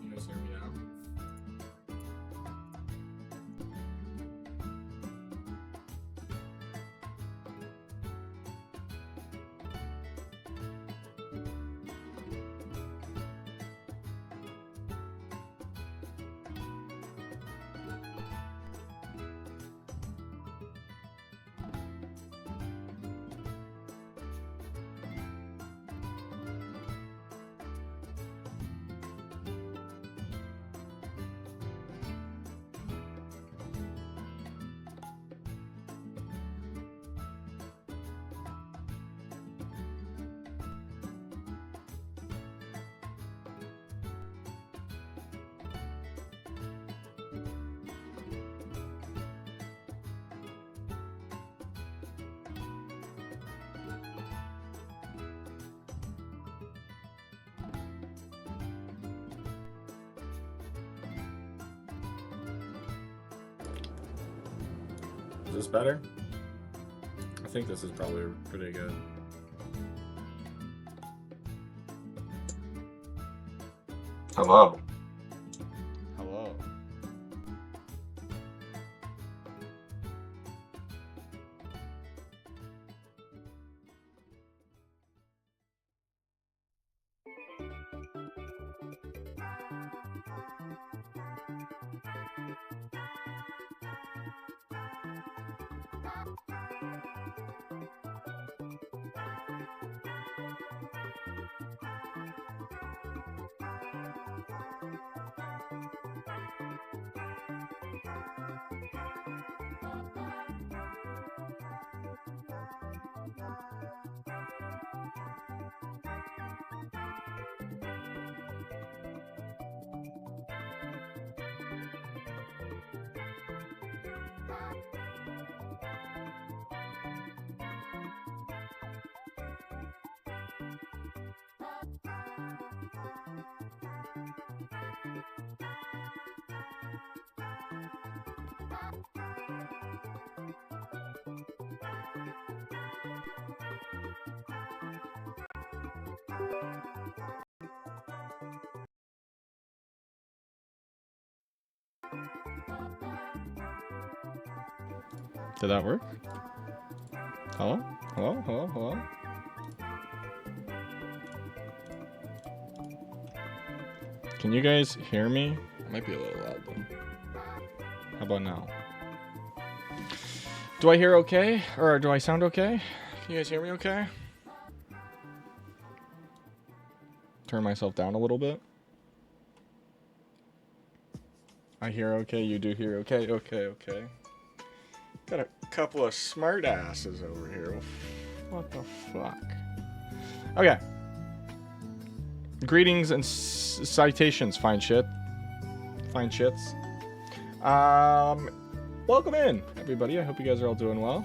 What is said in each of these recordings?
You guys hear me now? Is this better? I think this is probably pretty good. Hello. Hello. Did that work? Hello? Hello? Hello? Hello? Can you guys hear me? It might be a little loud though. How about now? Do I hear okay? Or do I sound okay? Can you guys hear me okay? Turn myself down a little bit. I hear okay, you do hear okay, okay. Got a couple of smart asses over here. What the fuck? Okay. Greetings and citations, fine shit. Fine shits. Welcome in, everybody. I hope you guys are all doing well.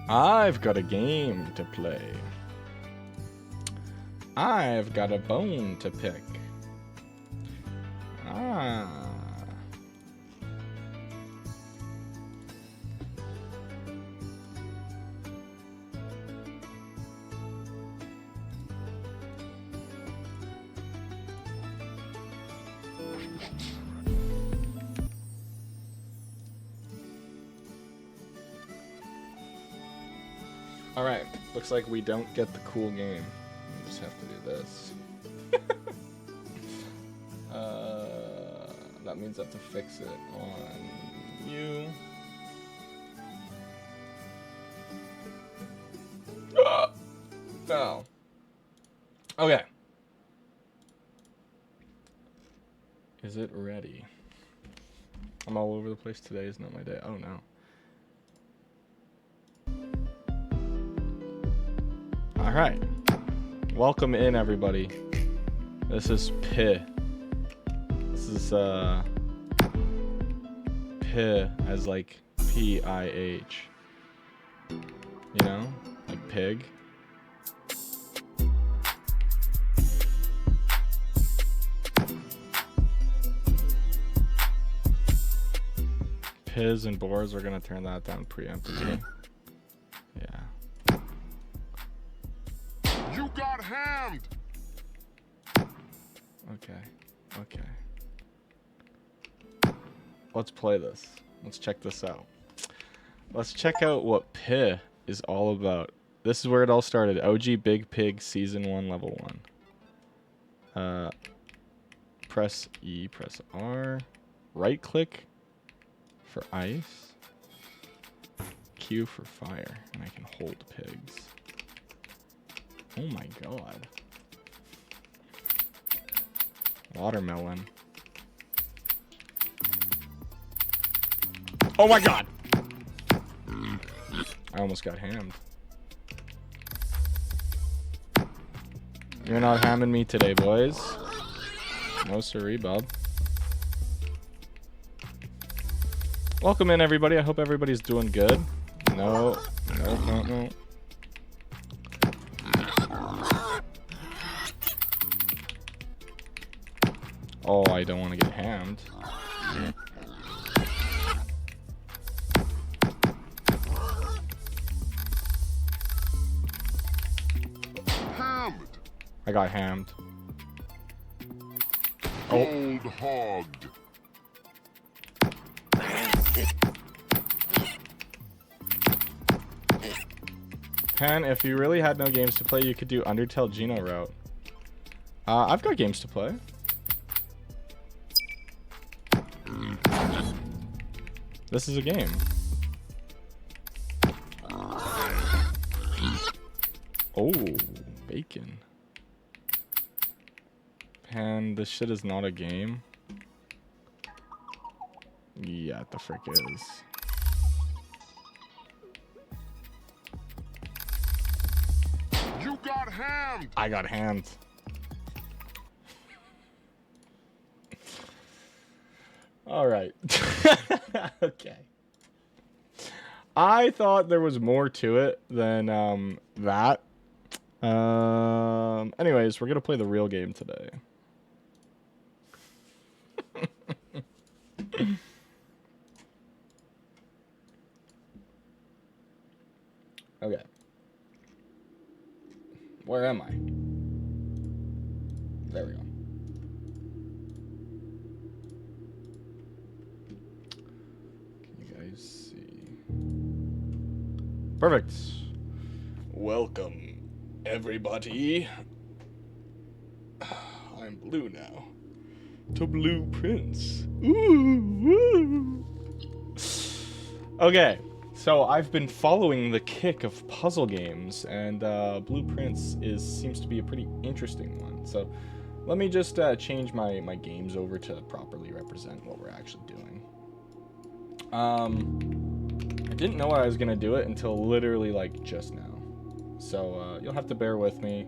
I've got a game to play. I've got a bone to pick. Ah. Alright, looks like we don't get the cool game. We just have to do this. That means I have to fix it on you. No. Okay. Is it ready? I'm all over the place today. Is not my day. Oh no. Alright. Welcome in, everybody. This is P. This is, P as like P-I-H. You know? Like pig. Piz and boars, we're gonna turn that down preemptively. Yeah. You got hammed! Okay. Okay. Let's play this. Let's check this out. Let's check out what P is all about. This is where it all started. OG Big Pig Season 1 Level 1. Press E, press R. Right click for ice. Q for fire. And I can hold pigs. Oh my god. Watermelon. Oh my god! I almost got hammed. You're not hamming me today, boys. No siree, bub. Welcome in, everybody. I hope everybody's doing good. No. No, no, no. Oh, I don't want to get hammed. Hammed! I got hammed. Cold hogged. Pan, if you really had no games to play, you could do Undertale Geno route. I've got games to play. This is a game. Oh, bacon. Pan, this shit is not a game. Yeah, it the frick is. You got hammed! I got hammed. All right. Okay. I thought there was more to it than that. Anyways, we're gonna play the real game today. Okay. Where am I? There we go. Can you guys see? Perfect. Welcome, everybody. I'm blue now. To Blue Prince. Ooh. Okay. So I've been following the kick of puzzle games, and Blue Prince seems to be a pretty interesting one. So let me just change my games over to properly represent what we're actually doing. I didn't know I was gonna do it until literally like just now. So you'll have to bear with me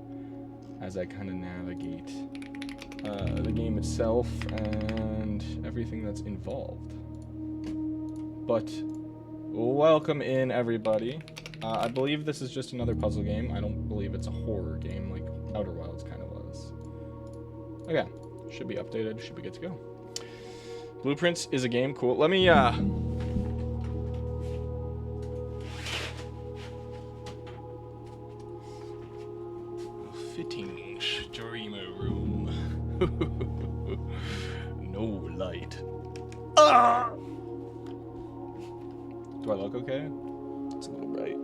as I kind of navigate the game itself and everything that's involved. But welcome in, everybody. I believe this is just another puzzle game. I don't believe it's a horror game like Outer Wilds kind of was. Okay, should be updated. Should be good to go. Blueprints is a game. Cool. Let me fitting streamer room. No light. Ah! Do I look okay? It's a little bright.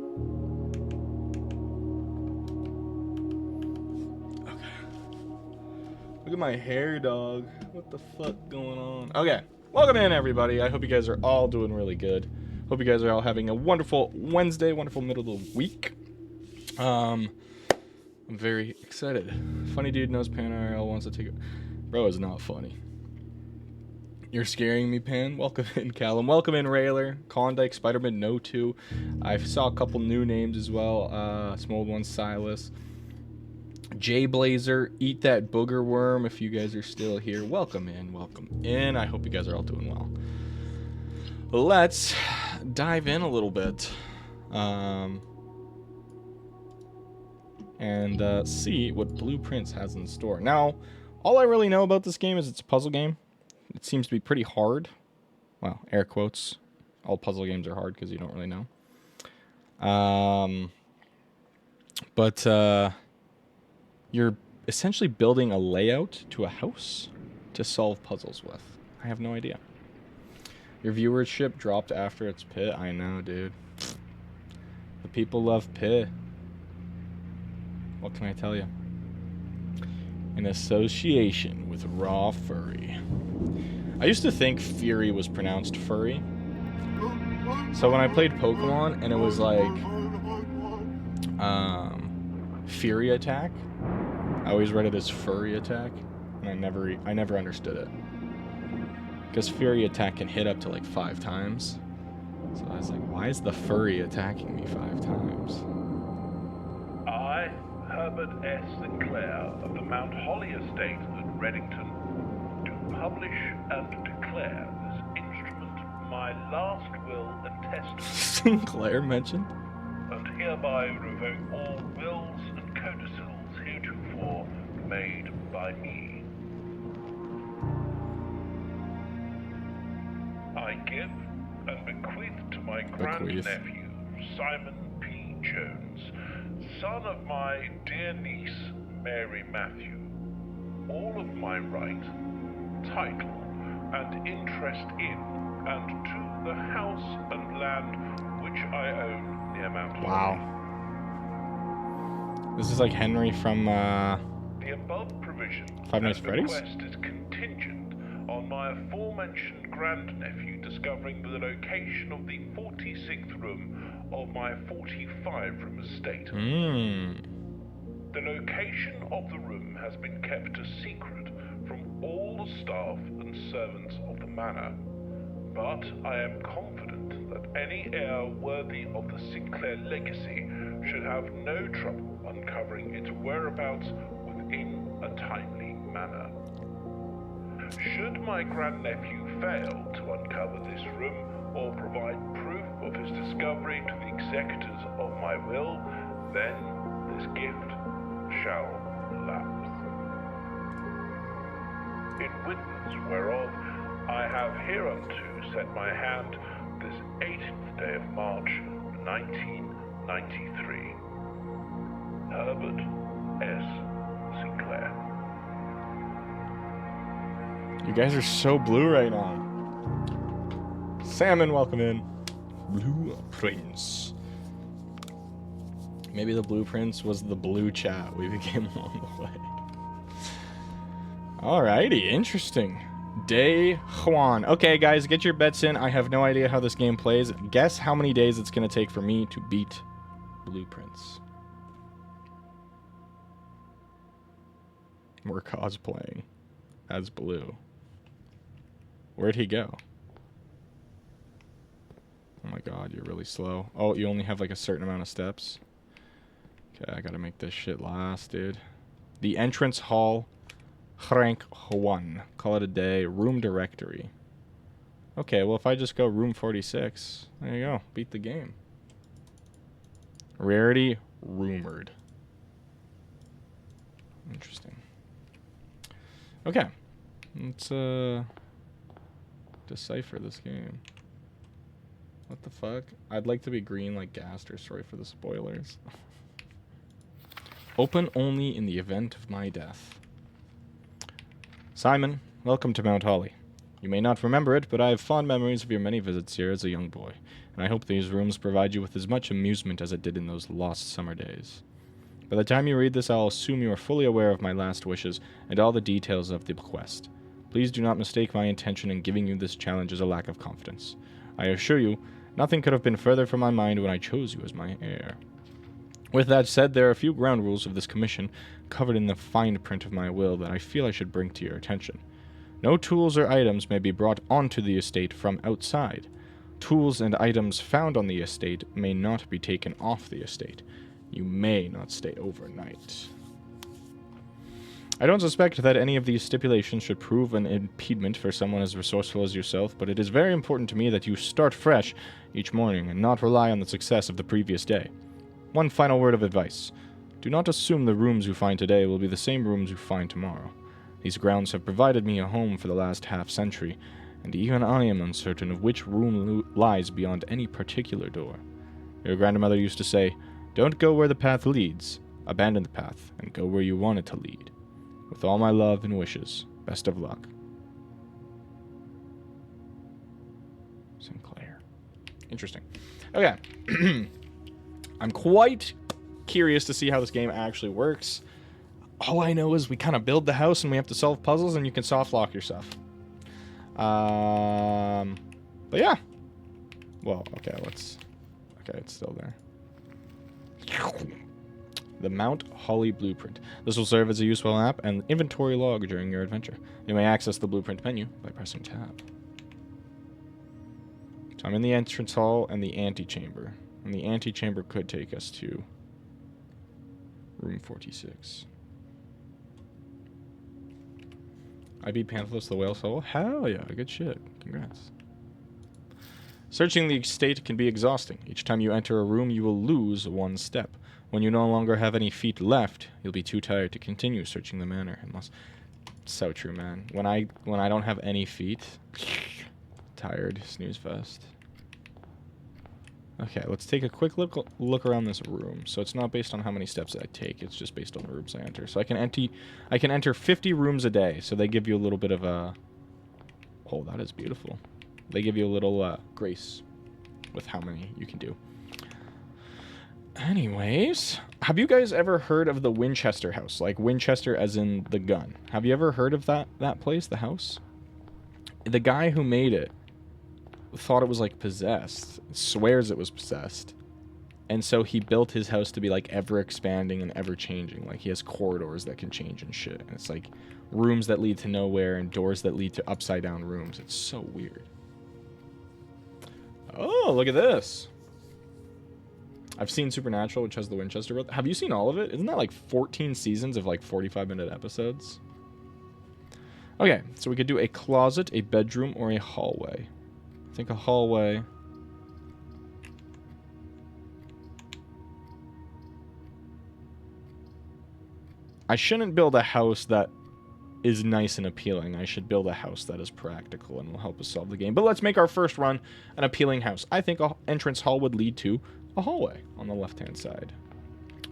Look at my hair, dog. What the fuck going on? Okay. Welcome in, everybody. I hope you guys are all doing really good. Hope you guys are all having a wonderful Wednesday, wonderful middle of the week. I'm very excited. Funny dude knows Pan IRL wants to take it. Bro is not funny. You're scaring me, Pan. Welcome in, Callum. Welcome in, Railer. Klondike, Spider-Man, No 2. I saw a couple new names as well. Some old ones, Silas. Jay Blazer, Eat That Booger Worm. If you guys are still here, welcome in, welcome in. I hope you guys are all doing well. Let's dive in a little bit and see what Blueprints has in store. Now, all I really know about this game is it's a puzzle game. It seems to be pretty hard. Well, air quotes. All puzzle games are hard because you don't really know. You're essentially building a layout to a house to solve puzzles with. I have no idea. Your viewership dropped after its pit. I know, dude. The people love pit. What can I tell you? In association with raw furry. I used to think Fury was pronounced furry. So when I played Pokemon and it was like Fury Attack, I always read it as Furry Attack, and I never understood it. Because Fury Attack can hit up to like 5 times. So I was like, why is the furry attacking me 5 times? I, Herbert S. Sinclair of the Mount Holly Estate at Reddington, do publish and declare this instrument my last will and testament. Sinclair mentioned? And hereby revoke all wills and codicils heretofore made by me. I give and bequeath to my grandnephew, Simon P. Jones, son of my dear niece, Mary Matthew, all of my right, title, and interest in and to the house and land which I own near Mount Holly. Wow. This is like Henry from The above provision Five Nights at Freddy's? request is contingent on my aforementioned grandnephew discovering the location of the 46th room of my 45-room estate. The location of the room has been kept a secret from all the staff and servants of the manor, but I am confident that any heir worthy of the Sinclair legacy should have no trouble uncovering its whereabouts within a timely manner. Should my grandnephew fail to uncover this room or provide proof of his discovery to the executors of my will, then this gift shall lapse. In witness whereof, I have hereunto set my hand this 18th day of March, 1993. Herbert S. Sinclair. You guys are so blue right now. Salmon, welcome in. Blueprints. Maybe the blueprints was the blue chat we became along the way. Alrighty, interesting. Day Juan. Okay, guys, get your bets in. I have no idea how this game plays. Guess how many days it's going to take for me to beat Blueprints. We're cosplaying as Blue. Where'd he go? Oh my god, you're really slow. Oh, you only have like a certain amount of steps. Okay, I gotta make this shit last, dude. The entrance hall, Frank Juan. Call it a day. Room directory. Okay, well if I just go room 46, there you go. Beat the game. Rarity rumored. Interesting. Okay. Let's decipher this game. What the fuck? I'd like to be green like Gaster. Sorry for the spoilers. Open only in the event of my death. Simon, welcome to Mount Holly. You may not remember it, but I have fond memories of your many visits here as a young boy, and I hope these rooms provide you with as much amusement as it did in those lost summer days. By the time you read this, I'll assume you are fully aware of my last wishes and all the details of the bequest. Please do not mistake my intention in giving you this challenge as a lack of confidence. I assure you, nothing could have been further from my mind when I chose you as my heir. With that said, there are a few ground rules of this commission covered in the fine print of my will that I feel I should bring to your attention. No tools or items may be brought onto the estate from outside. Tools and items found on the estate may not be taken off the estate. You may not stay overnight. I don't suspect that any of these stipulations should prove an impediment for someone as resourceful as yourself, but it is very important to me that you start fresh each morning and not rely on the success of the previous day. One final word of advice. Do not assume the rooms you find today will be the same rooms you find tomorrow. These grounds have provided me a home for the last half-century, and even I am uncertain of which room lies beyond any particular door. Your grandmother used to say, "Don't go where the path leads. Abandon the path, and go where you want it to lead. With all my love and wishes, best of luck." Sinclair. Interesting. Okay. I'm quite curious to see how this game actually works. All I know is we kind of build the house and we have to solve puzzles and you can soft lock your stuff. But yeah. Well, okay, okay, it's still there. The Mount Holly Blueprint. This will serve as a useful map and inventory log during your adventure. You may access the blueprint menu by pressing tab. So I'm in the entrance hall and the antechamber. And the antechamber could take us to room 46. I beat Panthalus the Whale Soul? Hell yeah, good shit. Congrats. Searching the estate can be exhausting. Each time you enter a room, you will lose one step. When you no longer have any feet left, you'll be too tired to continue searching the manor. Unless... So true, man. When I don't have any feet, tired, snooze fest. Okay, let's take a quick look around this room. So it's not based on how many steps I take, it's just based on the rooms I enter. So I can enter 50 rooms a day, so they give you a little bit of a... Oh, that is beautiful. They give you a little grace with how many you can do. Anyways, have you guys ever heard of the Winchester house? Like Winchester as in the gun. Have you ever heard of that place, the house? The guy who made it thought it was like possessed, swears it was possessed, and so he built his house to be like ever expanding and ever changing. Like he has corridors that can change and shit, and it's like rooms that lead to nowhere and doors that lead to upside down rooms. It's so weird. Oh, look at this. I've seen Supernatural, which has the Winchester build. Have you seen all of it? Isn't that like 14 seasons of like 45-minute episodes? Okay, so we could do a closet, a bedroom, or a hallway. I think a hallway. I shouldn't build a house that is nice and appealing. I should build a house that is practical and will help us solve the game. But let's make our first run an appealing house. I think an entrance hall would lead to a hallway on the left-hand side.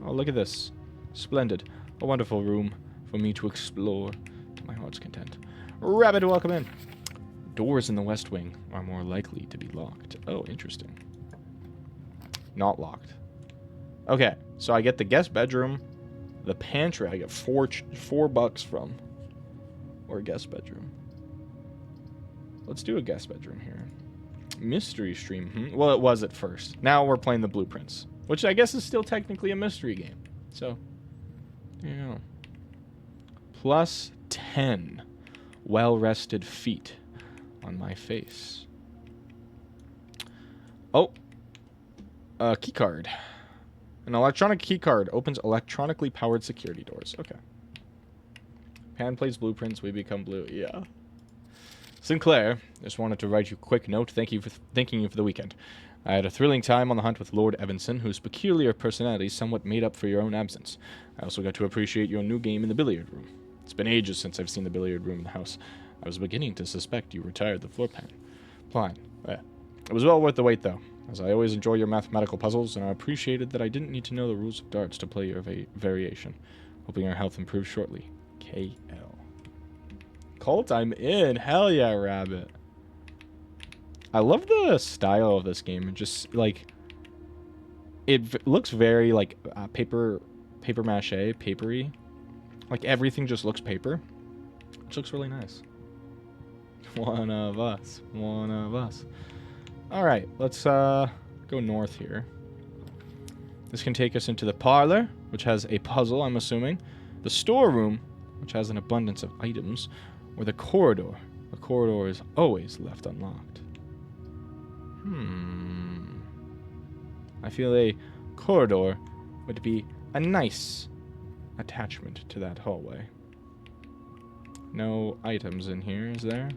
Oh, look at this. Splendid. A wonderful room for me to explore to my heart's content. Rabbit, welcome in. Doors in the west wing are more likely to be locked. Oh, interesting. Not locked. Okay, so I get the guest bedroom, the pantry I get $4 from, or a guest bedroom. Let's do a guest bedroom here. Mystery stream. Well, it was at first. Now we're playing the blueprints, which I guess is still technically a mystery game. So, there you go. Plus 10 well-rested feet on my face. Oh, a key card. An electronic key card opens electronically powered security doors. Okay. Pan plays blueprints, we become blue. Yeah. Sinclair, just wanted to write you a quick note. Thanking you for the weekend. I had a thrilling time on the hunt with Lord Evanson, whose peculiar personality somewhat made up for your own absence. I also got to appreciate your new game in the billiard room. It's been ages since I've seen the billiard room in the house. I was beginning to suspect you retired the floor plan. It was well worth the wait, though, as I always enjoy your mathematical puzzles, and I appreciated that I didn't need to know the rules of darts to play your variation. Hoping your health improves shortly. KL. Colt, I'm in. Hell yeah, Rabbit. I love the style of this game. Just, like, it looks very, like, paper mache, papery. Like, everything just looks paper. Which looks really nice. One of us. One of us. Alright, let's go north here. This can take us into the parlor, which has a puzzle, I'm assuming. The storeroom, which has an abundance of items. Or the corridor. The corridor is always left unlocked. I feel a corridor would be a nice attachment to that hallway. No items in here, is there?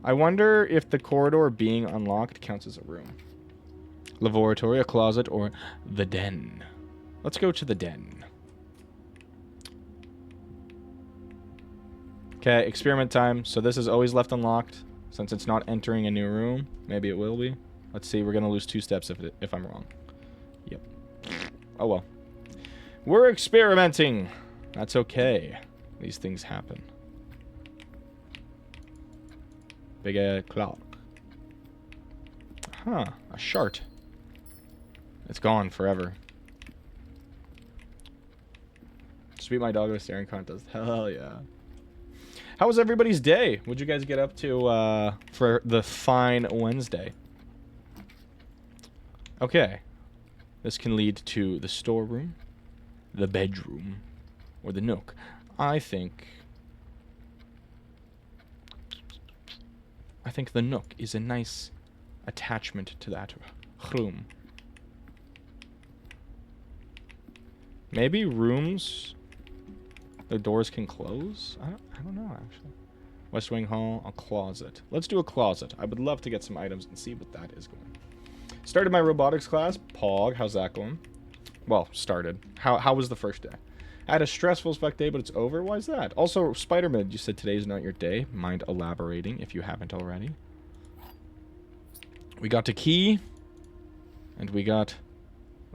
I wonder if the corridor being unlocked counts as a room. Laboratory, a closet, or the den. Let's go to the den. Okay, experiment time. So this is always left unlocked. Since it's not entering a new room, maybe it will be. Let's see, we're going to lose 2 steps if I'm wrong. Yep. Oh well. We're experimenting. That's okay. These things happen. Big clock. Huh, a shart. It's gone forever. Just beat my dog with a staring contest. Hell yeah. How was everybody's day? What'd you guys get up to for the fine Wednesday? Okay. This can lead to the storeroom, the bedroom, or the nook. I think the nook is a nice attachment to that room. Maybe rooms, the doors can close? I don't know, actually. West Wing Hall, a closet. Let's do a closet. I would love to get some items and see what that is going. Started my robotics class. Pog, how's that going? Well, started. How was the first day? I had a stressful spec day, but it's over. Why is that? Also, Spider-Man, you said today's not your day. Mind elaborating if you haven't already. We got a key. And we got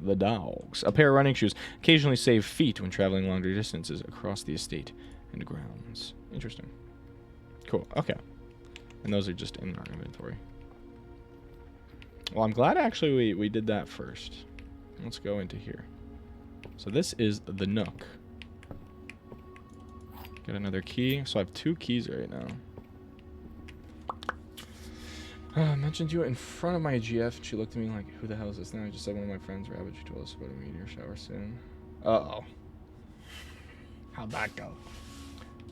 the dogs. A pair of running shoes. Occasionally save feet when traveling longer distances across the estate and grounds. Interesting. Cool. Okay. And those are just in our inventory. Well, I'm glad actually we did that first. Let's go into here. So this is the nook. Get another key. So I have 2 keys right now. I mentioned you in front of my GF. She looked at me like, who the hell is this now? I just said one of my friends, Rabbit. She told us about a meteor shower soon. Uh-oh. How'd that go?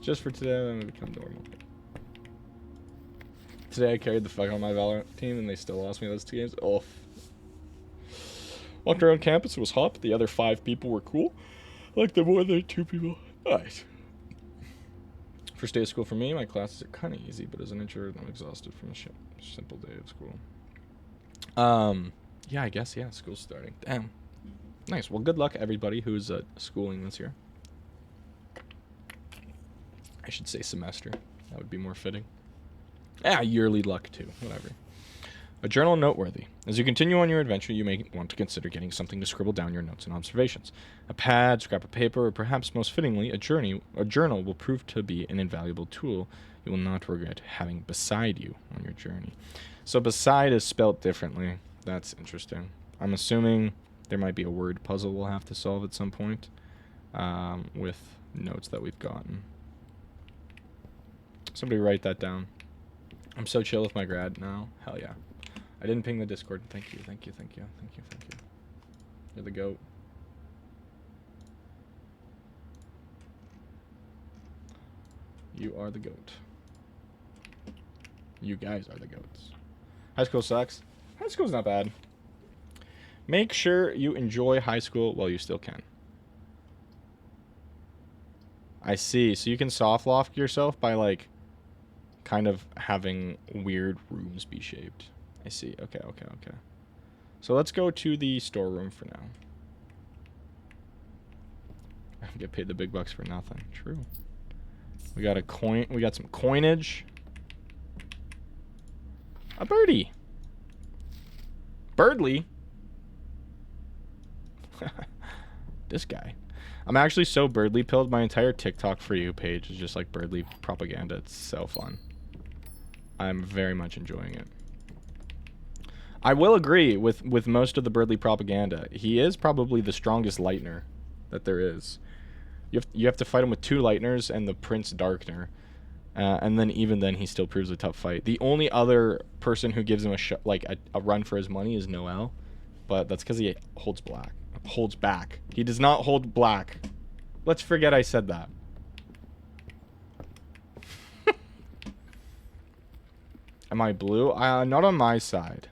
Just for today, I'm gonna become normal. Today I carried the fuck on my Valorant team and they still lost me those 2 games. Oh. Walked around campus, it was hot, but the other 5 people were cool. I like the more than 2 people. Nice. First day of school for me, my classes are kind of easy, but as an introvert, I'm exhausted from a simple day of school. Yeah, I guess, yeah, school's starting. Damn. Nice. Well, good luck, everybody who's schooling this year. I should say semester. That would be more fitting. Ah, yearly luck, too. Whatever. A journal noteworthy. As you continue on your adventure, you may want to consider getting something to scribble down your notes and observations. A pad, scrap of paper, or perhaps most fittingly, a journal will prove to be an invaluable tool you will not regret having beside you on your journey. So beside is spelt differently. That's interesting. I'm assuming there might be a word puzzle we'll have to solve at some point with notes that we've gotten. Somebody write that down. I'm so chill with my grad now. Hell yeah. I didn't ping the Discord. Thank you, thank you, thank you, thank you, thank you. You're the GOAT. You are the GOAT. You guys are the GOATs. High school sucks. High school's not bad. Make sure you enjoy high school while you still can. I see. So you can soft lock yourself by, like, kind of having weird rooms be shaped. I see. Okay. So let's go to the storeroom for now. I get paid the big bucks for nothing. True. We got a coin. We got some coinage. A birdie. Birdly. This guy. I'm actually so Birdly pilled. My entire TikTok For You page is just like Birdly propaganda. It's so fun. I'm very much enjoying it. I will agree with most of the Birdly propaganda. He is probably the strongest lightner that there is. You have to fight him with 2 lighteners and the Prince Darkner. And then even then he still proves a tough fight. The only other person who gives him a run for his money is Noel. But that's because he holds back. He does not hold black. Let's forget I said that. Am I blue? Not on my side.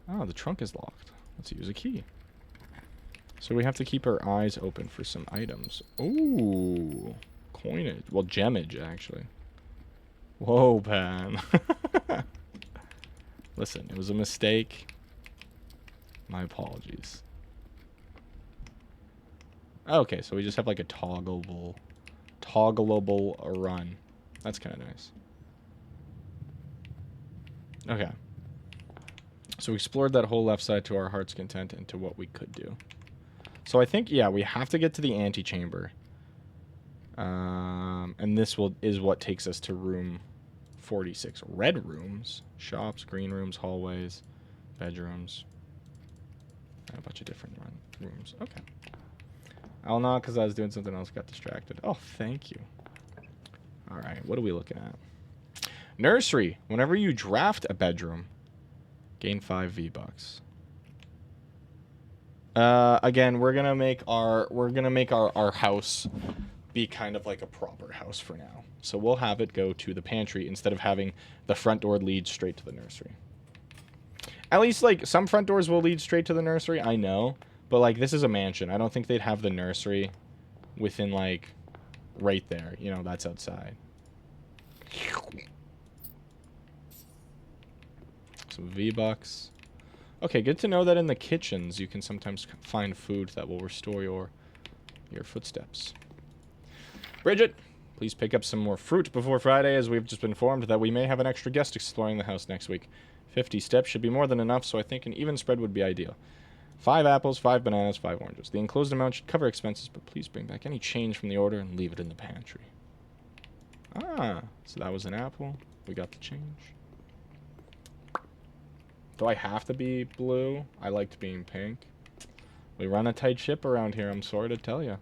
Oh, the trunk is locked. Let's use a key. So we have to keep our eyes open for some items. Ooh. Coinage. Well, gemage, actually. Whoa, Pan. Listen, it was a mistake. My apologies. Okay, so we just have like a toggleable run. That's kind of nice. Okay. So we explored that whole left side to our heart's content and to what we could do. So I think, yeah, we have to get to the antechamber. And this is what takes us to room 46. Red rooms, shops, green rooms, hallways, bedrooms. And a bunch of different rooms. Okay. I'll not because I was doing something else, got distracted. Oh, thank you. All right, what are we looking at? Nursery. Whenever you draft a bedroom, gain 5 V-Bucks. Again, we're gonna make our house be kind of like a proper house for now. So we'll have it go to the pantry instead of having the front door lead straight to the nursery. At least, like, some front doors will lead straight to the nursery, I know. But, like, this is a mansion. I don't think they'd have the nursery within, like, right there. You know, that's outside. Some V-Bucks. Okay, good to know that in the kitchens you can sometimes find food that will restore your footsteps. Bridget, please pick up some more fruit before Friday, as we've just been informed that we may have an extra guest exploring the house next week. 50 steps should be more than enough, so I think an even spread would be ideal. 5 apples, 5 bananas, 5 oranges. The enclosed amount should cover expenses, but please bring back any change from the order and leave it in the pantry. Ah, so that was an apple. We got the change. Do I have to be blue? I liked being pink. We run a tight ship around here, I'm sorry to tell you.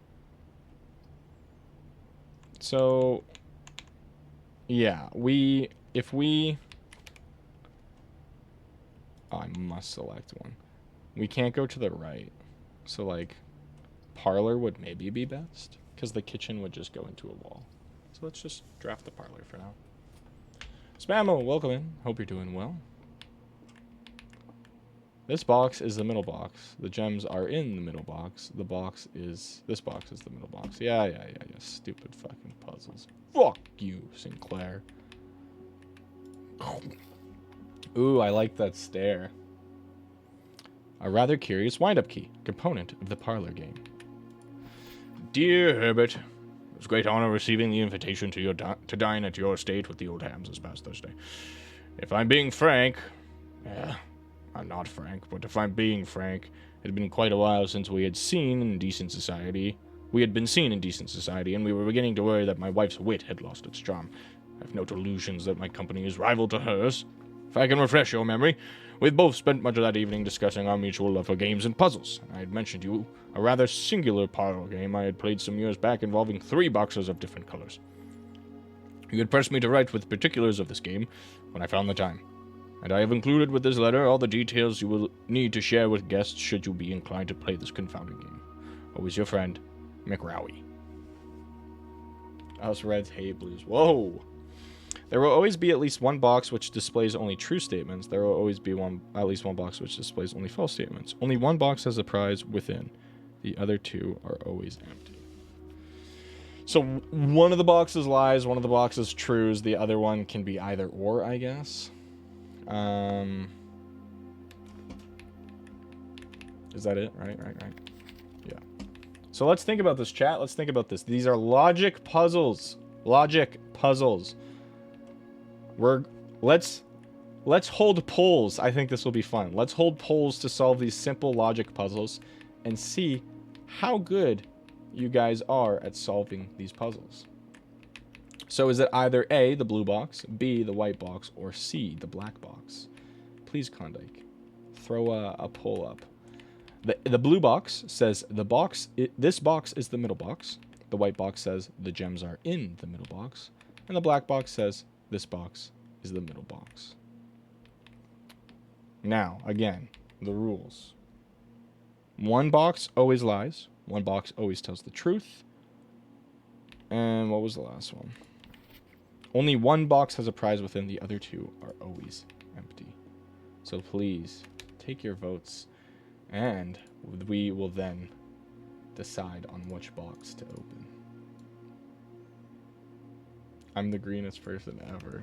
So, yeah, if we... Oh, I must select one. We can't go to the right. So, like, parlor would maybe be best, because the kitchen would just go into a wall. So let's just draft the parlor for now. Spammo, welcome in. Hope you're doing well. This box is the middle box. The gems are in the middle box. This box is the middle box. Yeah. Stupid fucking puzzles. Fuck you, Sinclair. Ooh, I like that stare. A rather curious wind-up key, component of the parlor game. Dear Herbert, it was a great honor receiving the invitation to dine at your estate with the old hams this past Thursday. If I'm being frank, I'm not frank, but if I'm being frank, it had been quite a while since we had been seen in decent society, and we were beginning to worry that my wife's wit had lost its charm. I have no delusions that my company is rival to hers. If I can refresh your memory, we've both spent much of that evening discussing our mutual love for games and puzzles. I had mentioned to you a rather singular parlor game I had played some years back involving 3 boxes of different colors. You had pressed me to write with particulars of this game when I found the time, and I have included with this letter all the details you will need to share with guests should you be inclined to play this confounding game. Always your friend, McRowie. Us Reds hate blues. Whoa! There will always be at least one box which displays only true statements. There will always be at least one box which displays only false statements. Only one box has a prize within. The other 2 are always empty. So one of the boxes lies, one of the boxes trues. The other one can be either or, I guess. Is that it? Right. Yeah. So let's think about this, chat. Let's think about this. These are logic puzzles. Logic puzzles. Let's hold polls. I think this will be fun. Let's hold polls to solve these simple logic puzzles and see how good you guys are at solving these puzzles. So is it either A, the blue box, B, the white box, or C, the black box? Please, Klondike, throw a poll up. The blue box says this box is the middle box. The white box says the gems are in the middle box. And the black box says this box is the middle box. Now, again, the rules. One box always lies. One box always tells the truth. And what was the last one? Only one box has a prize within, the other two are always empty. So please, take your votes, and we will then decide on which box to open. I'm the greenest person ever.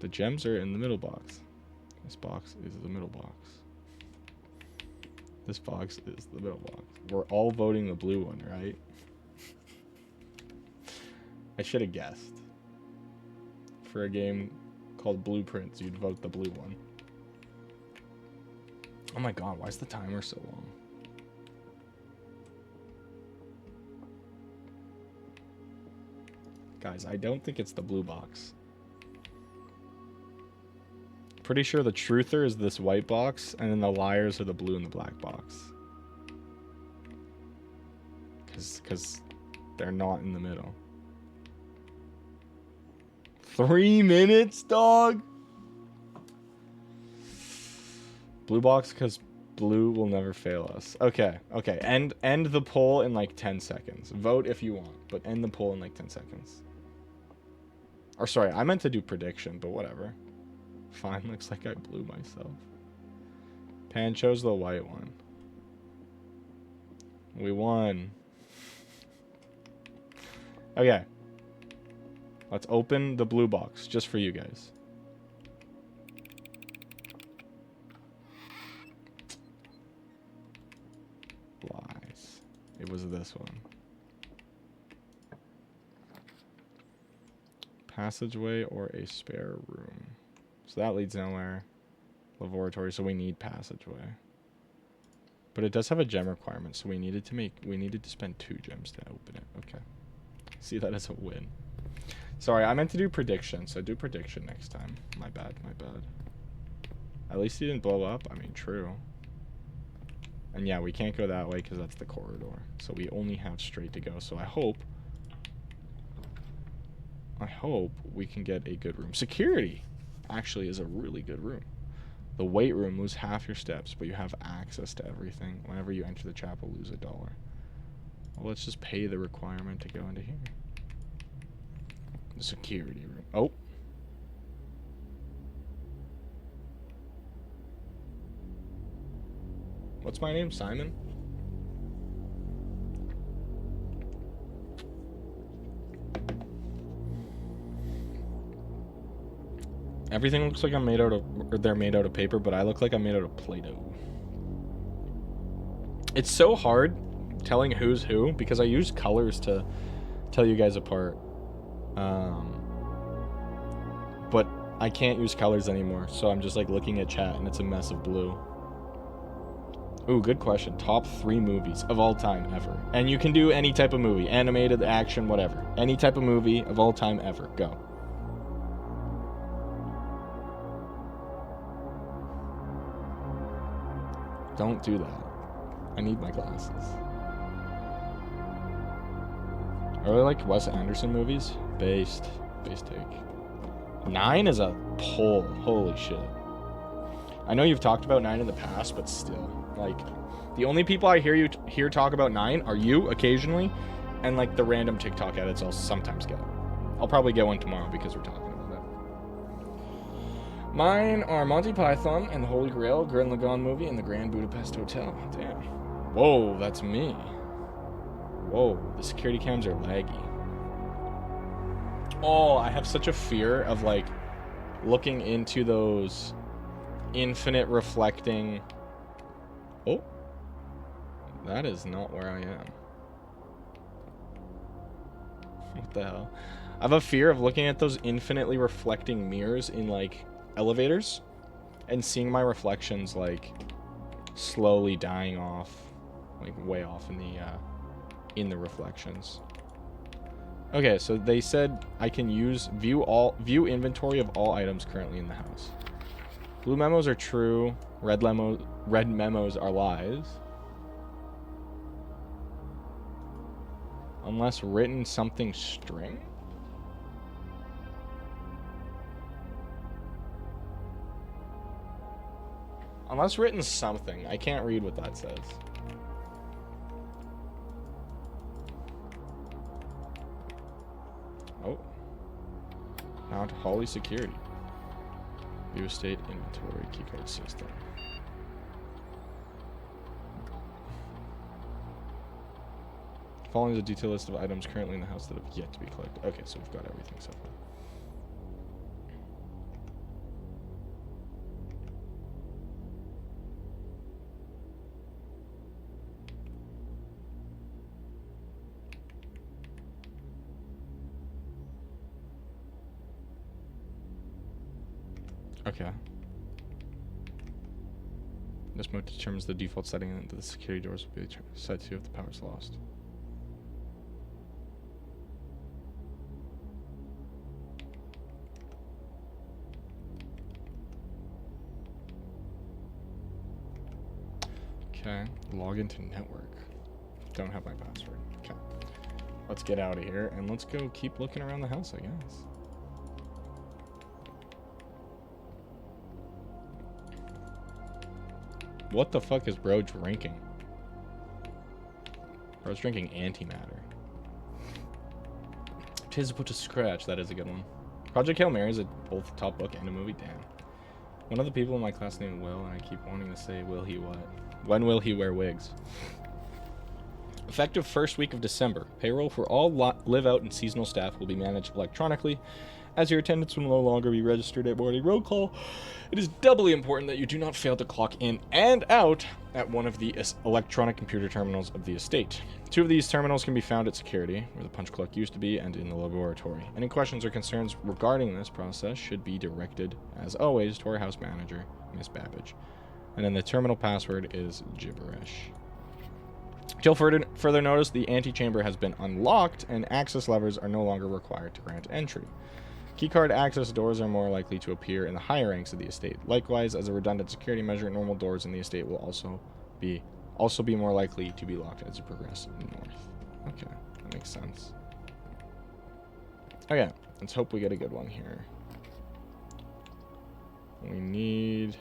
The gems are in the middle box. This box is the middle box. This box is the middle box. We're all voting the blue one, right? I should have guessed. For a game called Blueprints, you'd vote the blue one. Oh my god, why is the timer so long? Guys, I don't think it's the blue box. Pretty sure the truther is this white box, and then the liars are the blue and the black box. Because they're not in the middle. 3 minutes, dog? Blue box, because blue will never fail us. Okay. End the poll in like 10 seconds. Vote if you want, but end the poll in like 10 seconds. Or sorry, I meant to do prediction, but whatever. Fine, looks like I blew myself. Pan chose the white one. We won. Okay. Let's open the blue box, just for you guys. Lies. It was this one. Passageway or a spare room. So that leads nowhere. Laboratory, so we need passageway. But it does have a gem requirement, so we needed to spend 2 gems to open it. Okay. See that as a win. Sorry, I meant to do prediction, so do prediction next time. My bad. At least he didn't blow up. I mean, true. And yeah, we can't go that way because that's the corridor. So we only have straight to go. So I hope we can get a good room. Security actually is a really good room. The weight room lose half your steps, but you have access to everything. Whenever you enter the chapel, lose $1. Well, let's just pay the requirement to go into here. The security room. Oh. What's my name? Simon? Everything looks like I'm made out of, or they're made out of paper, but I look like I'm made out of Play-Doh. It's so hard telling who's who because I use colors to tell you guys apart. But I can't use colors anymore, so I'm just like looking at chat and it's a mess of blue. Ooh, good question. Top 3 movies of all time ever. And you can do any type of movie. Animated, action, whatever. Any type of movie of all time ever. Go. Don't do that. I need my glasses. I really like Wes Anderson movies. Based take. 9 is a poll. Holy shit. I know you've talked about 9 in the past, but still. Like, the only people I hear talk about 9 are you occasionally, and like the random TikTok edits I'll sometimes get. I'll probably get one tomorrow because we're talking about it. Mine are Monty Python and the Holy Grail, Gurren Lagann movie, and the Grand Budapest Hotel. Damn. Whoa, that's me. Whoa, the security cams are laggy. Oh, I have such a fear of like looking into those infinite reflecting... Oh. That is not where I am. What the hell? I have a fear of looking at those infinitely reflecting mirrors in, like, elevators and seeing my reflections, like, slowly dying off, like, way off in the reflections. Okay, so they said I can use view inventory of all items currently in the house. Blue memos are true. Red memos are lies. Unless written something string. Unless written something. I can't read what that says. Oh. Mount Holly Security. View estate inventory keycard system. Following is a detailed list of items currently in the house that have yet to be collected. Okay, so we've got everything so far. Okay. This mode determines the default setting that the security doors will be set to if the power is lost. Okay, log into network. Don't have my password. Okay. Let's get out of here and let's go keep looking around the house, I guess. What the fuck is bro drinking? Bro's drinking antimatter. Tis put to scratch. That is a good one. Project Hail Mary is both a top book and a movie. Damn. One of the people in my class named Will, and I keep wanting to say, will he what? When will he wear wigs? Effective first week of December, payroll for all live-out and seasonal staff will be managed electronically, as your attendance will no longer be registered at morning roll call. It is doubly important that you do not fail to clock in and out at one of the electronic computer terminals of the estate. 2 of these terminals can be found at security, where the punch clock used to be, and in the laboratory. Any questions or concerns regarding this process should be directed, as always, to our house manager, Miss Babbage. And then the terminal password is gibberish. Till further notice, the antechamber has been unlocked, and access levers are no longer required to grant entry. Keycard access doors are more likely to appear in the higher ranks of the estate. Likewise, as a redundant security measure, normal doors in the estate will also be more likely to be locked as you progress north. Okay, that makes sense. Okay, let's hope we get a good one here. We need...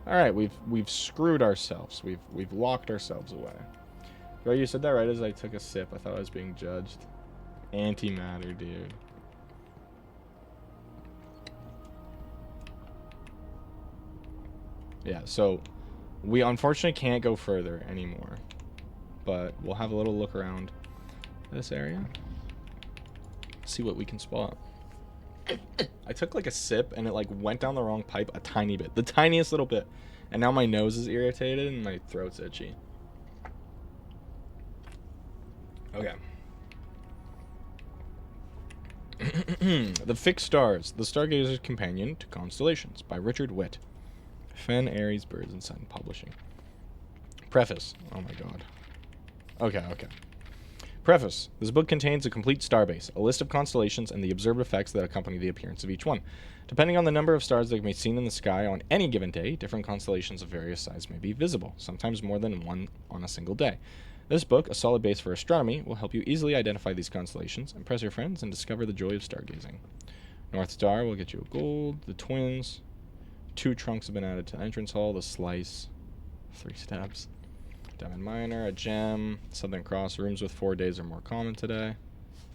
Alright, we've screwed ourselves. We've locked ourselves away. Bro, you said that right as I took a sip. I thought I was being judged. Antimatter, dude. Yeah, so we unfortunately can't go further anymore. But we'll have a little look around this area. See what we can spot. I took like a sip and it like went down the wrong pipe a tiny bit. The tiniest little bit. And now my nose is irritated and my throat's itchy. Okay. The Fixed Stars, The Stargazer's Companion to Constellations by Richard Witt. Fen, Aries, Birds and Sun Publishing. Preface. Oh my god. Okay. Preface. This book contains a complete starbase, a list of constellations, and the observed effects that accompany the appearance of each one. Depending on the number of stars that can be seen in the sky on any given day, different constellations of various sizes may be visible, sometimes more than one on a single day. This book, a solid base for astronomy, will help you easily identify these constellations, impress your friends, and discover the joy of stargazing. North Star will get you a gold, the twins, 2 trunks have been added to the entrance hall, the slice, 3 steps. Diamond Miner, a gem. Southern Cross, rooms with 4 days are more common today.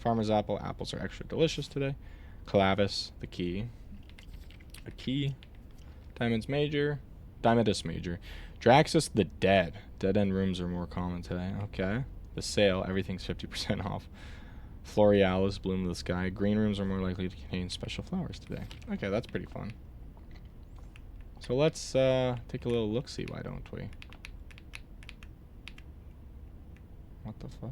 Farmer's Apple, apples are extra delicious today. Clavis, the key. A key. Diamond's Major. Diamondus Major. Draxus, the dead. Dead end rooms are more common today. Okay. The sale, everything's 50% off. Florealis bloom in the sky. Green rooms are more likely to contain special flowers today. Okay, that's pretty fun. So let's take a little look-see, why don't we? What the fuck?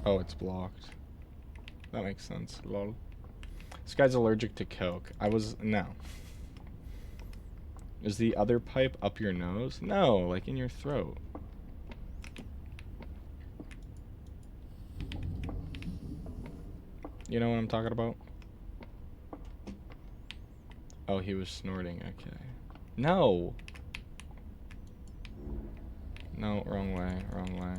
Oh, it's blocked. That makes sense. Lol. This guy's allergic to Coke. No. Is the other pipe up your nose? No, like in your throat. You know what I'm talking about? Oh, he was snorting. Okay. No! No, wrong way, wrong way.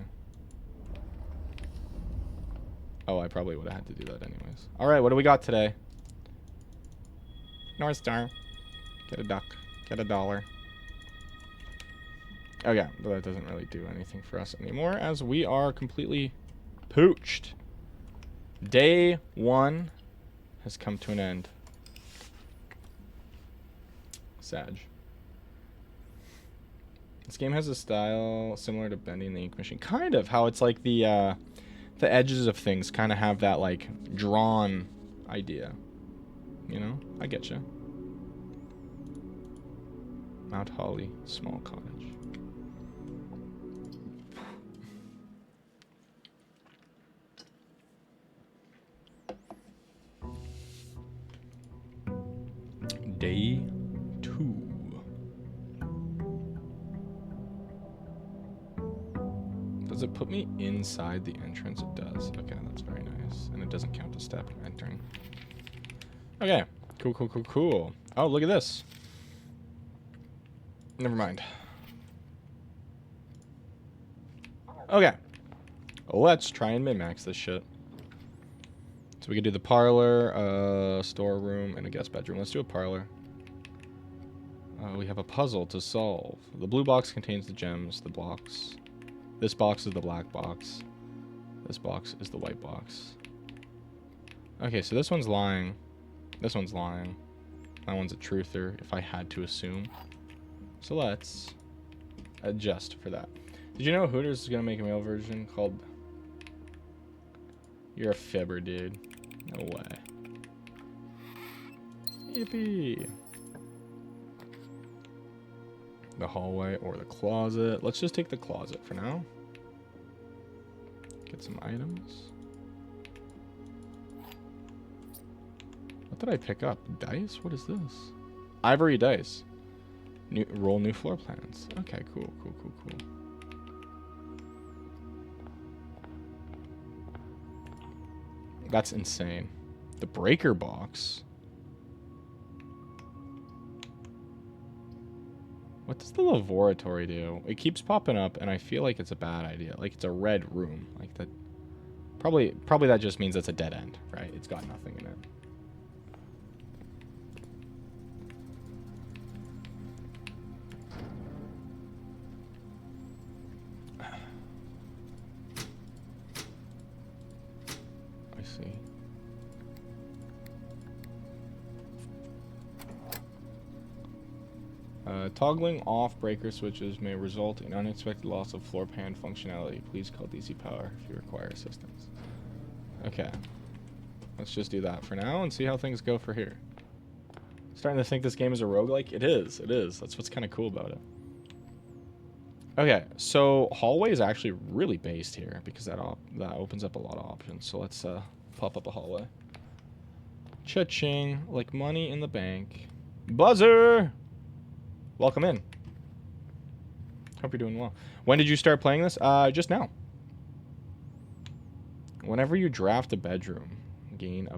Oh, I probably would have had to do that anyways. Alright, what do we got today? North Star. Get a duck. Get a dollar. Okay, but that doesn't really do anything for us anymore as we are completely pooched. Day 1 has come to an end. Sag. This game has a style similar to Bending the Ink Machine. Kind of, how it's like the edges of things kind of have that, like, drawn idea. You know? I get you. Mount Holly, small cottage. Day 2. Does it put me inside the entrance? It does. Okay, that's very nice. And it doesn't count a step entering. Okay. Cool, cool, cool, cool. Oh, look at this. Never mind. Okay. Let's try and min-max this shit. So we could do the parlor, storeroom, and a guest bedroom. Let's do a parlor. We have a puzzle to solve. The blue box contains the gems, the blocks. This box is the black box. This box is the white box. Okay, so this one's lying. This one's lying. That one's a truther, if I had to assume. So let's adjust for that. Did you know Hooters is going to make a male version called... You're a fibber, dude. No way. Yippee. The hallway or the closet. Let's just take the closet for now. Get some items. What did I pick up? Dice? What is this? Ivory dice. Roll new floor plans. Okay, cool, cool, cool, cool. That's insane. The breaker box. What does the laboratory do? It keeps popping up, and I feel like it's a bad idea. Like, it's a red room. Like, that... Probably that just means it's a dead end, right? It's got nothing in it. I see. Toggling off breaker switches may result in unexpected loss of floor pan functionality. Please call DC Power if you require assistance. Okay. Let's just do that for now and see how things go for here. Starting to think this game is a roguelike? It is. It is. That's what's kind of cool about it. Okay, so hallway is actually really based here because that opens up a lot of options. So let's pop up a hallway. Cha-ching, like money in the bank. Buzzer! Welcome in. Hope you're doing well. When did you start playing this? Just now. Whenever you draft a bedroom, gain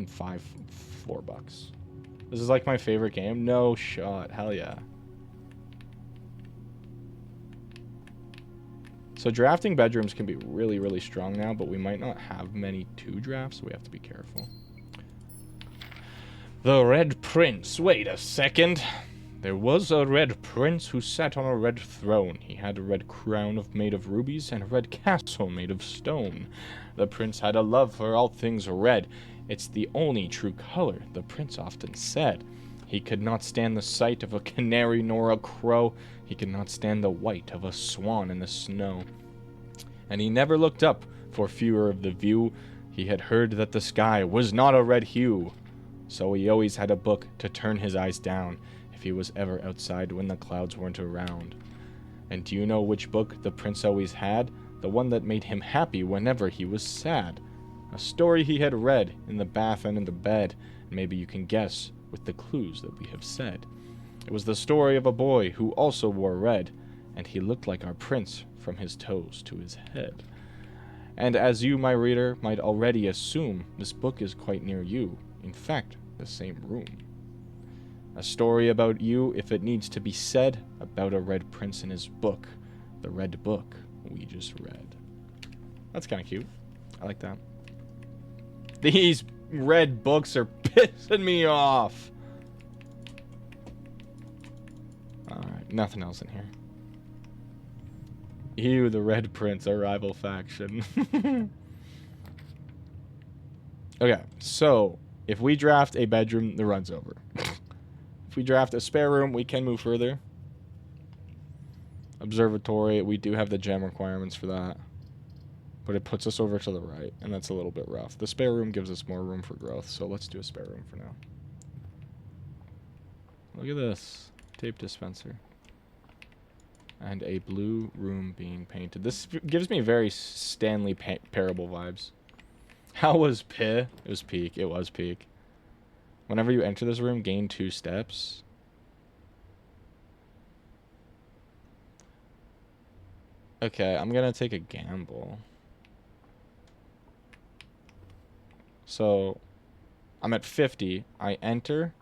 5 floor bucks. This is like my favorite game. No shot. Hell yeah. So drafting bedrooms can be really, really strong now, but we might not have many to draft, so we have to be careful. The Red Prince. Wait a second. There was a red prince who sat on a red throne. He had a red crown made of rubies and a red castle made of stone. The prince had a love for all things red. It's the only true color, the prince often said. He could not stand the sight of a canary nor a crow. He could not stand the white of a swan in the snow. And he never looked up for fear of the view. He had heard that the sky was not a red hue. So he always had a book to turn his eyes down if he was ever outside when the clouds weren't around. And do you know which book the prince always had? The one that made him happy whenever he was sad. A story he had read in the bath and in the bed, and maybe you can guess with the clues that we have said. It was the story of a boy who also wore red, and he looked like our prince from his toes to his head. And as you, my reader, might already assume, this book is quite near you, in fact, the same room. A story about you, if it needs to be said, about a red prince in his book, the red book we just read. That's kind of cute. I like that. These red books are pissing me off. Alright, nothing else in here. Ew, the Red Prince, our rival faction. Okay, so if we draft a bedroom, the run's over. If we draft a spare room, we can move further. Observatory, we do have the gem requirements for that. But it puts us over to the right, and that's a little bit rough. The spare room gives us more room for growth, so let's do a spare room for now. Look at this. Tape dispenser. And a blue room being painted. This gives me very Stanley Parable vibes. How was It was peak. It was peak. Whenever you enter this room, gain 2 steps. Okay, I'm gonna take a gamble. So, I'm at 50. I enter.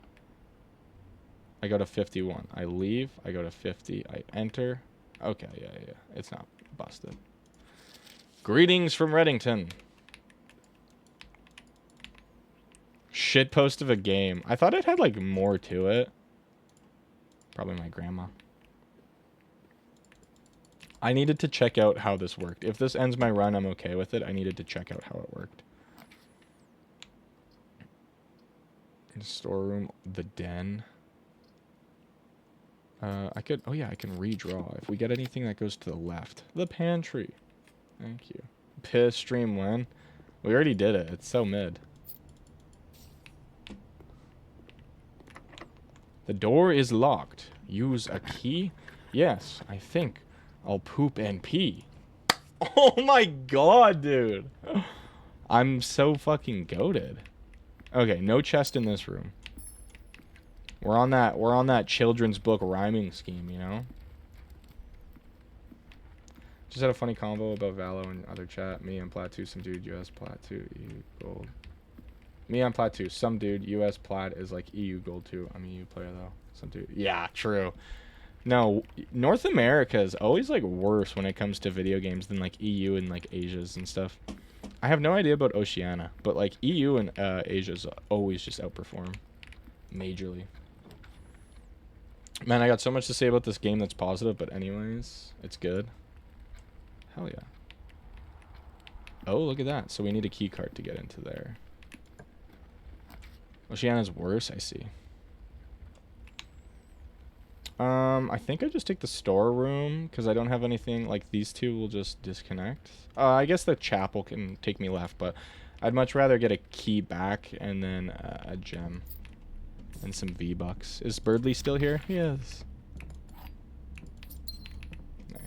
I go to 51. I leave. I go to 50. I enter. Okay, yeah. It's not busted. Greetings from Reddington. Shitpost of a game. I thought it had, like, more to it. Probably my grandma. I needed to check out how this worked. If this ends my run, I'm okay with it. I needed to check out how it worked. Storeroom, the den. I can redraw. If we get anything that goes to the left. The pantry. Thank you. Piss stream when? We already did it. It's so mid. The door is locked. Use a key? Yes, I think I'll poop and pee. Oh my god, dude. I'm so fucking goated. Okay, no chest in this room. We're on that children's book rhyming scheme, you know? Just had a funny combo about Valo and other chat. Me on Plat 2, some dude, US Plat 2, EU Gold. Me on Plat 2, some dude, US Plat is like EU Gold 2. I'm a EU player though. Some dude. Yeah, true. No, North America is always like worse when it comes to video games than like EU and like Asia's and stuff. I have no idea about Oceania, but like EU and Asia's always just outperform majorly. Man, I got so much to say about this game that's positive, but anyways, it's good. Hell yeah. Oh, look at that. So we need a key card to get into there. Oceania's worse, I see. I think I just take the storeroom because I don't have anything. Like these two will just disconnect. I guess the chapel can take me left, but I'd much rather get a key back and then a gem and some V-Bucks. Is Birdly still here? Yes. Nice.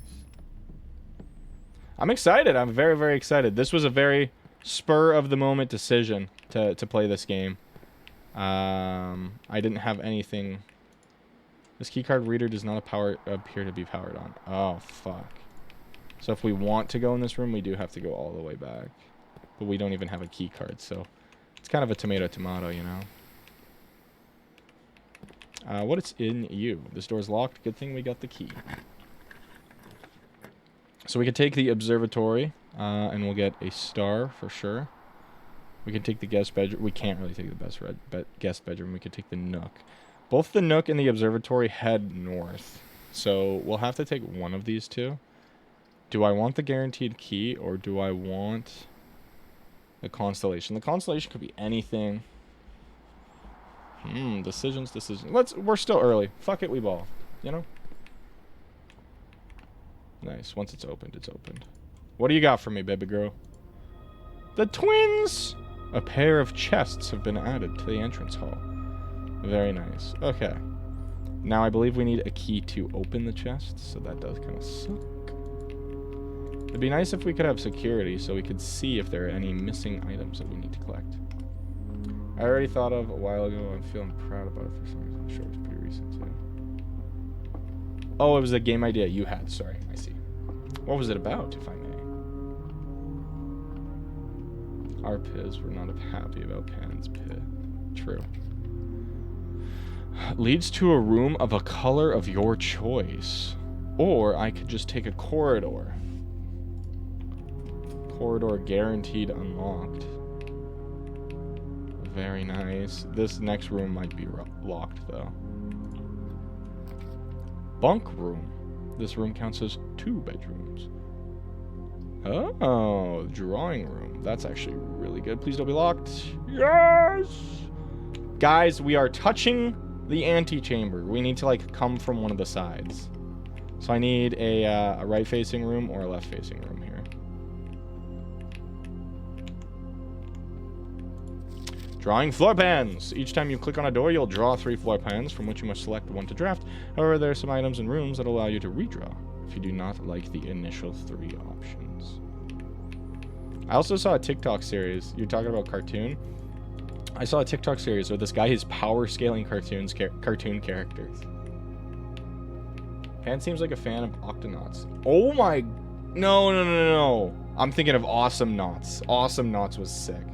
I'm excited. I'm very, very excited. This was a very spur of the moment decision to play this game. I didn't have anything. This keycard reader does not appear to be powered on. Oh, fuck. So if we want to go in this room, we do have to go all the way back. But we don't even have a keycard, so it's kind of a tomato-tomato, you know? What is in you? This door's locked. Good thing we got the key. So we could take the observatory, and we'll get a star for sure. We can take the guest bedroom. We can't really take the guest bedroom. We could take the nook. Both the Nook and the observatory head north. So we'll have to take one of these two. Do I want the guaranteed key or do I want the constellation? The constellation could be anything. Decisions. We're still early. Fuck it, we ball. You know? Nice. Once it's opened, it's opened. What do you got for me, baby girl? The twins! A pair of chests have been added to the entrance hall. Very nice. Okay. Now I believe we need a key to open the chests, so that does kind of suck. It'd be nice if we could have security so we could see if there are any missing items that we need to collect. I already thought of a while ago. I'm feeling proud about it for some reason. I'm sure it's pretty recent too. Oh, it was a game idea you had. Sorry, I see. What was it about, if I may? Our Piz were not happy about Pan's Pit. True. Leads to a room of a color of your choice. Or I could just take a corridor. Corridor guaranteed unlocked. Very nice. This next room might be locked, though. Bunk room. This room counts as 2 bedrooms. Oh, drawing room. That's actually really good. Please don't be locked. Yes! Guys, we are touching the antechamber. We need to, like, come from one of the sides. So I need a right-facing room or a left-facing room here. Drawing floor plans. Each time you click on a door, you'll draw 3 floor plans from which you must select one to draft. However, there are some items and rooms that allow you to redraw if you do not like the initial 3 options. I also saw a TikTok series. You're talking about cartoon? I saw a TikTok series where this guy is power scaling cartoon characters. Pan seems like a fan of Octonauts. Oh my... No. I'm thinking of Awesome Knots. Awesome Knots was sick.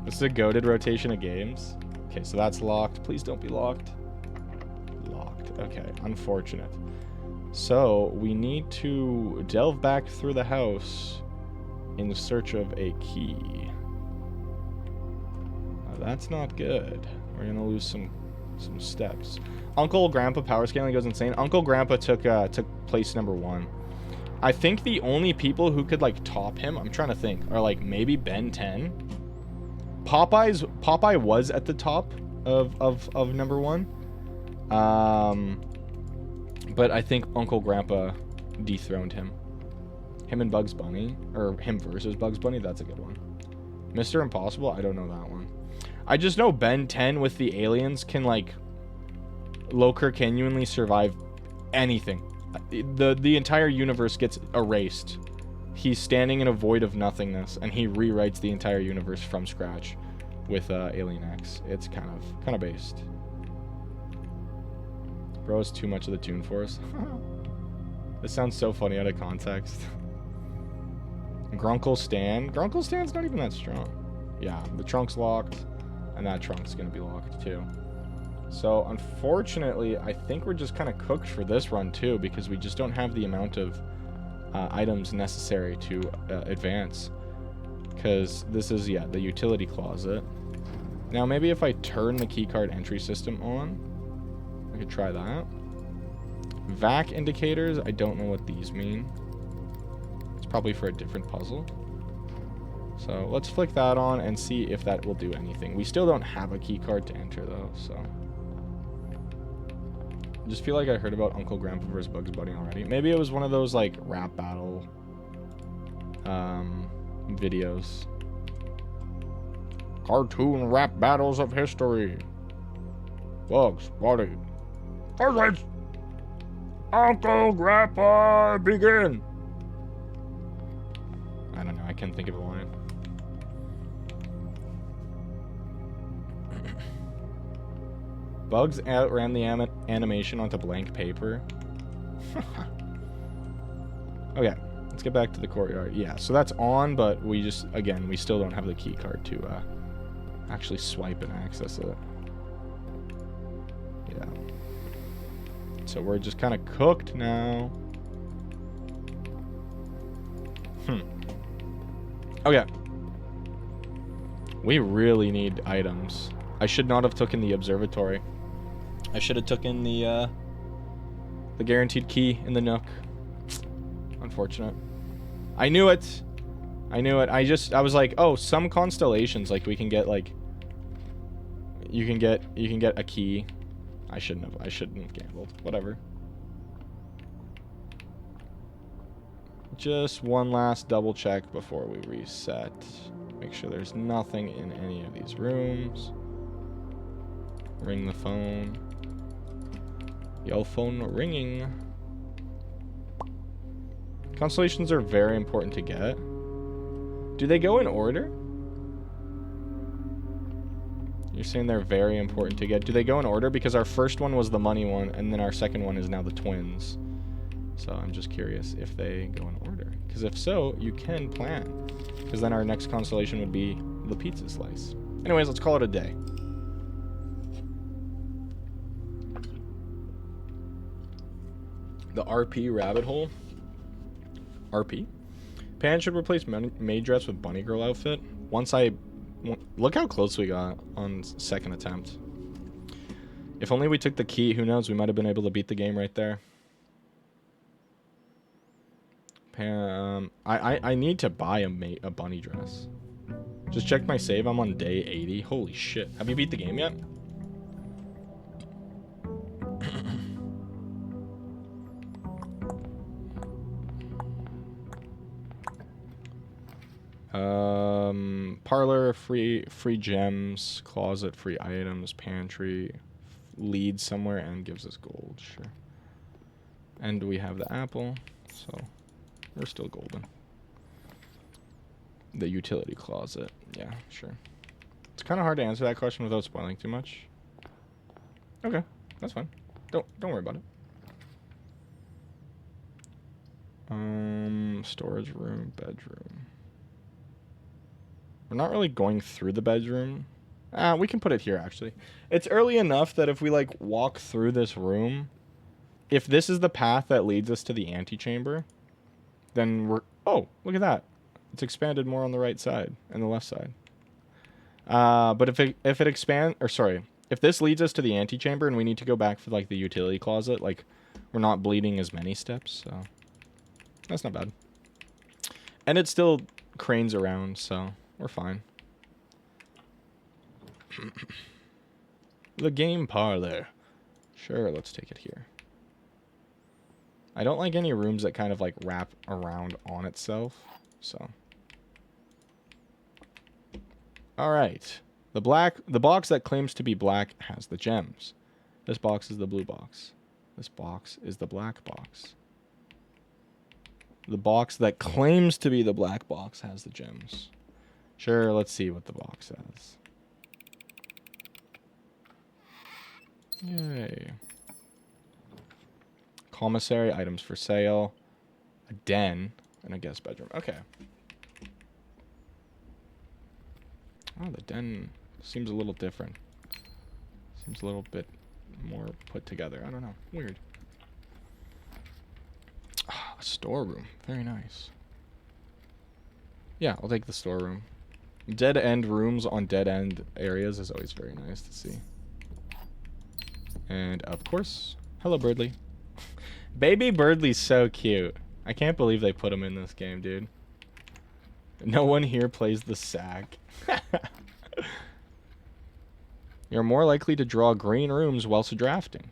This is a goated rotation of games. Okay, so that's locked. Please don't be locked. Locked. Okay, unfortunate. So, we need to delve back through the house in search of a key. Now, that's not good. We're gonna lose some steps. Uncle Grandpa power scaling goes insane. Uncle Grandpa took place number 1. I think the only people who could, like, top him, I'm trying to think, are, like, maybe Ben 10. Popeye was at the top of number 1. But I think Uncle Grandpa dethroned him. Him and Bugs Bunny, or him versus Bugs Bunny, that's a good one. Mr. Impossible, I don't know that one. I just know Ben 10 with the aliens can, like, Loker genuinely survive anything. The entire universe gets erased. He's standing in a void of nothingness, and he rewrites the entire universe from scratch with Alien X. It's kind of based. Bro is too much of the Toon Force. This sounds so funny out of context. Grunkle Stan. Grunkle Stan's not even that strong. Yeah, the trunk's locked, and that trunk's gonna be locked too. So unfortunately, I think we're just kind of cooked for this run too, because we just don't have the amount of items necessary to advance, because this is, yeah, the utility closet. Now maybe if I turn the keycard entry system on, I could try that. Vac indicators, I don't know what these mean. It's probably for a different puzzle. So let's flick that on and see if that will do anything. We still don't have a keycard to enter though, so I just feel like I heard about Uncle Grandpa vs. Bugs Bunny already. Maybe it was one of those, like, rap battle videos. Cartoon rap battles of history. Bugs Bunny. Alright. Uncle Grandpa, begin. I don't know. I can't think of a line. Bugs outran the animation onto blank paper. Okay, let's get back to the courtyard. Yeah, so that's on, but we just, again, we still don't have the key card to actually swipe and access it. Yeah. So we're just kind of cooked now. Okay. We really need items. I should not have taken the observatory. I should have taken the guaranteed key in the nook. Unfortunate. I knew it. I knew it. I was like, oh, some constellations, like we can get like, you can get a key. I shouldn't have gambled. Whatever. Just one last double check before we reset. Make sure there's nothing in any of these rooms. Ring the phone. Yo, phone ringing. Constellations are very important to get. Do they go in order? You're saying they're very important to get. Do they go in order? Because our first one was the money one, and then our second one is now the twins. So I'm just curious if they go in order. Because if so, you can plan. Because then our next constellation would be the pizza slice. Anyways, let's call it a day. The RP rabbit hole. RP? Pan should replace maid dress with bunny girl outfit. Look how close we got on second attempt. If only we took the key, who knows, we might have been able to beat the game right there. I need to buy a bunny dress. Just check my save, I'm on day 80. Holy shit. Have you beat the game yet? Parlor, free gems, closet, free items, pantry, leads somewhere and gives us gold, sure. And we have the apple, so we're still golden. The utility closet, yeah, sure. It's kind of hard to answer that question without spoiling too much. Okay, that's fine. Don't worry about it. Storage room, bedroom. We're not really going through the bedroom. We can put it here, actually. It's early enough that if we, like, walk through this room, if this is the path that leads us to the antechamber, then we're... Oh, look at that. It's expanded more on the right side and the left side. But if it expands... Or, sorry. If this leads us to the antechamber and we need to go back for, like, the utility closet, like, we're not bleeding as many steps, so... That's not bad. And it still cranes around, so... We're fine. The game parlor. Sure, let's take it here. I don't like any rooms that kind of like wrap around on itself, so. Alright. The box that claims to be black has the gems. This box is the blue box. This box is the black box. The box that claims to be the black box has the gems. Sure, let's see what the box says. Yay. Commissary, items for sale, a den, and a guest bedroom. Okay. Oh, the den seems a little different. Seems a little bit more put together. I don't know. Weird. Ah, a storeroom. Very nice. Yeah, I'll take the storeroom. Dead end rooms on dead end areas is always very nice to see. And of course, hello Birdly. Baby Birdly's so cute. I can't believe they put him in this game, dude. No one here plays the sack. You're more likely to draw green rooms whilst drafting.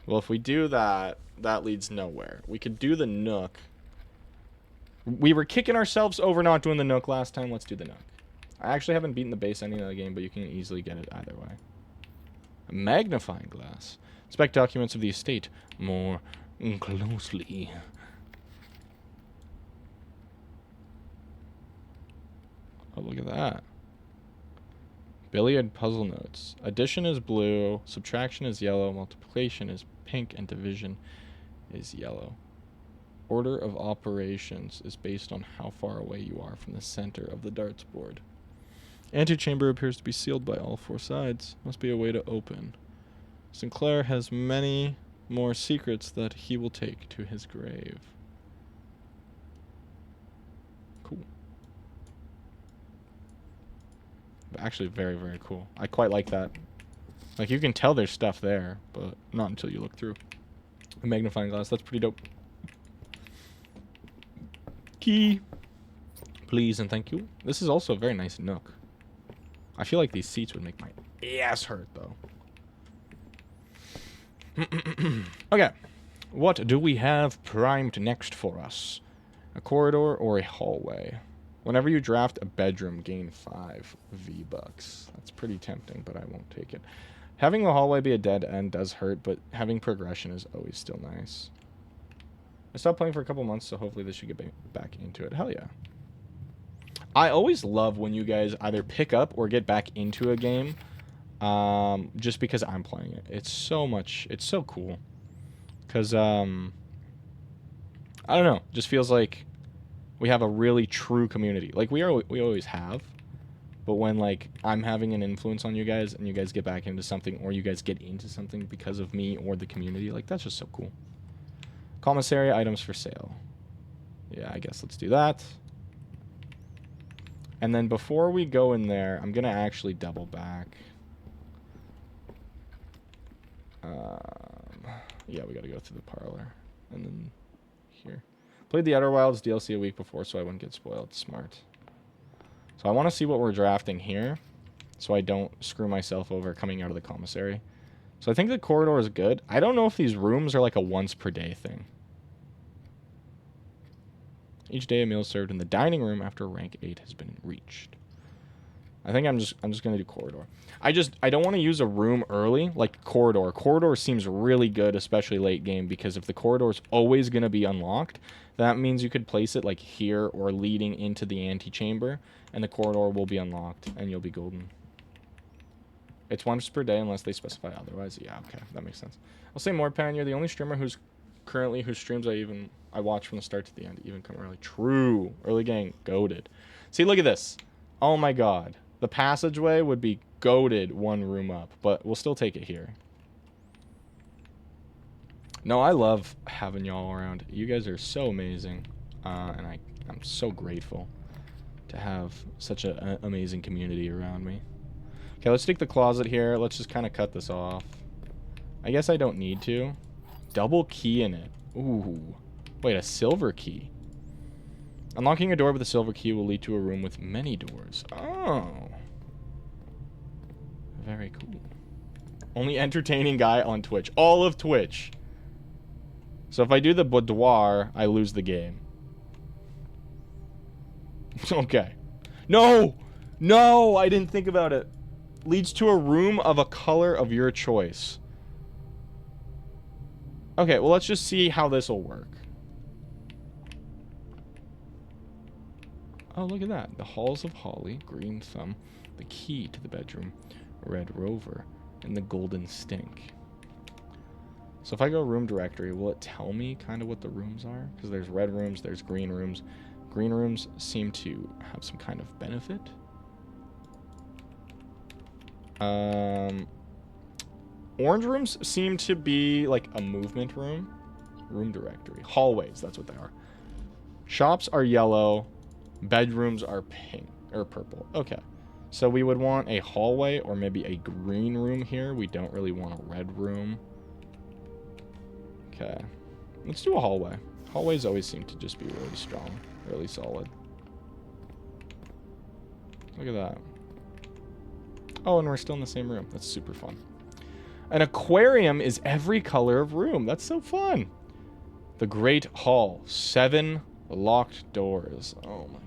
Well, if we do that, that leads nowhere. We could do the nook. We were kicking ourselves over not doing the nook last time. Let's do the nook. I actually haven't beaten the base ending of the game, but you can easily get it either way. A magnifying glass. Inspect documents of the estate more closely. Oh, look at that. Billiard puzzle notes. Addition is blue, subtraction is yellow, multiplication is pink, and division is yellow. Order of operations is based on how far away you are from the center of the darts board. Antechamber appears to be sealed by all four sides. Must be a way to open. Sinclair has many more secrets that he will take to his grave. Cool. Actually, very, very cool. I quite like that. Like, you can tell there's stuff there, but not until you look through a magnifying glass. That's pretty dope. Key. Please and thank you. This is also a very nice nook. I feel like these seats would make my ass hurt, though. Okay. What do we have primed next for us? A corridor or a hallway? Whenever you draft a bedroom, gain 5 V-Bucks. That's pretty tempting, but I won't take it. Having the hallway be a dead end does hurt, but having progression is always still nice. I stopped playing for a couple months, so hopefully this should get back into it. Hell yeah. I always love when you guys either pick up or get back into a game, just because I'm playing it. It's so cool. Because, I don't know, just feels like we have a really true community. Like, we always have. But when, like, I'm having an influence on you guys, and you guys get back into something, or you guys get into something because of me or the community, like, that's just so cool. Commissary items for sale. Yeah, I guess let's do that. And then before we go in there, I'm going to actually double back. Yeah, we got to go through the parlor. And then here. Played the Outer Wilds DLC a week before, so I wouldn't get spoiled. Smart. So I want to see what we're drafting here, so I don't screw myself over coming out of the commissary. So I think the corridor is good. I don't know if these rooms are like a once per day thing. Each day a meal is served in the dining room after rank 8 has been reached. I think I'm just gonna do corridor. I don't want to use a room early, like corridor. Corridor seems really good, especially late game, because if the corridor is always gonna be unlocked, that means you could place it like here or leading into the antechamber, and the corridor will be unlocked, and you'll be golden. It's once per day unless they specify otherwise. Yeah, okay, that makes sense. I'll say Morpan, you're the only streamer whose streams I watch from the start to the end, even come early. True. Early gang, goated. See, look at this. Oh my god. The passageway would be goated one room up, but we'll still take it here. No, I love having y'all around. You guys are so amazing, and I'm so grateful to have such an amazing community around me. Okay, let's take the closet here. Let's just kind of cut this off. I guess I don't need to. Double key in it. Ooh. Wait, a silver key. Unlocking a door with a silver key will lead to a room with many doors. Oh. Very cool. Only entertaining guy on Twitch. All of Twitch. So if I do the boudoir, I lose the game. Okay. No! No! I didn't think about it. Leads to a room of a color of your choice. Okay, well, let's just see how this will work. Oh, look at that. The Halls of Holly, Green Thumb, the Key to the Bedroom, Red Rover, and the Golden Stink. So if I go room directory, will it tell me kind of what the rooms are? Because there's red rooms, there's green rooms. Green rooms seem to have some kind of benefit. Orange rooms seem to be like a movement room. Room directory. Hallways, that's what they are. Shops are yellow. Bedrooms are pink or purple. Okay. So we would want a hallway or maybe a green room here. We don't really want a red room. Okay. Let's do a hallway. Hallways always seem to just be really strong, really solid. Look at that. Oh, and we're still in the same room. That's super fun. An aquarium is every color of room. That's so fun. The Great Hall. 7 locked doors. Oh my god.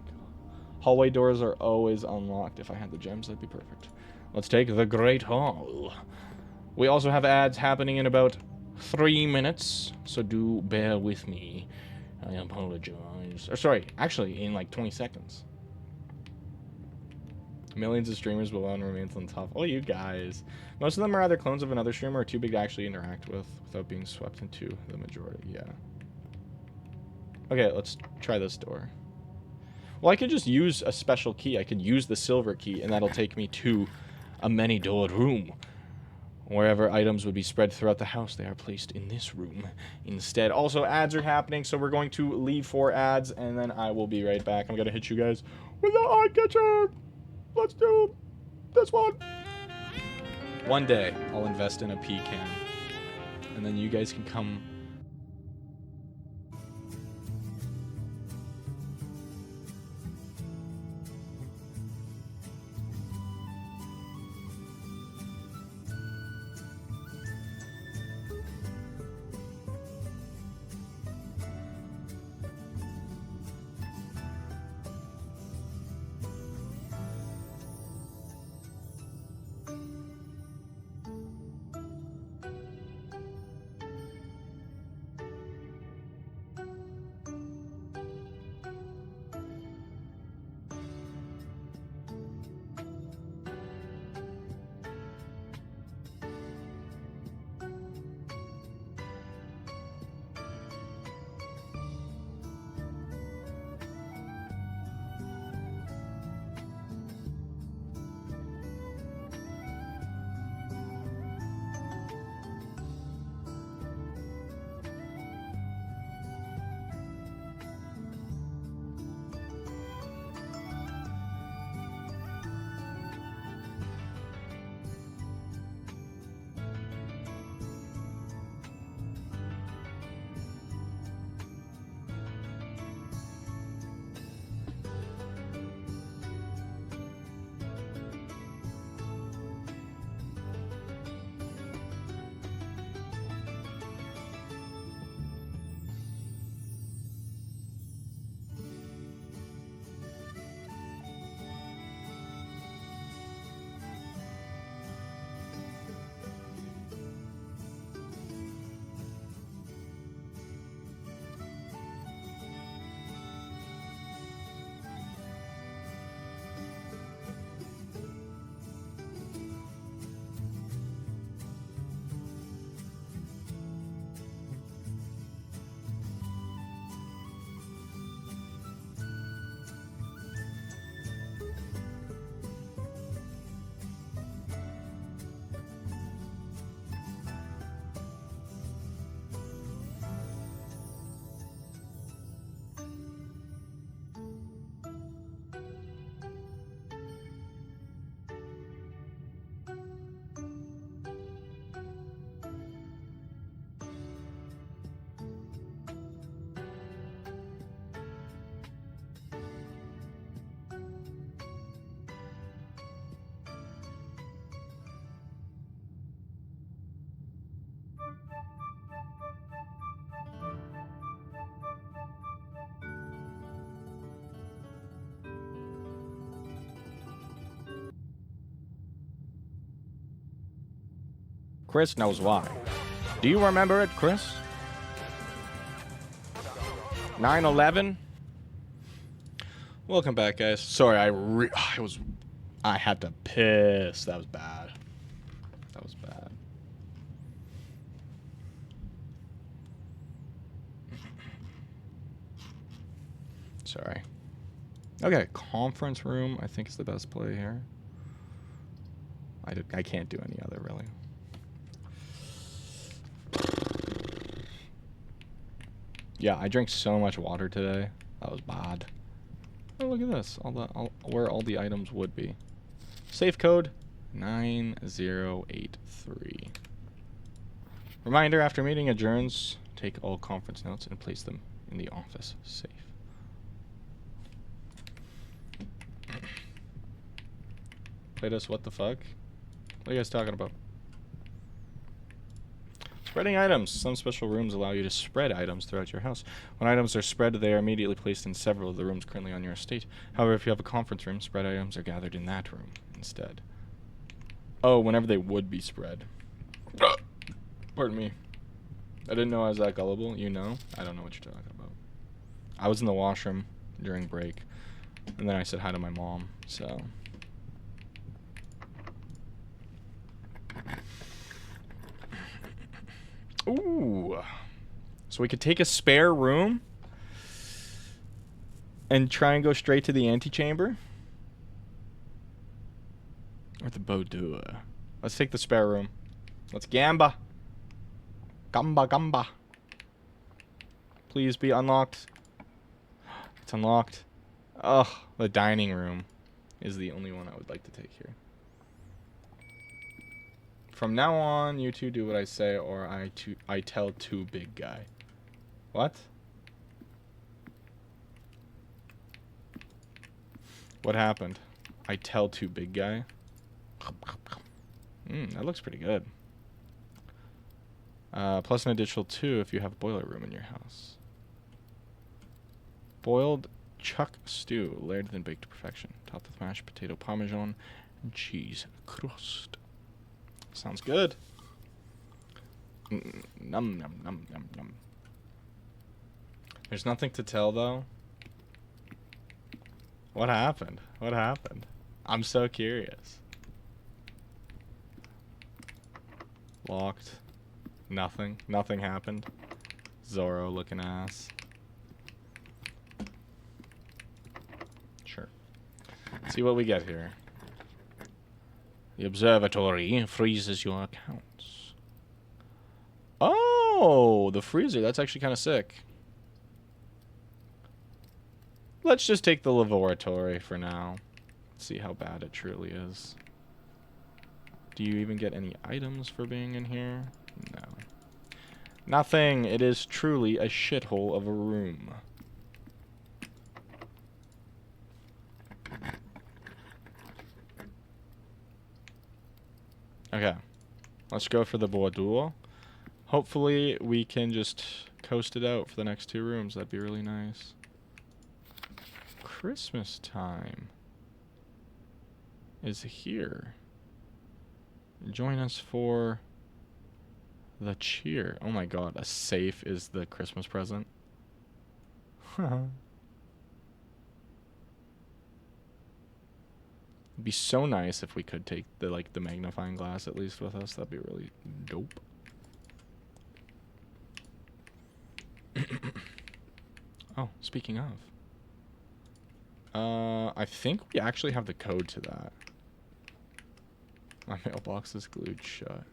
Hallway doors are always unlocked. If I had the gems, that'd be perfect. Let's take the Great Hall. We also have ads happening in about 3 minutes, so do bear with me. I apologize. Or sorry, actually, in like 20 seconds. Millions of streamers will own remains on top. Oh, you guys. Most of them are either clones of another streamer or too big to actually interact with without being swept into the majority. Yeah. Okay, let's try this door. Well, I could just use a special key. I could use the silver key, and that'll take me to a many-doored room. Wherever items would be spread throughout the house, they are placed in this room instead. Also, ads are happening, so we're going to leave for ads, and then I will be right back. I'm going to hit you guys with the eye catcher. Let's do this one. One day, I'll invest in a pecan. And then you guys can come... Chris knows why. Do you remember it, Chris? 9/11? Welcome back, guys. Sorry, I had to piss. That was bad. That was bad. Sorry. Okay, conference room, I think is the best play here. I can't do any other, really. Yeah, I drank so much water today. That was bad. Oh, look at this. Where all the items would be. Safe code 9083. Reminder, after meeting adjourns, take all conference notes and place them in the office safe. Played us what the fuck? What are you guys talking about? Spreading items. Some special rooms allow you to spread items throughout your house. When items are spread, they are immediately placed in several of the rooms currently on your estate. However, if you have a conference room, spread items are gathered in that room instead. Oh, whenever they would be spread. Pardon me. I didn't know I was that gullible. You know? I don't know what you're talking about. I was in the washroom during break, and then I said hi to my mom, so... Ooh. So we could take a spare room and try and go straight to the antechamber. Or the boudoir. Let's take the spare room. Let's gamba. Gamba, gamba. Please be unlocked. It's unlocked. Ugh, the dining room is the only one I would like to take here. From now on, you two do what I say, or I tell to big guy. What? What happened? I tell to big guy? That looks pretty good. Plus an additional 2 if you have a boiler room in your house. Boiled chuck stew, layered then baked to perfection. Topped with mashed potato parmesan and cheese crust. Sounds good. Num num num num num. There's nothing to tell though. What happened? What happened? I'm so curious. Locked. Nothing. Nothing happened. Zorro looking ass. Sure. Let's see what we get here. The observatory freezes your accounts. Oh, the freezer. That's actually kind of sick. Let's just take the laboratory for now. Let's see how bad it truly is. Do you even get any items for being in here? No. Nothing. It is truly a shithole of a room. Okay. Let's go for the boudoir. Hopefully we can just coast it out for the next 2 rooms. That'd be really nice. Christmas time is here. Join us for the cheer. Oh my god, a safe is the Christmas present. It'd be so nice if we could take the magnifying glass at least with us. That'd be really dope. Oh, speaking of. I think we actually have the code to that. My mailbox is glued shut.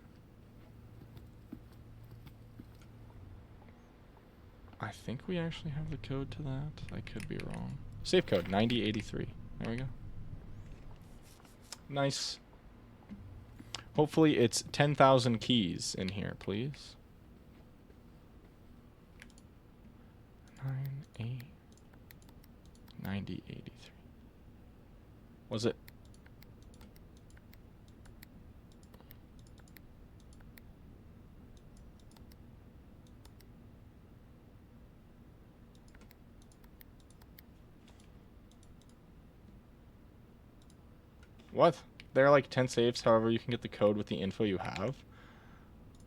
I think we actually have the code to that. I could be wrong. Safe code, 9083. There we go. Nice. Hopefully it's 10,000 keys in here, please. 9083. Was it? What? There are like 10 safes, however you can get the code with the info you have?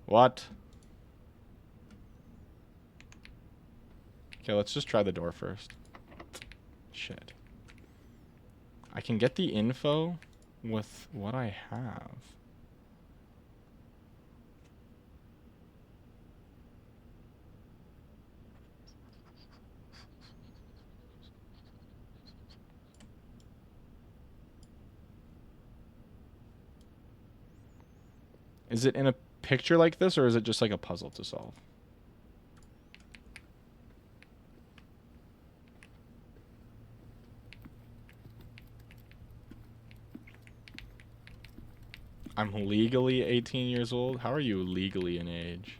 What? Okay, let's just try the door first. Shit. I can get the info with what I have. Is it in a picture like this, or is it just like a puzzle to solve? I'm legally 18 years old? How are you legally in age?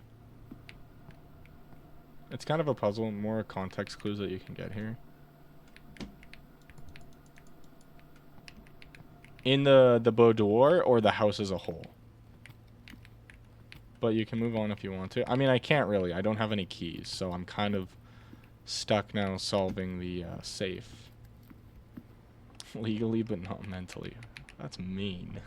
It's kind of a puzzle, more context clues that you can get here. In the boudoir or the house as a whole? But you can move on if you want to. I mean, I can't really. I don't have any keys, so I'm kind of stuck now solving the safe. Legally, but not mentally. That's mean.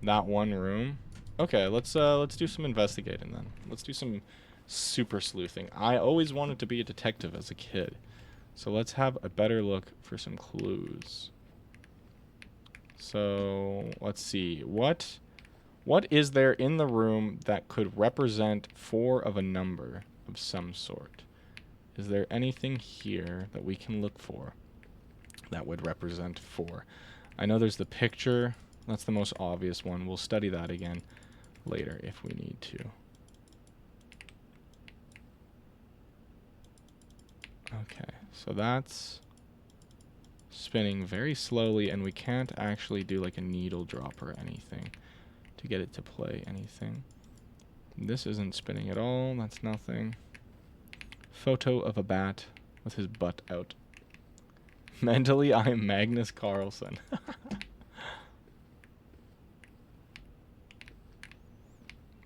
That one room. Okay, let's do some investigating then. Let's do some super sleuthing. I always wanted to be a detective as a kid, so let's have a better look for some clues. So let's see, what is there in the room that could represent 4 of a number of some sort? Is there anything here that we can look for that would represent 4? I know there's the picture. That's the most obvious one. We'll study that again later if we need to. Okay, so that's spinning very slowly, and we can't actually do like a needle drop or anything to get it to play anything. This isn't spinning at all. That's nothing. Photo of a bat with his butt out. Mentally, I'm Magnus Carlsen.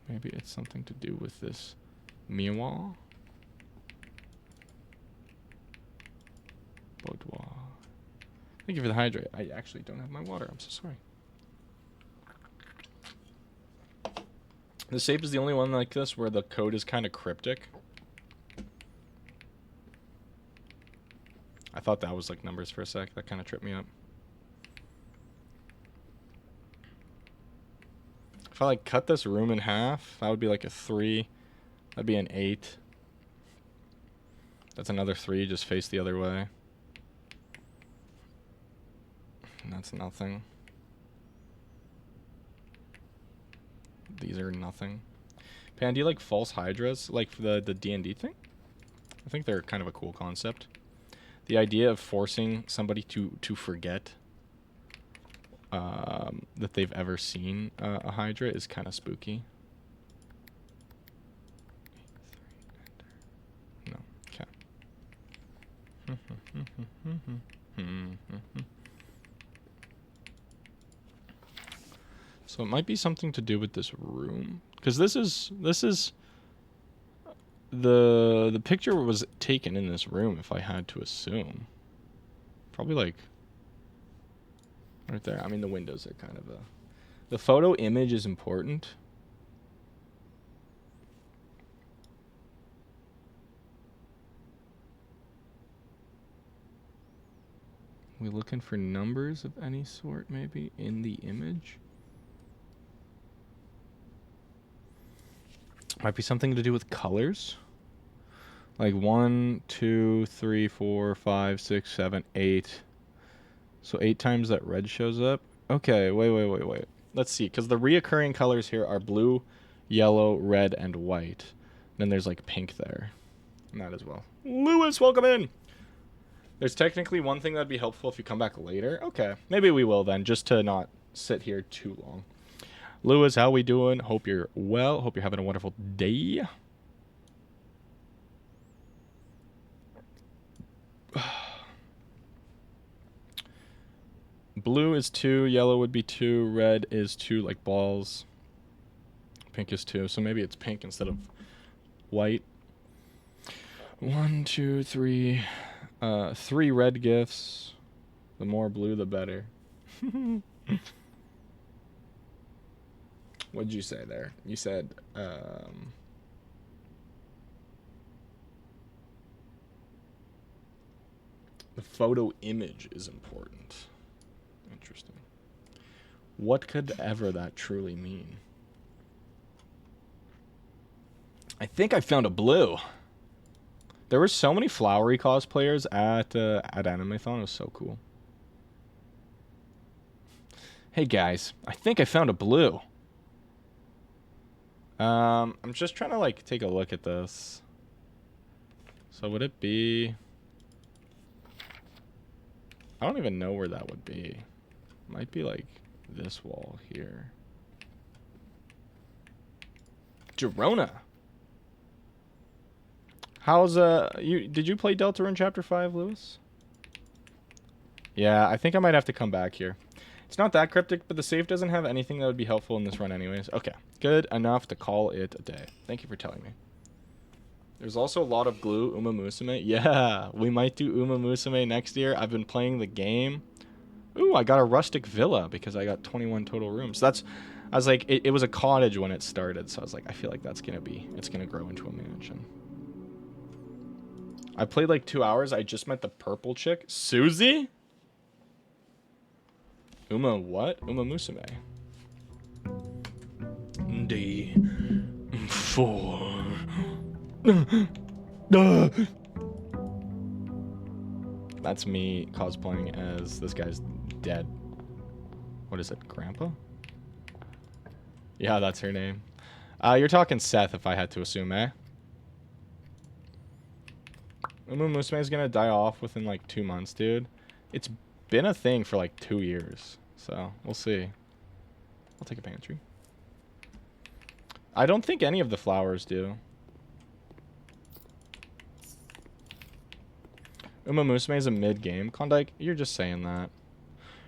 Maybe it's something to do with this Miwa. Boudoir. Thank you for the hydrate. I actually don't have my water. I'm so sorry. The safe is the only one like this where the code is kind of cryptic. I thought that was like numbers for a sec. That kind of tripped me up. If I like cut this room in half, that would be like a 3. That'd be an 8. That's another 3, just face the other way. And that's nothing. These are nothing. Pan, do you like false hydras? Like the D&D thing? I think they're kind of a cool concept. The idea of forcing somebody to forget that they've ever seen a hydra is kind of spooky. No. Okay. So it might be something to do with this room, because this is the picture was taken in this room, if I had to assume. Probably like right there. I mean, the windows are kind of a... The photo image is important. We looking for numbers of any sort, maybe, in the image? Might be something to do with colors. Like 1, 2, 3, 4, 5, 6, 7, 8. So 8 times that red shows up. Okay, wait. Let's see, because the reoccurring colors here are blue, yellow, red, and white. Then there's like pink there. And that as well. Lewis, welcome in! There's technically one thing that'd be helpful if you come back later. Okay, maybe we will then, just to not sit here too long. Lewis, how we doing? Hope you're well. Hope you're having a wonderful day. Blue is 2, yellow would be 2, red is 2, like balls. Pink is 2, so maybe it's pink instead of white. 1, 2, 3. 3 red gifts. The more blue, the better. What did you say there? You said, the photo image is important. Interesting. What could ever that truly mean? I think I found a blue. There were so many flowery cosplayers at Animathon. It was so cool. Hey guys, I think I found a blue. I'm just trying to like take a look at this. So would it be... I don't even know where that would be. Might be like this wall here. Girona. How's did you play Deltarune Chapter 5, Lewis? Yeah, I think I might have to come back here. It's not that cryptic, but the safe doesn't have anything that would be helpful in this run anyways. Okay, good enough to call it a day. Thank you for telling me. There's also a lot of glue, Uma Musume. Yeah, we might do Uma Musume next year. I've been playing the game. Ooh, I got a rustic villa because I got 21 total rooms. That's, I was like, it was a cottage when it started, so I was like, I feel like it's gonna grow into a mansion. I played like 2 hours. I just met the purple chick, Susie. Uma what? Uma Musume. D4. That's me cosplaying as this guy's dead. What is it, Grandpa? Yeah, that's her name. You're talking Seth, if I had to assume, eh? Uma Musume is gonna die off within like 2 months, dude. It's been a thing for like 2 years. So, we'll see. I'll take a pantry. I don't think any of the flowers do. Uma Musume is a mid-game. Klondike, you're just saying that.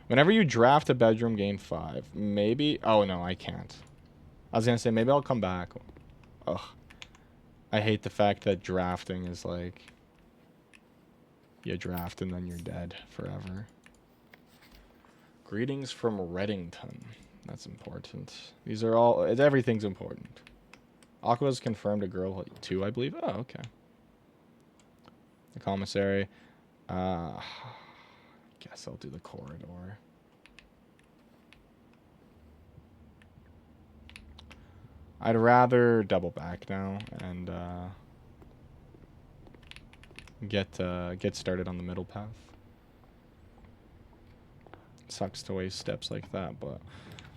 Whenever you draft a bedroom, gain 5. Maybe... Oh, no, I can't. I was going to say, maybe I'll come back. Ugh. I hate the fact that drafting is like... You draft and then you're dead forever. Greetings from Reddington. That's important. These are all... Everything's important. Aqua's confirmed a girl 2, I believe. Oh, okay. The commissary. Guess I'll do the corridor. I'd rather double back now and get started on the middle path. Sucks to waste steps like that, but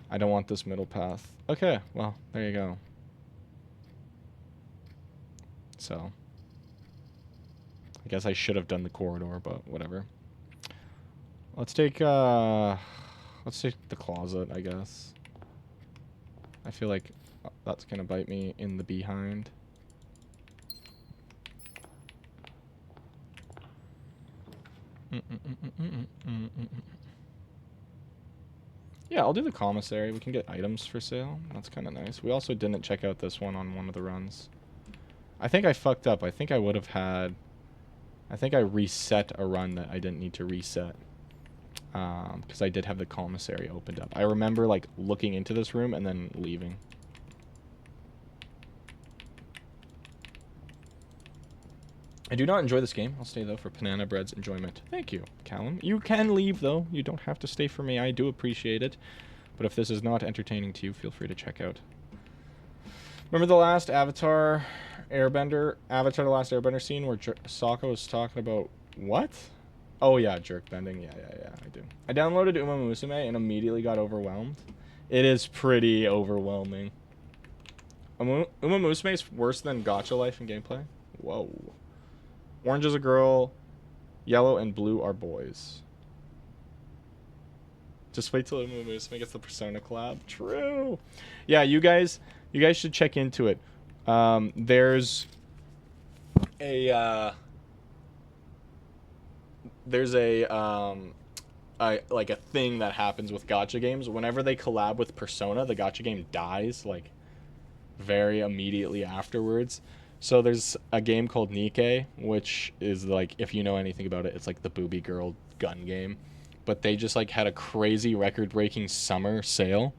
I don't want this middle path. Okay, well, there you go. So, I guess I should have done the corridor, but whatever. Let's take the closet, I guess. I feel like that's gonna bite me in the behind. Yeah, I'll do the commissary. We can get items for sale. That's kind of nice. We also didn't check out this one on one of the runs. I think I fucked up. I think I would have had... I think I reset a run that I didn't need to reset. Because I did have the commissary opened up. I remember, like, looking into this room and then leaving. I do not enjoy this game. I'll stay, though, for Banana Bread's enjoyment. Thank you, Callum. You can leave, though. You don't have to stay for me. I do appreciate it. But if this is not entertaining to you, feel free to check out. Remember the last Avatar The Last Airbender scene where Sokka was talking about... What? Oh, yeah, jerk bending. Yeah, I do. I downloaded Uma Musume and immediately got overwhelmed. It is pretty overwhelming. Uma Musume is worse than Gacha Life in gameplay? Whoa. Orange is a girl, yellow and blue are boys. Just wait till Uma Musume gets the Persona collab. True. Yeah, you guys should check into it. There's a like a thing that happens with gacha games. Whenever they collab with Persona, the gacha game dies like very immediately afterwards. So there's a game called Nikke, which is like, if you know anything about it, it's like the booby girl gun game. But they just like had a crazy record-breaking summer sale,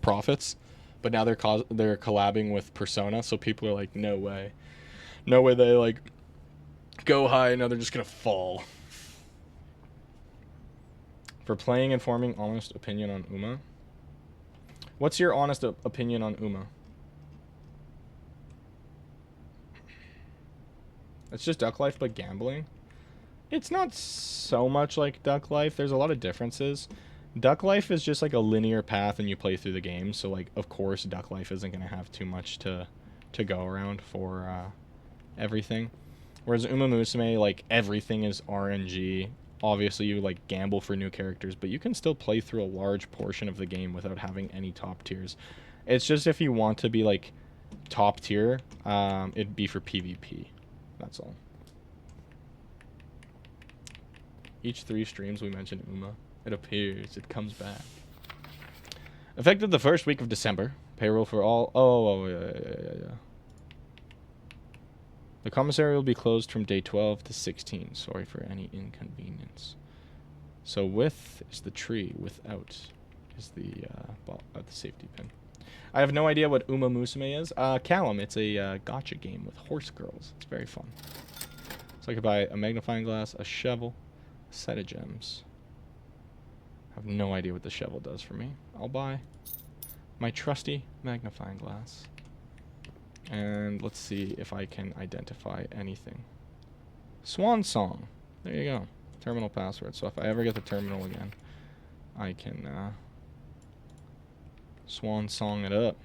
profits. But now they're collabing with Persona, so people are like, no way they like go high. Now they're just gonna fall. For playing and forming honest opinion on Uma. What's your honest opinion on Uma? It's just Duck Life, but gambling. It's not so much like Duck Life. There's a lot of differences. Duck Life is just like a linear path and you play through the game. So, like, of course, Duck Life isn't going to have too much to go around for everything. Whereas Uma Musume, like, everything is RNG. Obviously, you, like, gamble for new characters, but you can still play through a large portion of the game without having any top tiers. It's just if you want to be, like, top tier, it'd be for PvP. That's all. Each 3 streams we mentioned Uma. It appears. It comes back. Effective the first week of December. Payroll for all... Oh, yeah. The commissary will be closed from day 12 to 16. Sorry for any inconvenience. So with is the tree. Without is the safety pin. I have no idea what Uma Musume is. Callum, it's a gacha game with horse girls. It's very fun. So I could buy a magnifying glass, a shovel, a set of gems. I have no idea what the shovel does for me. I'll buy my trusty magnifying glass. And let's see if I can identify anything. Swan Song. There you go. Terminal password. So if I ever get the terminal again, I can... Swan Song it up.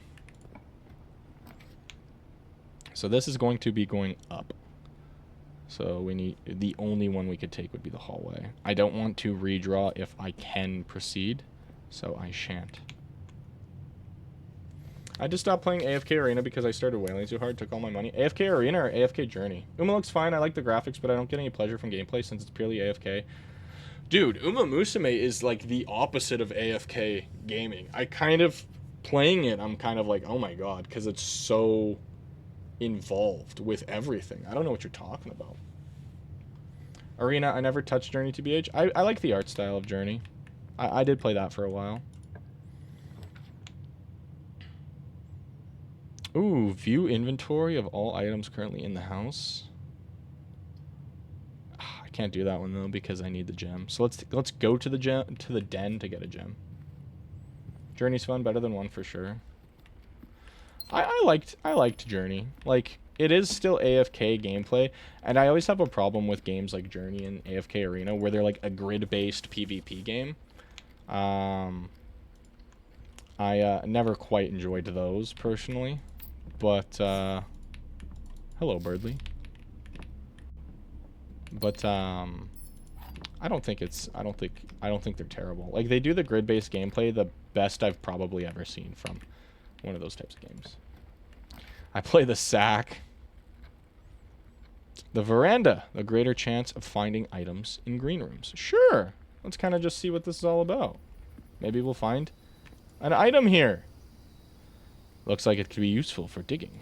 So this is going to be going up. So we need, the only one we could take would be the hallway. I don't want to redraw if I can proceed, so I shan't. I just stopped playing AFK Arena because I started wailing too hard, took all my money. AFK Arena or AFK Journey? Uma looks fine, I like the graphics, but I don't get any pleasure from gameplay since it's purely AFK. Dude, Uma Musume is like the opposite of AFK gaming. I kind of, playing it, I'm kind of like, oh my god, because it's so involved with everything. I don't know what you're talking about. Arena, I never touched Journey TBH. I like the art style of Journey. I did play that for a while. Ooh, view inventory of all items currently in the house. I can't do that one though because I need the gem. So let's go to the den to get a gem. Journey's fun, better than 1 for sure. I liked Journey. Like, it is still AFK gameplay, and I always have a problem with games like Journey and AFK Arena where they're like a grid-based PvP game. I never quite enjoyed those personally, but hello Birdly. But I don't think they're terrible. Like, they do the grid-based gameplay the best I've probably ever seen from one of those types of games. I play the sack. The veranda, a greater chance of finding items in green rooms. Sure. Let's kind of just see what this is all about. Maybe we'll find an item here. Looks like it could be useful for digging.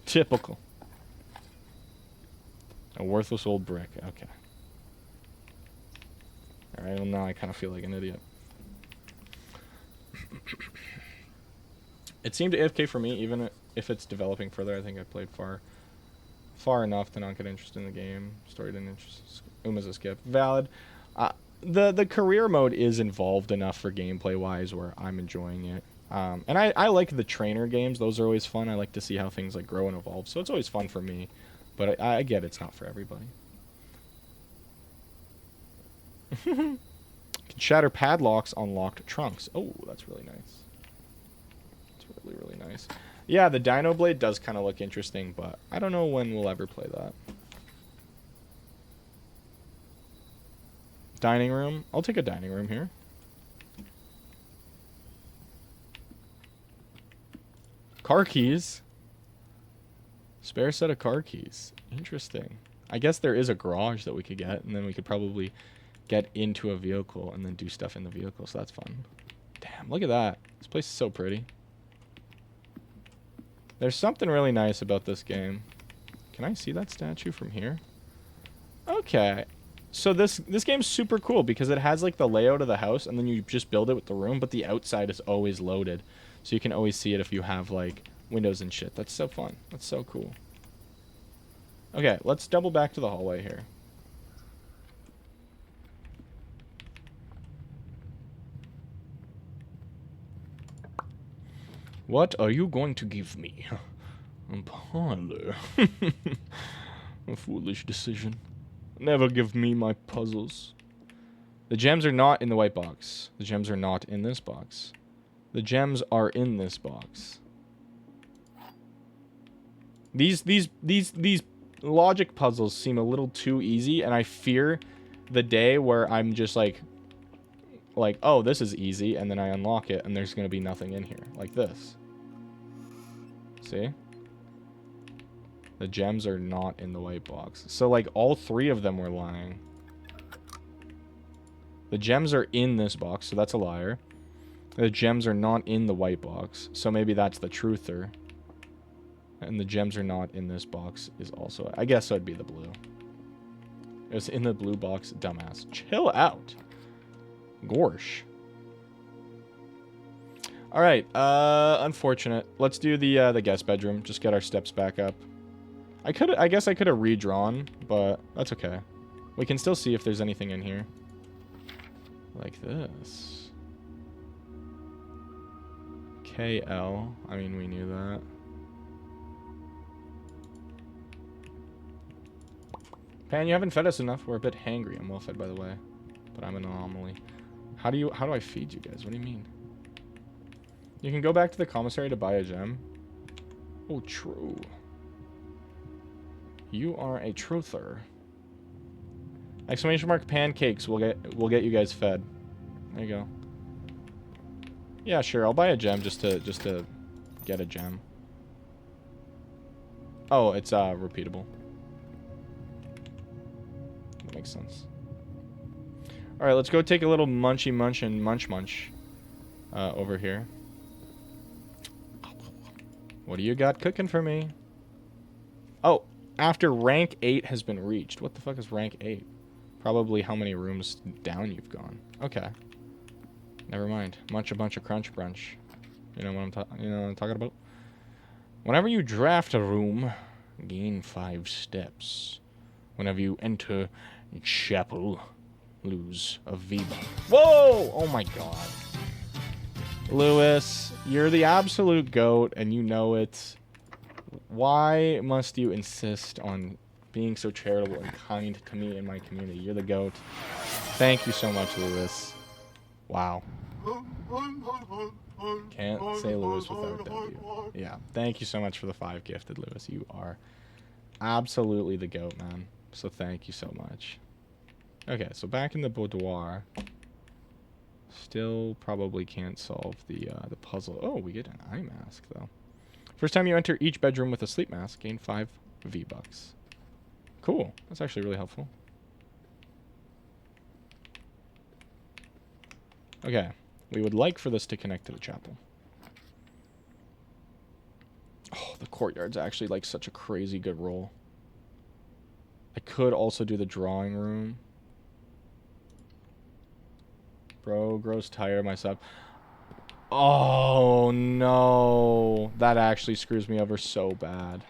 Typical. A worthless old brick. Okay. Alright, well now I kind of feel like an idiot. It seemed AFK for me, even if it's developing further. I think I played far enough to not get interested in the game. Story didn't interest. Uma's a skip. Valid. The career mode is involved enough for gameplay wise where I'm enjoying it. And I like the trainer games. Those are always fun. I like to see how things like grow and evolve. So it's always fun for me. But I get it's not for everybody. Can shatter padlocks on locked trunks. Oh, that's really nice. It's really, really nice. Yeah, the Dino Blade does kind of look interesting, but I don't know when we'll ever play that. Dining room. I'll take a dining room here. Car keys. Spare set of car keys. Interesting. I guess there is a garage that we could get, and then we could probably get into a vehicle and then do stuff in the vehicle, so that's fun. Damn, look at that. This place is so pretty. There's something really nice about this game. Can I see that statue from here? Okay. So this game's super cool because it has like the layout of the house and then you just build it with the room, but the outside is always loaded. So you can always see it if you have like windows and shit. That's so fun. That's so cool. Okay, let's double back to the hallway here. What are you going to give me? A parlor. A foolish decision. Never give me my puzzles. The gems are not in the white box. The gems are not in this box. The gems are in this box. These logic puzzles seem a little too easy, and I fear the day where I'm just like, oh, this is easy, and then I unlock it, and there's going to be nothing in here. Like this. See? The gems are not in the white box. So, like, all 3 of them were lying. The gems are in this box, so that's a liar. The gems are not in the white box, so maybe that's the truther. And the gems are not in this box is also... I guess so it'd be the blue. It was in the blue box, dumbass. Chill out. Gorsh. Alright, unfortunate. Let's do the guest bedroom. Just get our steps back up. I guess I could have redrawn, but that's okay. We can still see if there's anything in here. Like this. KL. I mean, we knew that. Pan, you haven't fed us enough. We're a bit hangry. I'm well fed, by the way. But I'm an anomaly. How do I feed you guys? What do you mean? You can go back to the commissary to buy a gem. Oh, true. You are a truther. Exclamation mark pancakes. We'll get you guys fed. There you go. Yeah, sure. I'll buy a gem just to get a gem. Oh, it's repeatable. That makes sense. All right, let's go take a little munchy munch and munch over here. What do you got cooking for me? Oh, after rank 8 has been reached. What the fuck is rank 8? Probably how many rooms down you've gone. Okay. Never mind. Munch a bunch of crunch brunch. You know what I'm talking about? Whenever you draft a room, gain 5 steps. Whenever you enter chapel, lose a V-buck. Whoa! Oh my god. Lewis, you're the absolute goat, and you know it. Why must you insist on being so charitable and kind to me and my community? You're the goat. Thank you so much, Lewis. Wow. Can't say Lewis without W. Yeah, thank you so much for the 5 gifted, Lewis. You are absolutely the goat, man. So thank you so much. Okay, so back in the boudoir. Still probably can't solve the puzzle. Oh, we get an eye mask, though. First time you enter each bedroom with a sleep mask, gain 5 V-bucks. Cool. That's actually really helpful. Okay. We would like for this to connect to the chapel. Oh, the courtyard's actually like such a crazy good roll. I could also do the drawing room. Bro grows tired of myself. Oh, no. That actually screws me over so bad.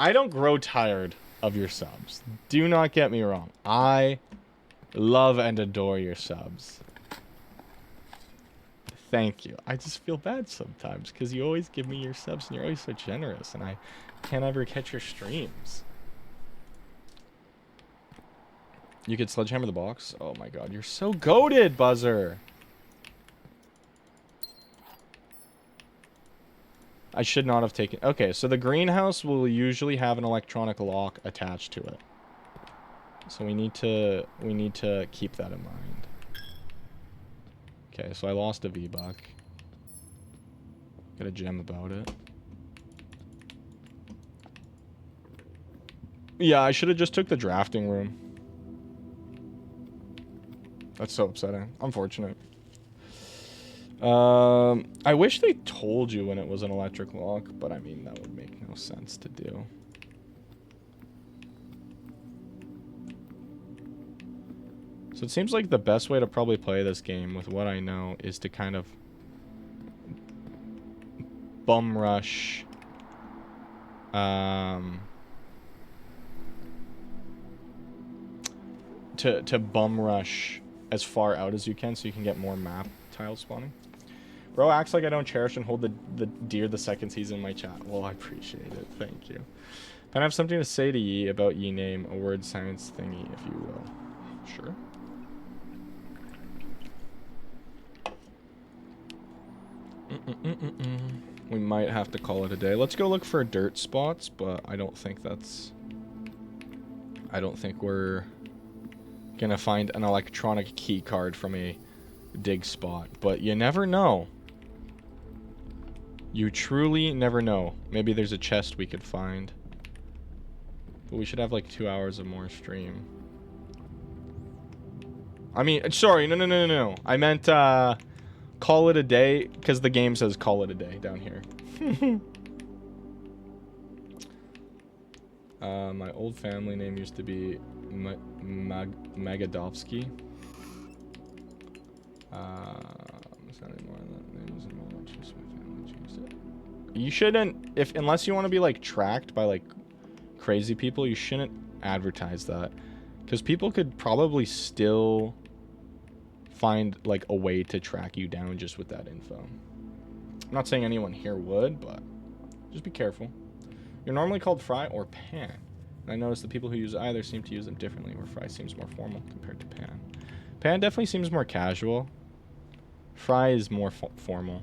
I don't grow tired of your subs. Do not get me wrong. I love and adore your subs. Thank you. I just feel bad sometimes because you always give me your subs and you're always so generous and I can't ever catch your streams. You could sledgehammer the box? Oh my god, you're so goated, Buzzer! I should not have taken... Okay, so the greenhouse will usually have an electronic lock attached to it. So we need to keep that in mind. Okay, so I lost a V-buck. Got a gem about it. Yeah, I should have just took the drafting room. That's so upsetting. Unfortunate. I wish they told you when it was an electric lock, but I mean, that would make no sense to do. So it seems like the best way to probably play this game, with what I know, is to kind of bum rush. To bum rush as far out as you can so you can get more map tiles spawning. Bro acts like I don't cherish and hold the dear the second season in my chat. Well, I appreciate it. Thank you. Can I have something to say to ye about ye name, a word science thingy, if you will? Sure. We might have to call it a day. Let's go look for dirt spots, but I don't think we're gonna find an electronic key card from a dig spot, but you never know. You truly never know. Maybe there's a chest we could find, but we should have like 2 hours of more stream. I mean, sorry, no. I meant call it a day, because the game says call it a day down here. My old family name used to be Magadovsky. You shouldn't, unless you want to be like tracked by like crazy people, you shouldn't advertise that, because people could probably still find like a way to track you down just with that info. I'm not saying anyone here would, but just be careful. You're normally called Fry or Pan. And I noticed the people who use either seem to use them differently, where Fry seems more formal compared to Pan. Pan definitely seems more casual. Fry is more formal.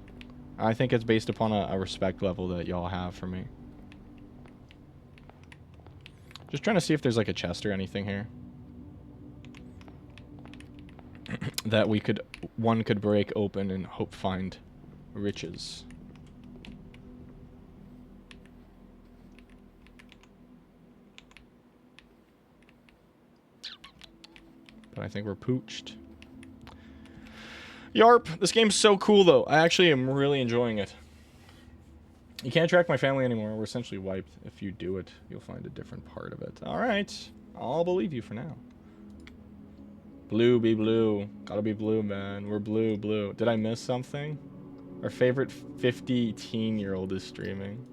I think it's based upon a respect level that y'all have for me. Just trying to see if there's like a chest or anything here. That one could break open and hope find riches. But I think we're pooched. Yarp! This game's so cool, though. I actually am really enjoying it. You can't track my family anymore. We're essentially wiped. If you do it, you'll find a different part of it. Alright. I'll believe you for now. Blue be blue. Gotta be blue, man. We're blue, blue. Did I miss something? Our favorite 50-teen-year-old is streaming.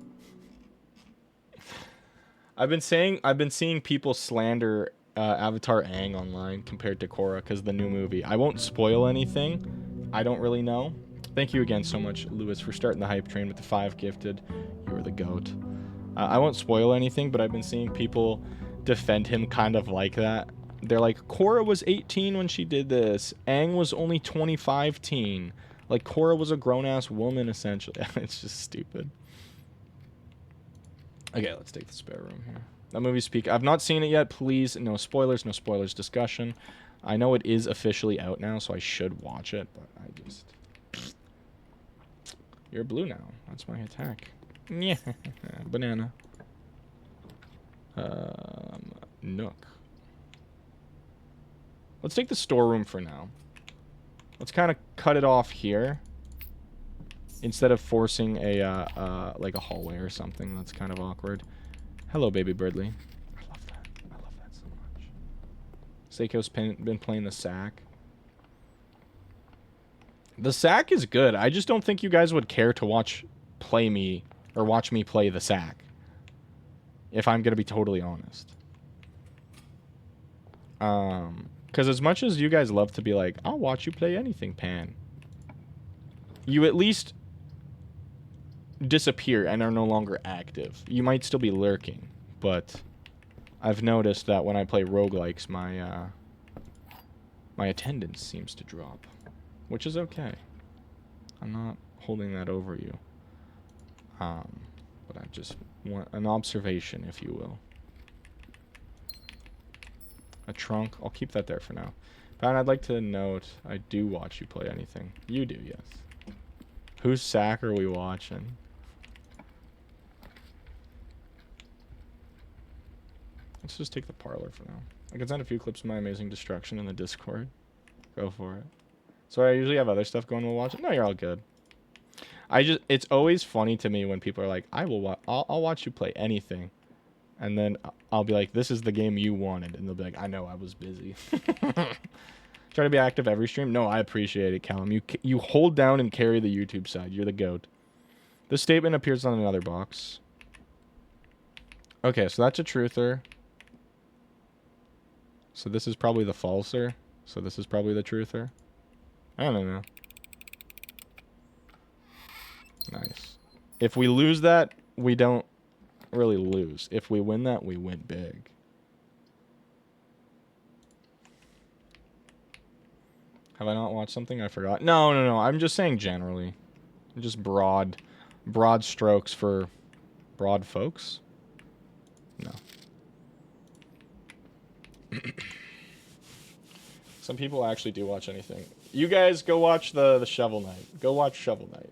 I've been seeing people slander Avatar Aang online compared to Korra because the new movie. I won't spoil anything. I don't really know. Thank you again so much, Lewis, for starting the hype train with the 5 gifted. You were the GOAT. I won't spoil anything, but I've been seeing people defend him kind of like that. They're like, Korra was 18 when she did this. Aang was only 25-teen. Like, Korra was a grown-ass woman, essentially. It's just stupid. Okay, let's take the spare room here. That movie's peak. I've not seen it yet. Please, no spoilers discussion. I know it is officially out now, so I should watch it, but I just... You're blue now. That's my attack. Yeah. Banana. Nook. Let's take the storeroom for now. Let's kind of cut it off here. Instead of forcing a, like a hallway or something. That's kind of awkward. Hello, baby Birdly. I love that. I love that so much. Seiko's been playing the sack. The sack is good. I just don't think you guys would care to watch me play the sack. If I'm going to be totally honest. Because as much as you guys love to be like, I'll watch you play anything, Pan. You at least disappear and are no longer active. You might still be lurking, but I've noticed that when I play roguelikes, my attendance seems to drop, which is okay. I'm not holding that over you. But I just want an observation, if you will. A trunk. I'll keep that there for now. But I'd like to note, I do watch you play anything. You do, yes. Whose sack are we watching? Let's just take the parlor for now. I can send a few clips of my amazing destruction in the Discord. Go for it. So I usually have other stuff going while watching. No, you're all good. It's always funny to me when people are like, I'll watch you play anything. And then I'll be like, this is the game you wanted. And they'll be like, I know, I was busy. Try to be active every stream? No, I appreciate it, Callum. You hold down and carry the YouTube side. You're the GOAT. This statement appears on another box. Okay, so that's a truther. So this is probably the falser. So this is probably the truther. I don't know. Nice. If we lose that, we don't really lose. If we win that, we win big. Have I not watched something? I forgot. No. I'm just saying generally. Just broad strokes for broad folks. No. Some people actually do watch anything. You guys go watch the Shovel Knight. Go watch Shovel Knight.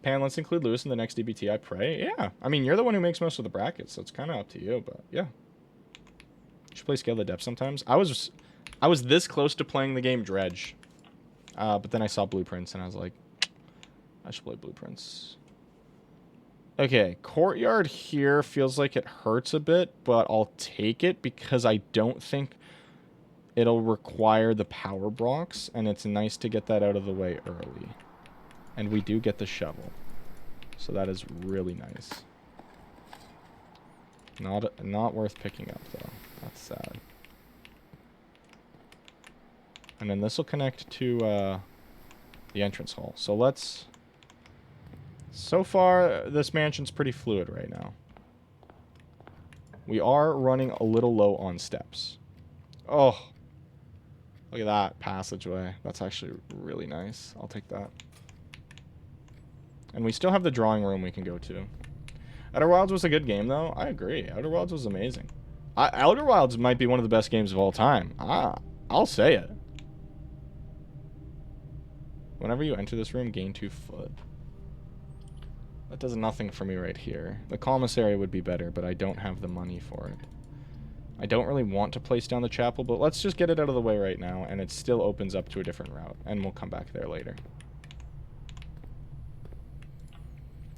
Pan, let's include Lewis in the next DBT, I pray. Yeah. I mean, you're the one who makes most of the brackets, so it's kind of up to you, but yeah. You should play Scale the Depth sometimes. I was this close to playing the game Dredge. But then I saw Blueprints, and I was like, I should play Blueprints. Okay, Courtyard here feels like it hurts a bit, but I'll take it because I don't think it'll require the power blocks, and it's nice to get that out of the way early. And we do get the shovel. So that is really nice. Not worth picking up, though. That's sad. And then this will connect to the entrance hall. So let's... So far, this mansion's pretty fluid right now. We are running a little low on steps. Oh. Look at that passageway. That's actually really nice. I'll take that. And we still have the drawing room we can go to. Outer Wilds was a good game, though. I agree. Outer Wilds was amazing. Outer Wilds might be one of the best games of all time. I'll say it. Whenever you enter this room, gain 2 foot. That does nothing for me right here. The commissary would be better, but I don't have the money for it. I don't really want to place down the chapel, but let's just get it out of the way right now, and it still opens up to a different route, and we'll come back there later.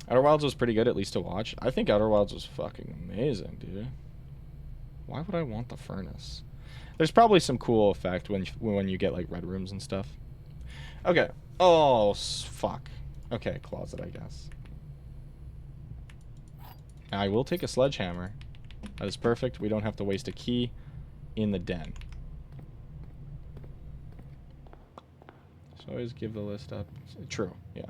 Outer Wilds was pretty good, at least to watch. I think Outer Wilds was fucking amazing, dude. Why would I want the furnace? There's probably some cool effect when you get, like, red rooms and stuff. Okay. Oh, fuck. Okay, closet, I guess. I will take a sledgehammer. That is perfect. We don't have to waste a key in the den. So always give the list up. True, yeah.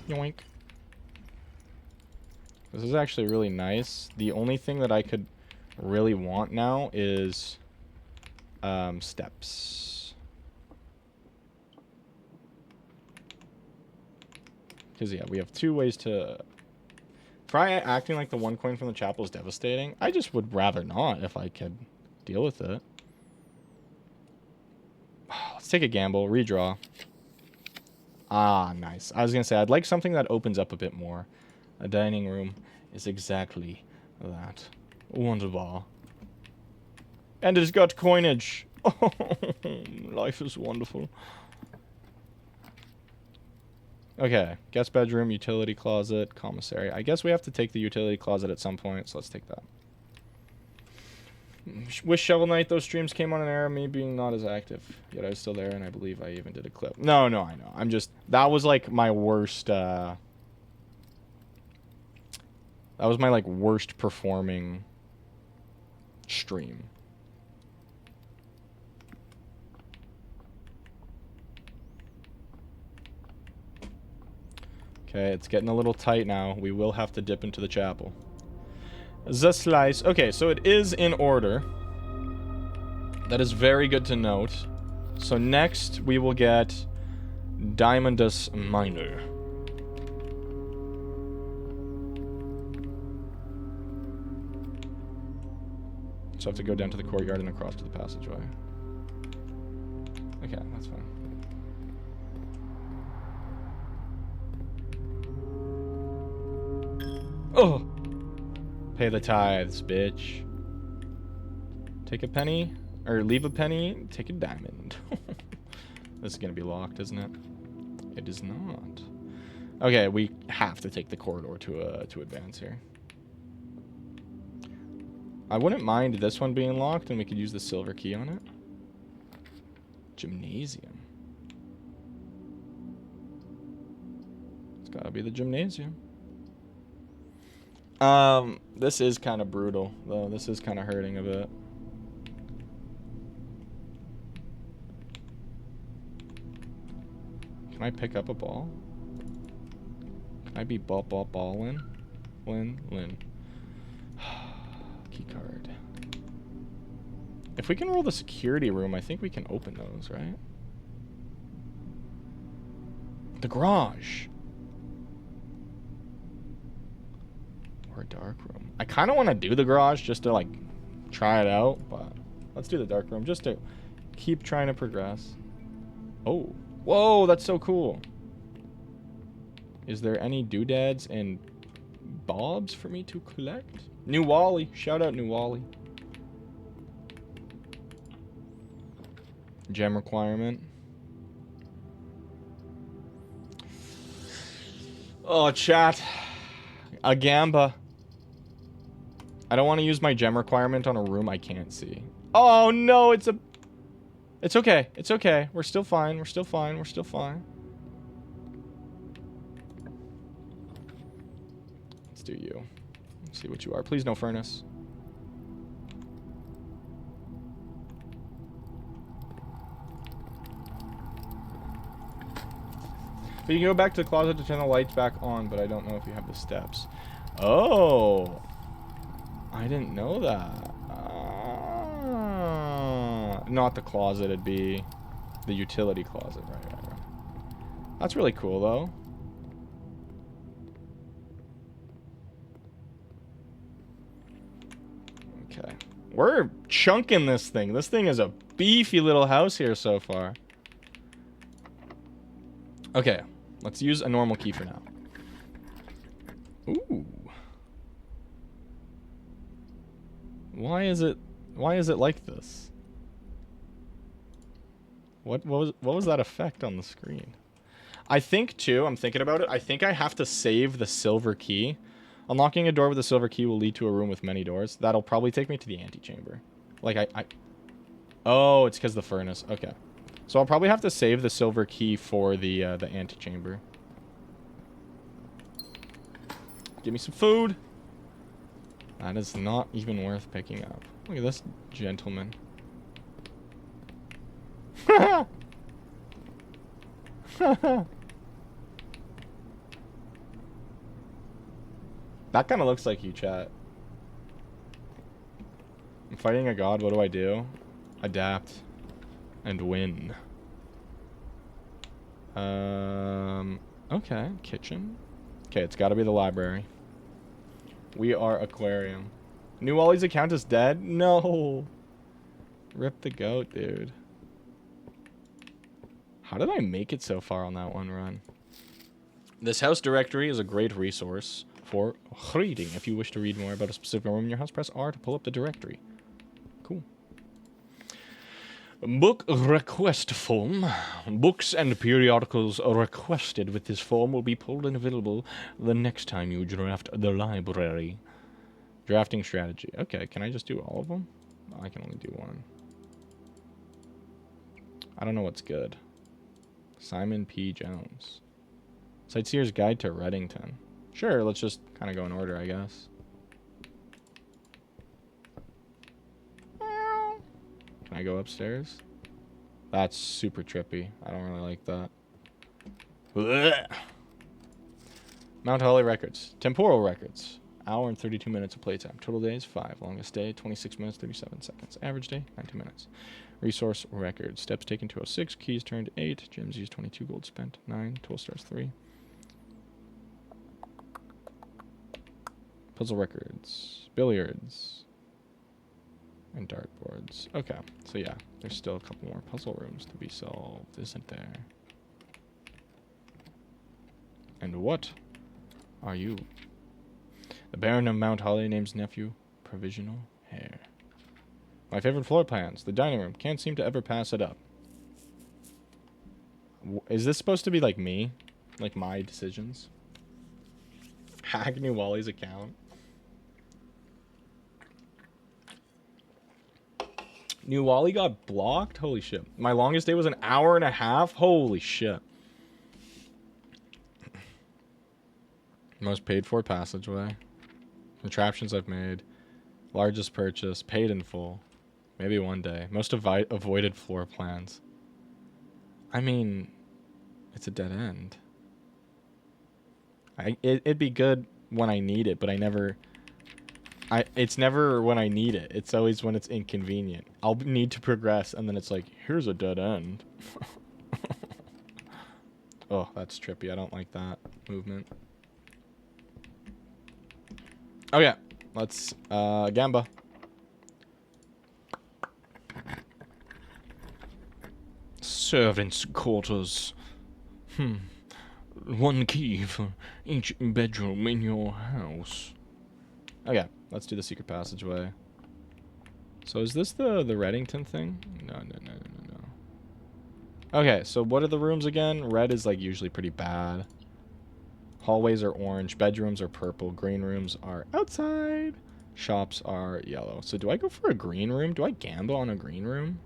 Yoink. This is actually really nice. The only thing that I could really want now is steps. Because, yeah, we have 2 ways to... Try acting like the 1 coin from the chapel is devastating. I just would rather not if I could deal with it. Let's take a gamble. Redraw. Ah, nice. I was going to say, I'd like something that opens up a bit more. A dining room is exactly that. Wonderful. And it's got coinage. Oh, life is wonderful. Okay, guest bedroom, utility closet, commissary. I guess we have to take the utility closet at some point, so let's take that. With Shovel Knight, those streams came on an era, me being not as active. Yet I was still there, and I believe I even did a clip. No, I know. I'm just... That was, like, my worst, That was my, like, worst performing stream. Okay, it's getting a little tight now. We will have to dip into the chapel. The slice. Okay, so it is in order. That is very good to note. So next we will get Diamondus Minor. So I have to go down to the courtyard and across to the passageway. Okay, that's fine. Oh! Pay the tithes, bitch. Take a penny, or leave a penny, take a diamond. This is gonna be locked, isn't it? It is not. Okay, we have to take the corridor to advance here. I wouldn't mind this one being locked, and we could use the silver key on it. Gymnasium. It's gotta be the gymnasium. This is kind of brutal, though. This is kind of hurting a bit. Can I pick up a ball? Can I be ballin'? Lin. Key card. If we can roll the security room, I think we can open those, right? The garage. Or a dark room. I kind of want to do the garage just to, like, try it out, but let's do the dark room just to keep trying to progress. Oh. Whoa, that's so cool. Is there any doodads and bobs for me to collect? New Wally. Shout out New Wally. Gem requirement. Oh, chat. A gamba. I don't want to use my gem requirement on a room I can't see. Oh, no, it's a... It's okay. It's okay. We're still fine. We're still fine. We're still fine. Let's do you. Let's see what you are. Please no furnace. But you can go back to the closet to turn the lights back on, but I don't know if you have the steps. Oh. I didn't know that. not the closet, it'd be the utility closet. Right. That's really cool, though. Okay. We're chunking this thing. This thing is a beefy little house here so far. Okay. Let's use a normal key for now. Ooh. Why is it like this? What was that effect on the screen? I think too, I'm thinking about it. I think I have to save the silver key. Unlocking a door with a silver key will lead to a room with many doors. That'll probably take me to the antechamber. Like oh, it's because the furnace. Okay. So I'll probably have to save the silver key for the antechamber. Give me some food. That is not even worth picking up. Look at this gentleman. That kind of looks like you, chat. I'm fighting a god. What do I do? Adapt and win. Okay, kitchen. Okay, it's got to be the library. We are aquarium. New Wally's account is dead? No. Rip the goat, dude. How did I make it so far on that one run? This house directory is a great resource for reading. If you wish to read more about a specific room in your house, press R to pull up the directory. Cool. Book request form. Books and periodicals requested with this form will be pulled and available the next time you draft the library. Drafting strategy. Okay, can I just do all of them? Oh, I can only do one. I don't know what's good. Simon P. Jones. Sightseer's Guide to Reddington. Sure, let's just kind of go in order, I guess. Can I go upstairs? That's super trippy. I don't really like that. Blech. Mount Holly records. Temporal records. Hour and 32 minutes of playtime. Total days, 5. Longest day, 26 minutes, 37 seconds. Average day, 19 minutes. Resource records. Steps taken, 206. Keys turned, 8. Gems used, 22. Gold spent, 9. Total stars, 3. Puzzle records. Billiards. And dartboards. Okay, so yeah, there's still a couple more puzzle rooms to be solved, isn't there? And what are you? The Baron of Mount Holly names nephew Provisional Heir. My favorite floor plans. The dining room. Can't seem to ever pass it up. Is this supposed to be like me? Like my decisions? Hack New Wally's account. New Wally got blocked? Holy shit. My longest day was an hour and a half? Holy shit. Most paid for passageway. Contraptions I've made. Largest purchase. Paid in full. Maybe one day. Most avoided floor plans. I mean, it's a dead end. It'd be good when I need it, but it's never when I need it. It's always when it's inconvenient. I'll need to progress, and then it's like, here's a dead end. Oh, that's trippy. I don't like that movement. Okay, let's, Gamba. Servants' quarters. One key for each bedroom in your house. Okay, let's do the secret passageway. So is this the Reddington thing? No. Okay, so what are the rooms again? Red is like usually pretty bad. Hallways are orange. Bedrooms are purple. Green rooms are outside. Shops are yellow. So do I go for a green room? Do I gamble on a green room?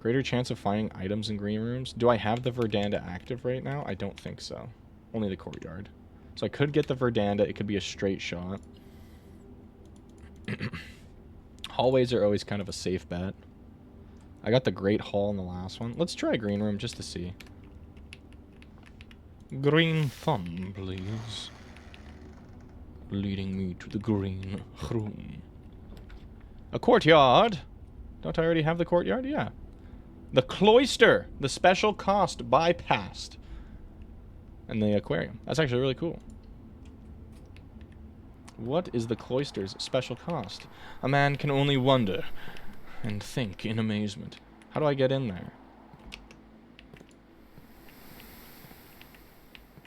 Greater chance of finding items in green rooms. Do I have the Verdanda active right now? I don't think so. Only the courtyard. So I could get the Verdanda. It could be a straight shot. Hallways are always kind of a safe bet. I got the Great Hall in the last one. Let's try a green room just to see. Green thumb, please. Leading me to the green room. A courtyard. Don't I already have the courtyard? Yeah. The cloister. The special cost bypassed. And the aquarium. That's actually really cool. What is the cloister's special cost? A man can only wonder and think in amazement. How do I get in there?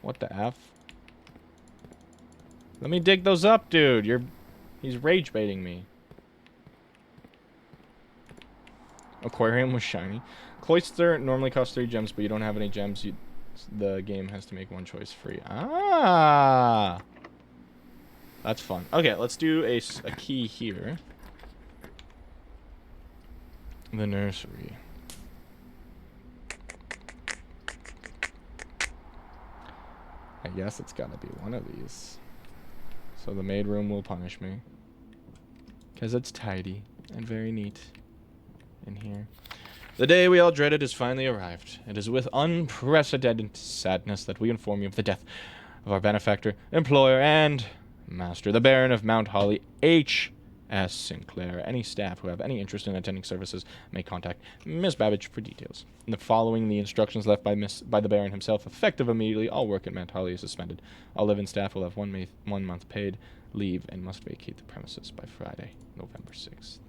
What the F? Let me dig those up, dude. He's rage baiting me. Aquarium was shiny. Cloister normally costs 3 gems, but you don't have any gems. The game has to make one choice free. Ah! That's fun. Okay, let's do a key here. The nursery. I guess it's gotta be one of these. So the maid room will punish me. Because it's tidy and very neat in here. The day we all dreaded has finally arrived. It is with unprecedented sadness that we inform you of the death of our benefactor, employer, and master, the Baron of Mount Holly, H.S. Sinclair. Any staff who have any interest in attending services may contact Miss Babbage for details. Following the instructions left by the Baron himself, effective immediately, all work at Mount Holly is suspended. All live-in staff will have 1 month paid leave and must vacate the premises by Friday, November 6th.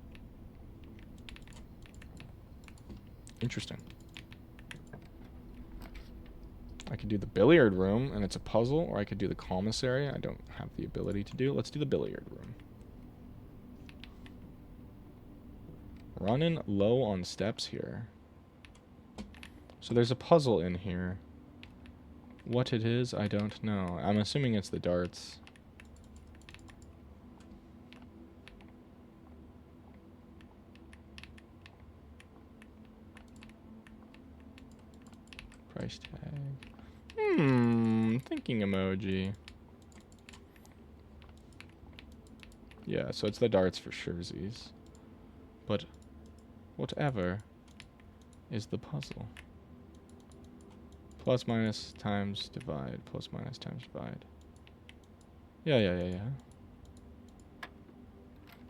Interesting. I could do the billiard room, and it's a puzzle, or I could do the commissary. I don't have the ability to do. Let's do the billiard room. Running low on steps here. So there's a puzzle in here. What it is, I don't know. I'm assuming it's the darts. Price tag. Thinking emoji. Yeah, so it's the darts for surezies. But whatever is the puzzle? Plus minus times divide. Plus minus times divide. Yeah.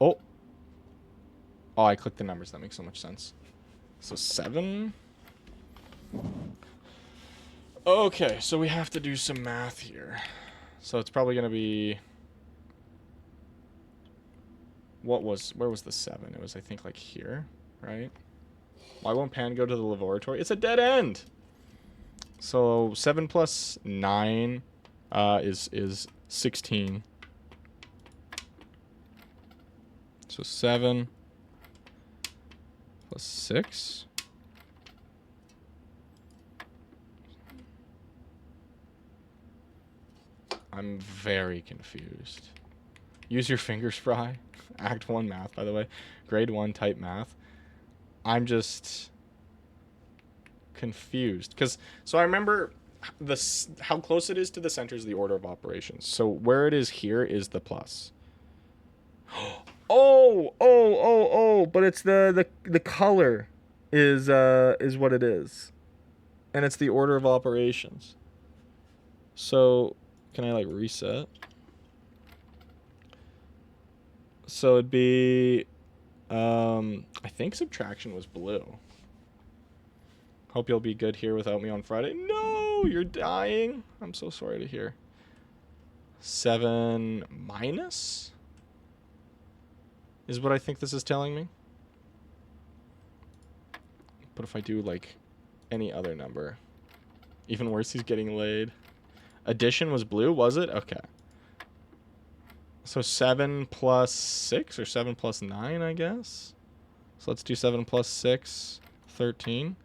Oh! Oh, I clicked the numbers. That makes so much sense. So 7... Okay, so we have to do some math here. So it's probably going to be... Where was the 7? It was, I think, like here, right? Why won't Pan go to the laboratory? It's a dead end! So 7 plus 9 is 16. So 7 plus 6... I'm very confused. Use your fingers, Fry. Act 1 math, by the way. Grade 1 type math. I'm just confused. So I remember how close it is to the center is the order of operations. So where it is here is the plus. Oh, but it's the color is what it is. And it's the order of operations. So can I like reset? So it'd be I think subtraction was blue. Hope you'll be good here without me on Friday. No, you're dying. I'm so sorry to hear. 7 minus is what I think this is telling me. But if I do like any other number, even worse, he's getting laid. Addition was blue, was it? Okay. So 7 plus 6 or 7 plus 9, I guess. So let's do 7 plus 6, 13.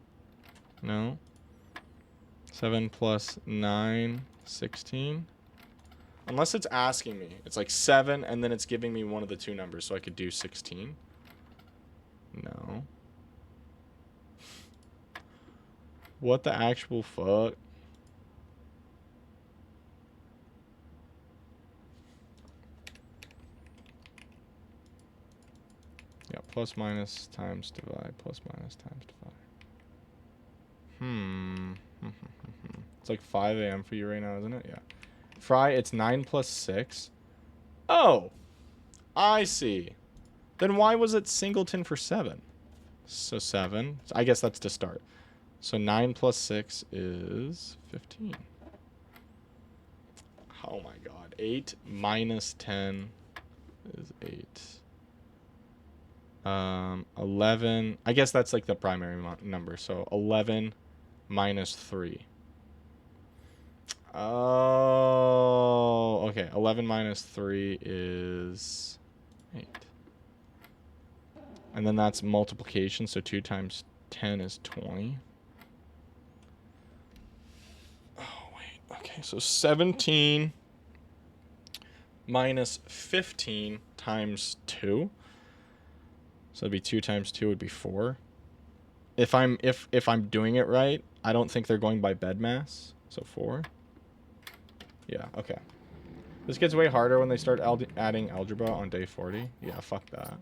No. 7 plus 9, 16. Unless it's asking me. It's like 7 and then it's giving me one of the two numbers, so I could do 16. No. What the actual fuck? Yeah, plus minus times divide, plus minus times divide. It's like 5 a.m. for you right now, isn't it? Yeah. Fry, it's 9 plus 6. Oh! I see. Then why was it singleton for 7? So 7. So I guess that's to start. So 9 plus 6 is 15. Oh my god. 8 minus 10 is 8. 11. I guess that's like the primary number. So 11 minus 3. Oh, okay. 11 minus 3 is 8. And then that's multiplication. So 2 times 10 is 20. Oh, wait. Okay, so 17 minus 15 times 2. So it'd be 2 times 2 would be 4. If I'm doing it right, I don't think they're going by bed mass. So 4. Yeah, okay. This gets way harder when they start adding algebra on day 40. Yeah, fuck that.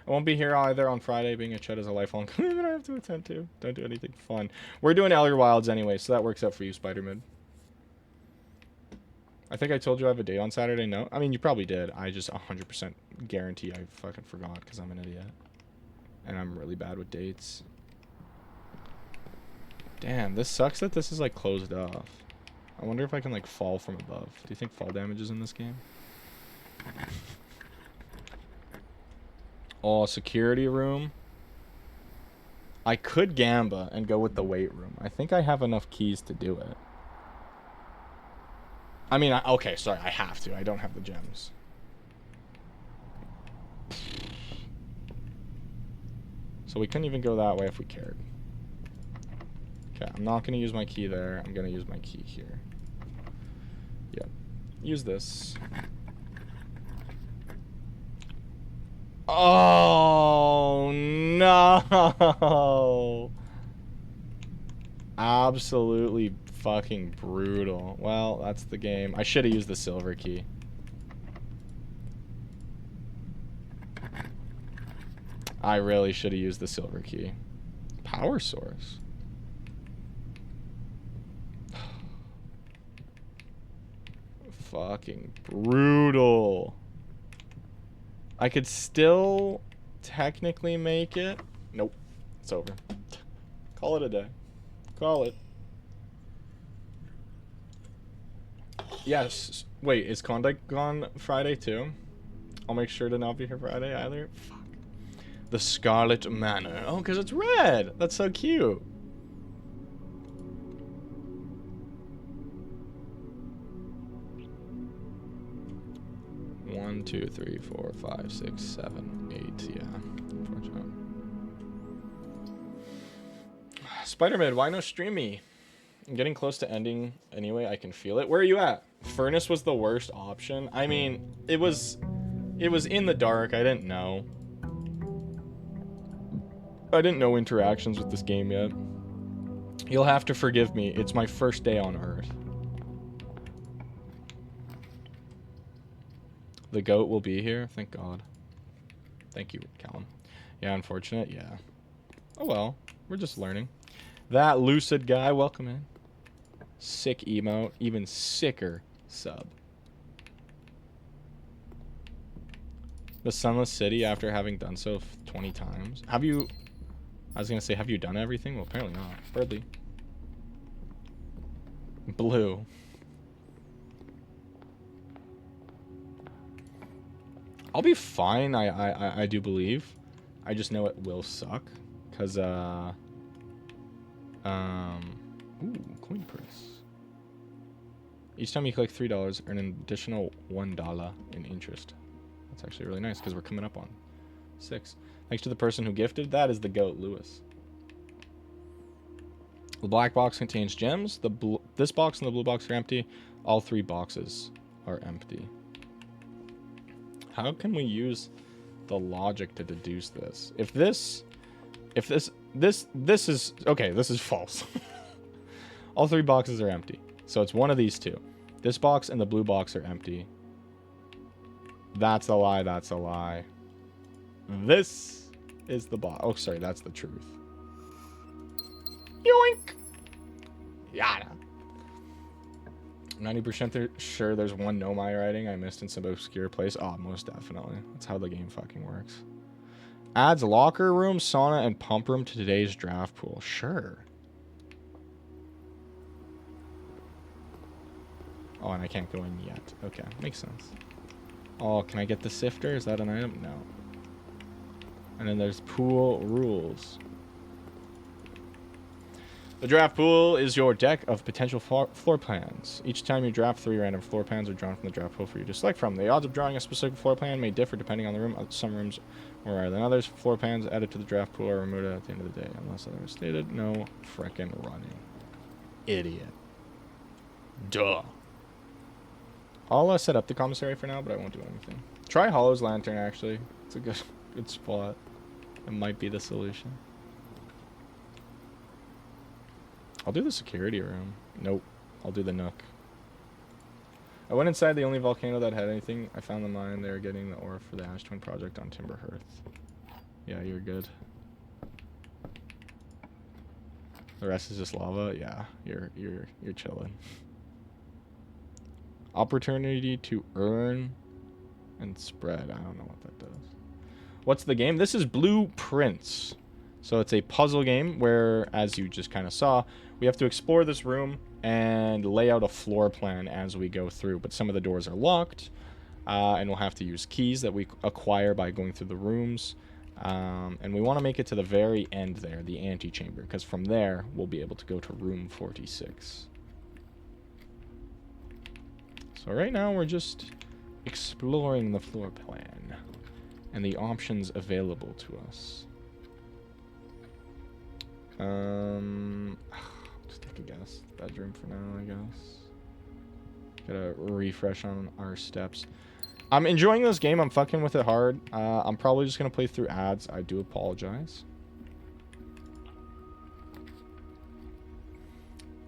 I won't be here either on Friday. Being a Chet is a lifelong commitment I have to attend to. Don't do anything fun. We're doing Elder Wilds anyway, so that works out for you, Spider-Man. I think I told you I have a date on Saturday. No? I mean, you probably did. I just 100% guarantee I fucking forgot because I'm an idiot. And I'm really bad with dates. Damn, this sucks that this is, like, closed off. I wonder if I can, like, fall from above. Do you think fall damage is in this game? Oh, security room. I could gamba and go with the weight room. I think I have enough keys to do it. I mean, okay, sorry, I have to. I don't have the gems. So we couldn't even go that way if we cared. Okay, I'm not going to use my key there. I'm going to use my key here. Yep. Use this. Oh, no. Absolutely fucking brutal. Well, that's the game. I should have used the silver key. I really should have used the silver key. Power source. Fucking brutal. I could still technically make it. Nope. It's over. Call it a day. Call it. Yes. Wait, is Klondike gone Friday too? I'll make sure to not be here Friday either. Fuck. The Scarlet Manor. Oh, because it's red. That's so cute. One, 2, 3, 4, 5, 6, 7, 8. Yeah. Unfortunate. Spider-Man, why no streamy? I'm getting close to ending anyway. I can feel it. Where are you at? Furnace was the worst option. I mean, it was in the dark. I didn't know. I didn't know interactions with this game yet. You'll have to forgive me. It's my first day on Earth. The goat will be here. Thank God. Thank you, Callum. Yeah, unfortunate. Yeah. Oh well. We're just learning. That lucid guy, welcome in. Sick emote. Even sicker sub. The Sunless City after having done so 20 times. Have you... I was going to say, have you done everything? Well, apparently not. Birdly. Blue. I'll be fine, I do believe. I just know it will suck. Because, ooh, coin purse. Each time you collect $3, earn an additional $1 in interest. That's actually really nice, because we're coming up on 6. Thanks to the person who gifted. That is the goat, Lewis. The black box contains gems. This box and the blue box are empty. All 3 boxes are empty. How can we use the logic to deduce this? If this is, okay, this is false. All 3 boxes are empty. So it's one of these 2. This box and the blue box are empty. That's a lie, that's a lie. This is the box. Oh, sorry, that's the truth. Yoink! Yada. 90% sure there's one Nomai writing I missed in some obscure place. Oh, most definitely. That's how the game fucking works. Adds locker room, sauna, and pump room to today's draft pool. Sure. Oh, and I can't go in yet. Okay, makes sense. Oh, can I get the sifter? Is that an item? No. And then there's pool rules. The draft pool is your deck of potential floor plans. Each time you draft, 3 random floor plans are drawn from the draft pool for you to select from. The odds of drawing a specific floor plan may differ depending on the room. Some rooms more rare than others. Floor plans added to the draft pool are removed at the end of the day, unless otherwise stated. No frickin' running. Idiot. Duh. I'll set up the commissary for now, but I won't do anything. Try Hollow's Lantern, actually. It's a good spot. It might be the solution. I'll do the security room. Nope. I'll do the nook. I went inside the only volcano that had anything. I found the mine. They were getting the ore for the Ash Twin project on Timber Hearth. Yeah, you're good. The rest is just lava. Yeah, you're chilling. Opportunity to earn and spread. I don't know what that does. What's the game? This is Blueprints. So it's a puzzle game where, as you just kind of saw, we have to explore this room and lay out a floor plan as we go through. But some of the doors are locked, and we'll have to use keys that we acquire by going through the rooms. And we want to make it to the very end there, the antechamber, because from there, we'll be able to go to room 46. So right now, we're just exploring the floor plan and the options available to us. Just take a guess. Bedroom for now, I guess. Gotta refresh on our steps. I'm enjoying this game. I'm fucking with it hard. I'm probably just gonna play through ads. I do apologize.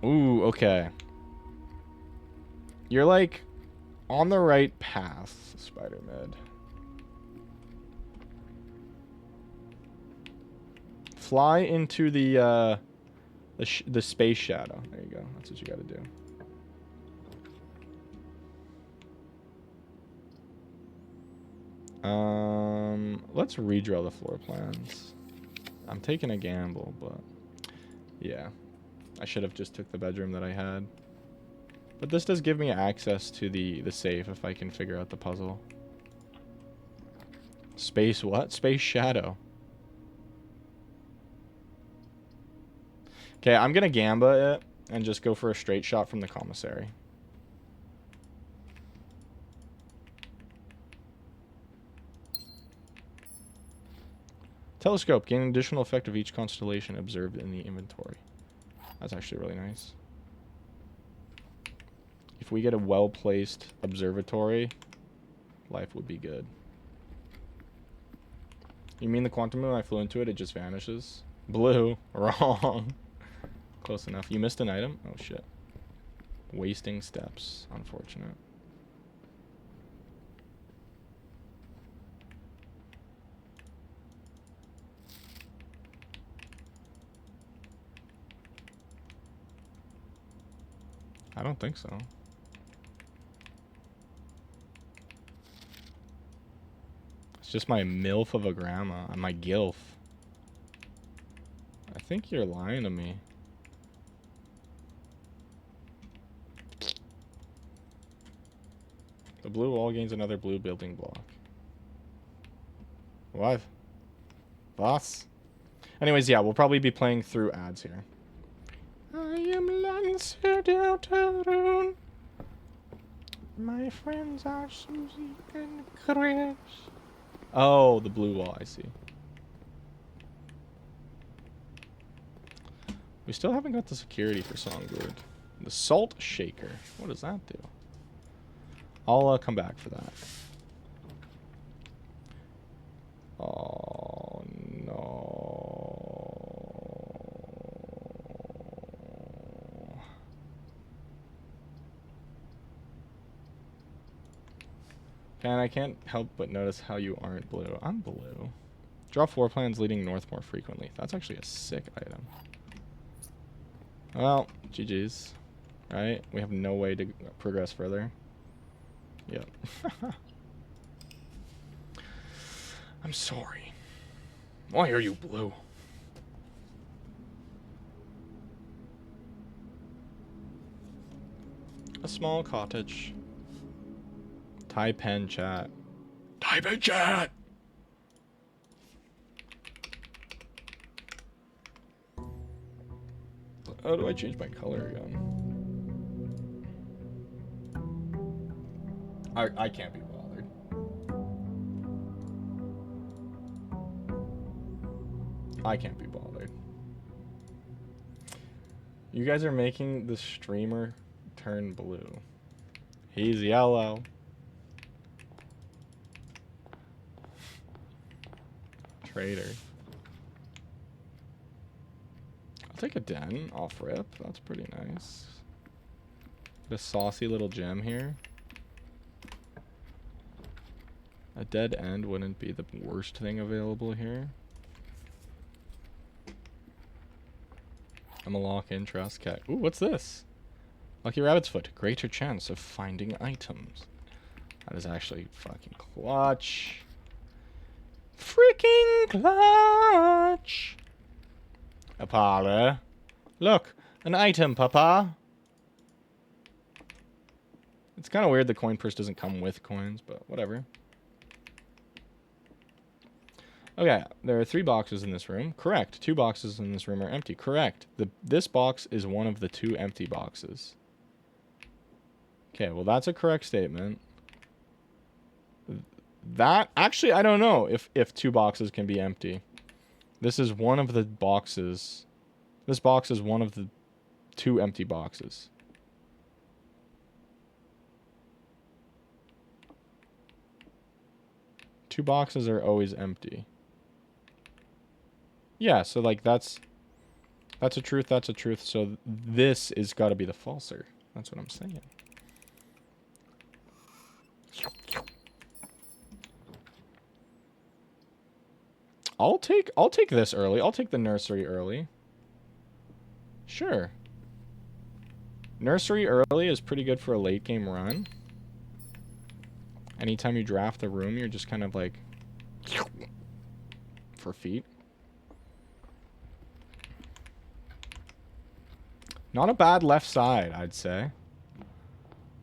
Ooh, okay. You're like on the right path, Spider-Med. Fly into the space shadow. There you go. That's what you got to do. Let's redraw the floor plans. I'm taking a gamble, but yeah, I should have just took the bedroom that I had. But this does give me access to the safe if I can figure out the puzzle. Space what? Space shadow. Okay, I'm gonna gamba it and just go for a straight shot from the commissary. Telescope. Gain an additional effect of each constellation observed in the inventory. That's actually really nice. If we get a well-placed observatory, life would be good. You mean the quantum moon? I flew into it, it just vanishes? Blue. Wrong. Close enough. You missed an item? Oh, shit. Wasting steps. Unfortunate. I don't think so. It's just my MILF of a grandma. My GILF. I think you're lying to me. The blue wall gains another blue building block. What? Boss? Anyways, yeah, we'll probably be playing through ads here. I am Lancer Deltarune. My friends are Susie and Chris. Oh, the blue wall, I see. We still haven't got the security for Songbird. The Salt Shaker. What does that do? I'll come back for that. Oh, no. And I can't help but notice how you aren't blue. I'm blue. Draw floor plans leading north more frequently. That's actually a sick item. Well, GG's. Right? We have no way to progress further. Yep. I'm sorry. Why are you blue? A small cottage. Type in chat. Type in chat! How do I change my color again? I can't be bothered. I can't be bothered. You guys are making the streamer turn blue. He's yellow. Traitor. I'll take a den off rip. That's pretty nice. Get a saucy little gem here. A dead end wouldn't be the worst thing available here. I'm a lock-in trust cat. Ooh, what's this? Lucky Rabbit's Foot. Greater chance of finding items. That is actually fucking clutch. Freaking clutch. Apollo. Look, an item, Papa. It's kind of weird the coin purse doesn't come with coins, but whatever. Okay, there are 3 boxes in this room. Correct. 2 boxes in this room are empty. Correct. This box is one of the 2 empty boxes. Okay, well that's a correct statement. That, actually, I don't know if 2 boxes can be empty. This is one of the boxes. This box is one of the 2 empty boxes. Two boxes are always empty. Yeah, so like that's a truth, that's a truth. So this is got to be the falser. That's what I'm saying. I'll take this early. I'll take the nursery early. Sure. Nursery early is pretty good for a late game run. Anytime you draft the room, you're just kind of like for feet. Not a bad left side, I'd say.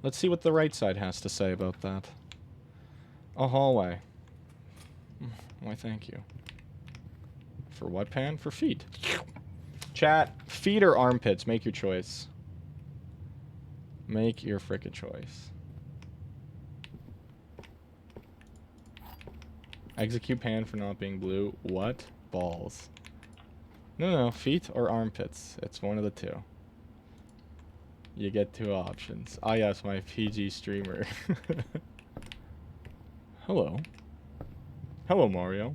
Let's see what the right side has to say about that. A hallway. Why, thank you. For what pan? For feet. Chat, feet or armpits? Make your choice. Make your frickin' choice. Execute pan for not being blue. What? Balls. No, feet or armpits. It's one of the 2. You get 2 options. Ah, yes, my PG streamer. Hello. Hello, Mario.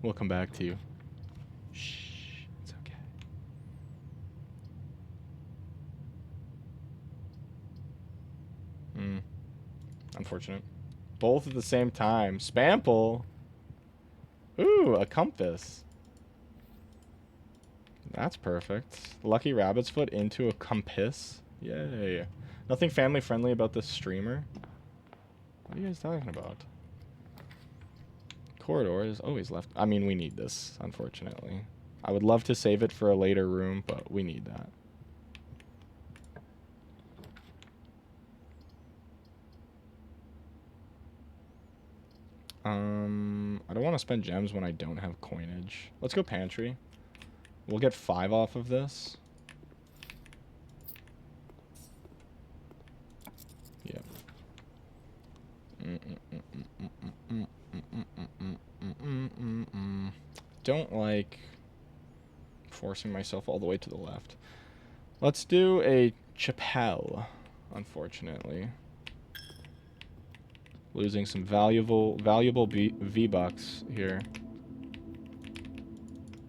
We'll come back to you. Shh. It's okay. Unfortunate. Both at the same time. Spample. Ooh, a compass. That's perfect. Lucky Rabbit's Foot into a compass. Yay. Nothing family friendly about this streamer. What are you guys talking about? Corridor is always left. I mean, we need this, unfortunately. I would love to save it for a later room, but we need that. I don't want to spend gems when I don't have coinage. Let's go pantry. We'll get 5 off of this. Yep. Don't like forcing myself all the way to the left. Let's do a Chappelle, unfortunately. Losing some valuable V-Bucks here.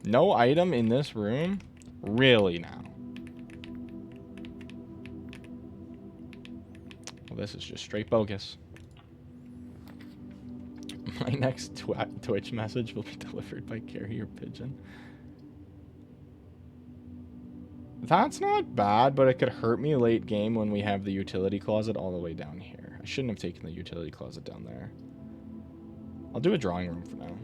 No item in this room? Really now? Well, this is just straight bogus. My next Twitch message will be delivered by carrier pigeon. That's not bad, but it could hurt me late game when we have the utility closet all the way down here. I shouldn't have taken the utility closet down there. I'll do a drawing room for now.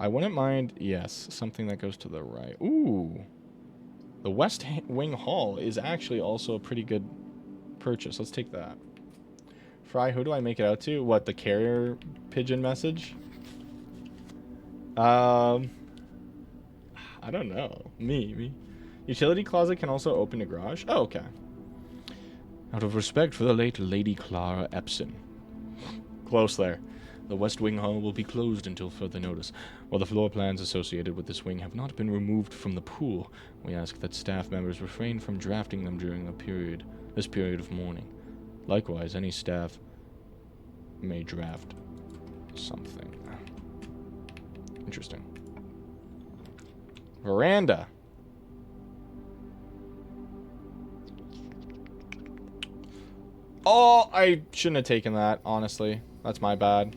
I wouldn't mind, yes, something that goes to the right. Ooh. The West Wing Hall is actually also a pretty good purchase. Let's take that. Fry, who do I make it out to? What, the carrier pigeon message? I don't know. Me. Utility closet can also open a garage. Oh, okay. Out of respect for the late Lady Clara Epson. Close there. The West Wing Hall will be closed until further notice. While the floor plans associated with this wing have not been removed from the pool, we ask that staff members refrain from drafting them during this period of mourning. Likewise, any staff may draft something. Interesting. Veranda. Oh, I shouldn't have taken that, honestly. That's my bad.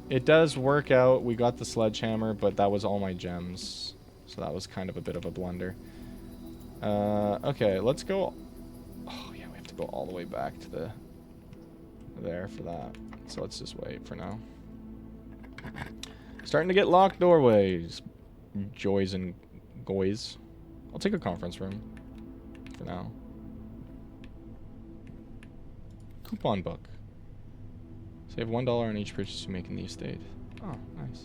It does work out. We got the sledgehammer, but that was all my gems. So that was kind of a bit of a blunder. Okay, let's go. Oh, yeah, we have to go all the way back to there for that. So let's just wait for now. Starting to get locked doorways. Joys and goys. I'll take a conference room for now. Coupon book. Save $1 on each purchase you make in the estate. Oh, nice.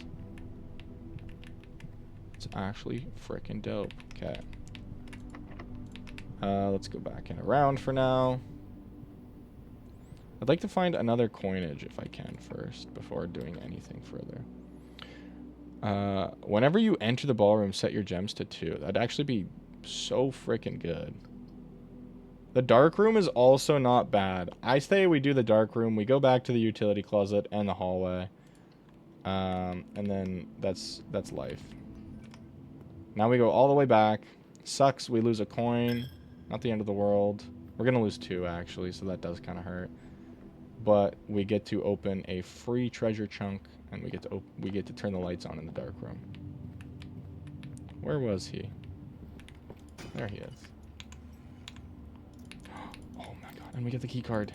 It's actually freaking dope. Okay. Let's go back and around for now. I'd like to find another coinage if I can first before doing anything further. Whenever you enter the ballroom, set your gems to 2. That'd actually be so freaking good. The dark room is also not bad. I say we do the dark room. We go back to the utility closet and the hallway. And then that's life. Now we go all the way back. Sucks. We lose a coin. Not the end of the world. We're going to lose 2, actually, so that does kind of hurt. But we get to open a free treasure chunk, and we get to turn the lights on in the dark room. Where was he? There he is. Oh my god, and we get the key card.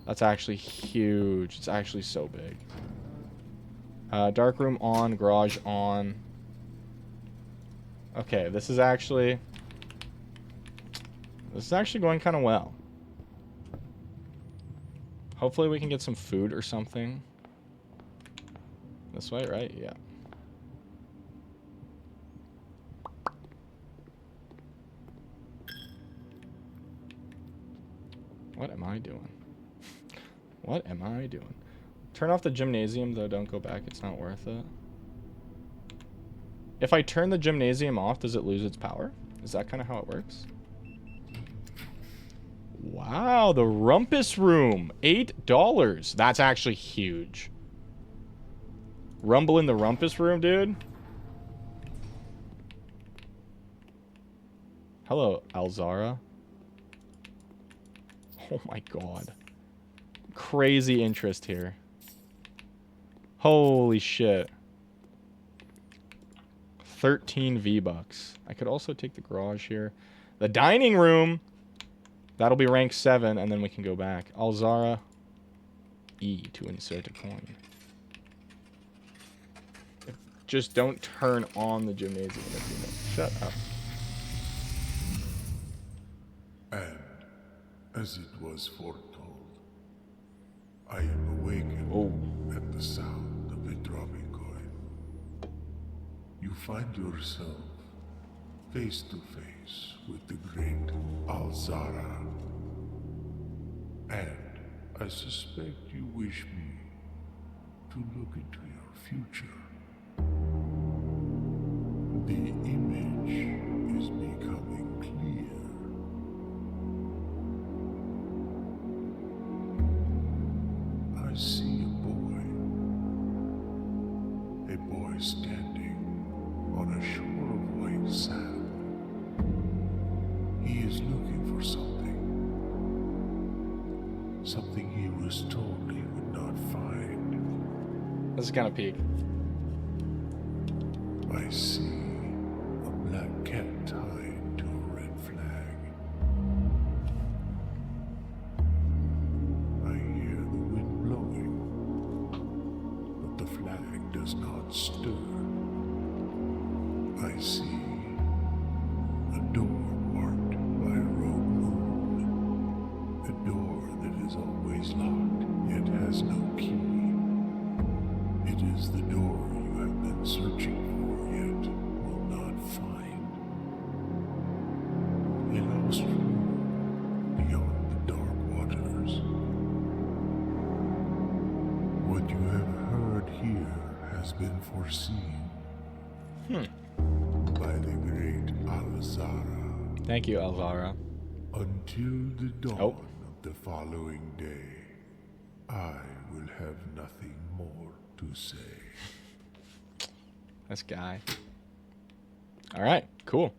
That's actually huge. It's actually so big. Dark room on, garage on. Okay, this is actually going kind of well. Hopefully we can get some food or something. This way, right? Yeah. What am I doing? What am I doing? Turn off the gymnasium, though. Don't go back. It's not worth it. If I turn the gymnasium off, does it lose its power? Is that kind of how it works? Wow, the rumpus room. $8. That's actually huge. Rumble in the rumpus room, dude. Hello, Alzara. Oh my god. Crazy interest here. Holy shit. 13 V-Bucks. I could also take the garage here. The dining room. That'll be rank 7, and then we can go back. Alzara. E to insert a coin. Just don't turn on the gymnasium if you know. Shut up. And, as it was foretold, I am awakened at the sound of a dropping coin. You find yourself face to face with the great Alzara. And I suspect you wish me to look into your future. The image is becoming clear. I see a boy standing on a shore of white sand. He is looking for something he was told he would not find. This is kind of peak. I see a black cat tied to a red flag. I hear the wind blowing, but the flag stir. I see a door marked by a rogue moon. A door that is always locked, yet has no key. It is the door you have been searching for, yet will not find. A lost room beyond the dark waters. What you have heard here has been foreseen by the great Alzara. Thank you, Alvara. Until the dawn Oh. of the following day, I will have nothing more to say. This guy. Alright, cool.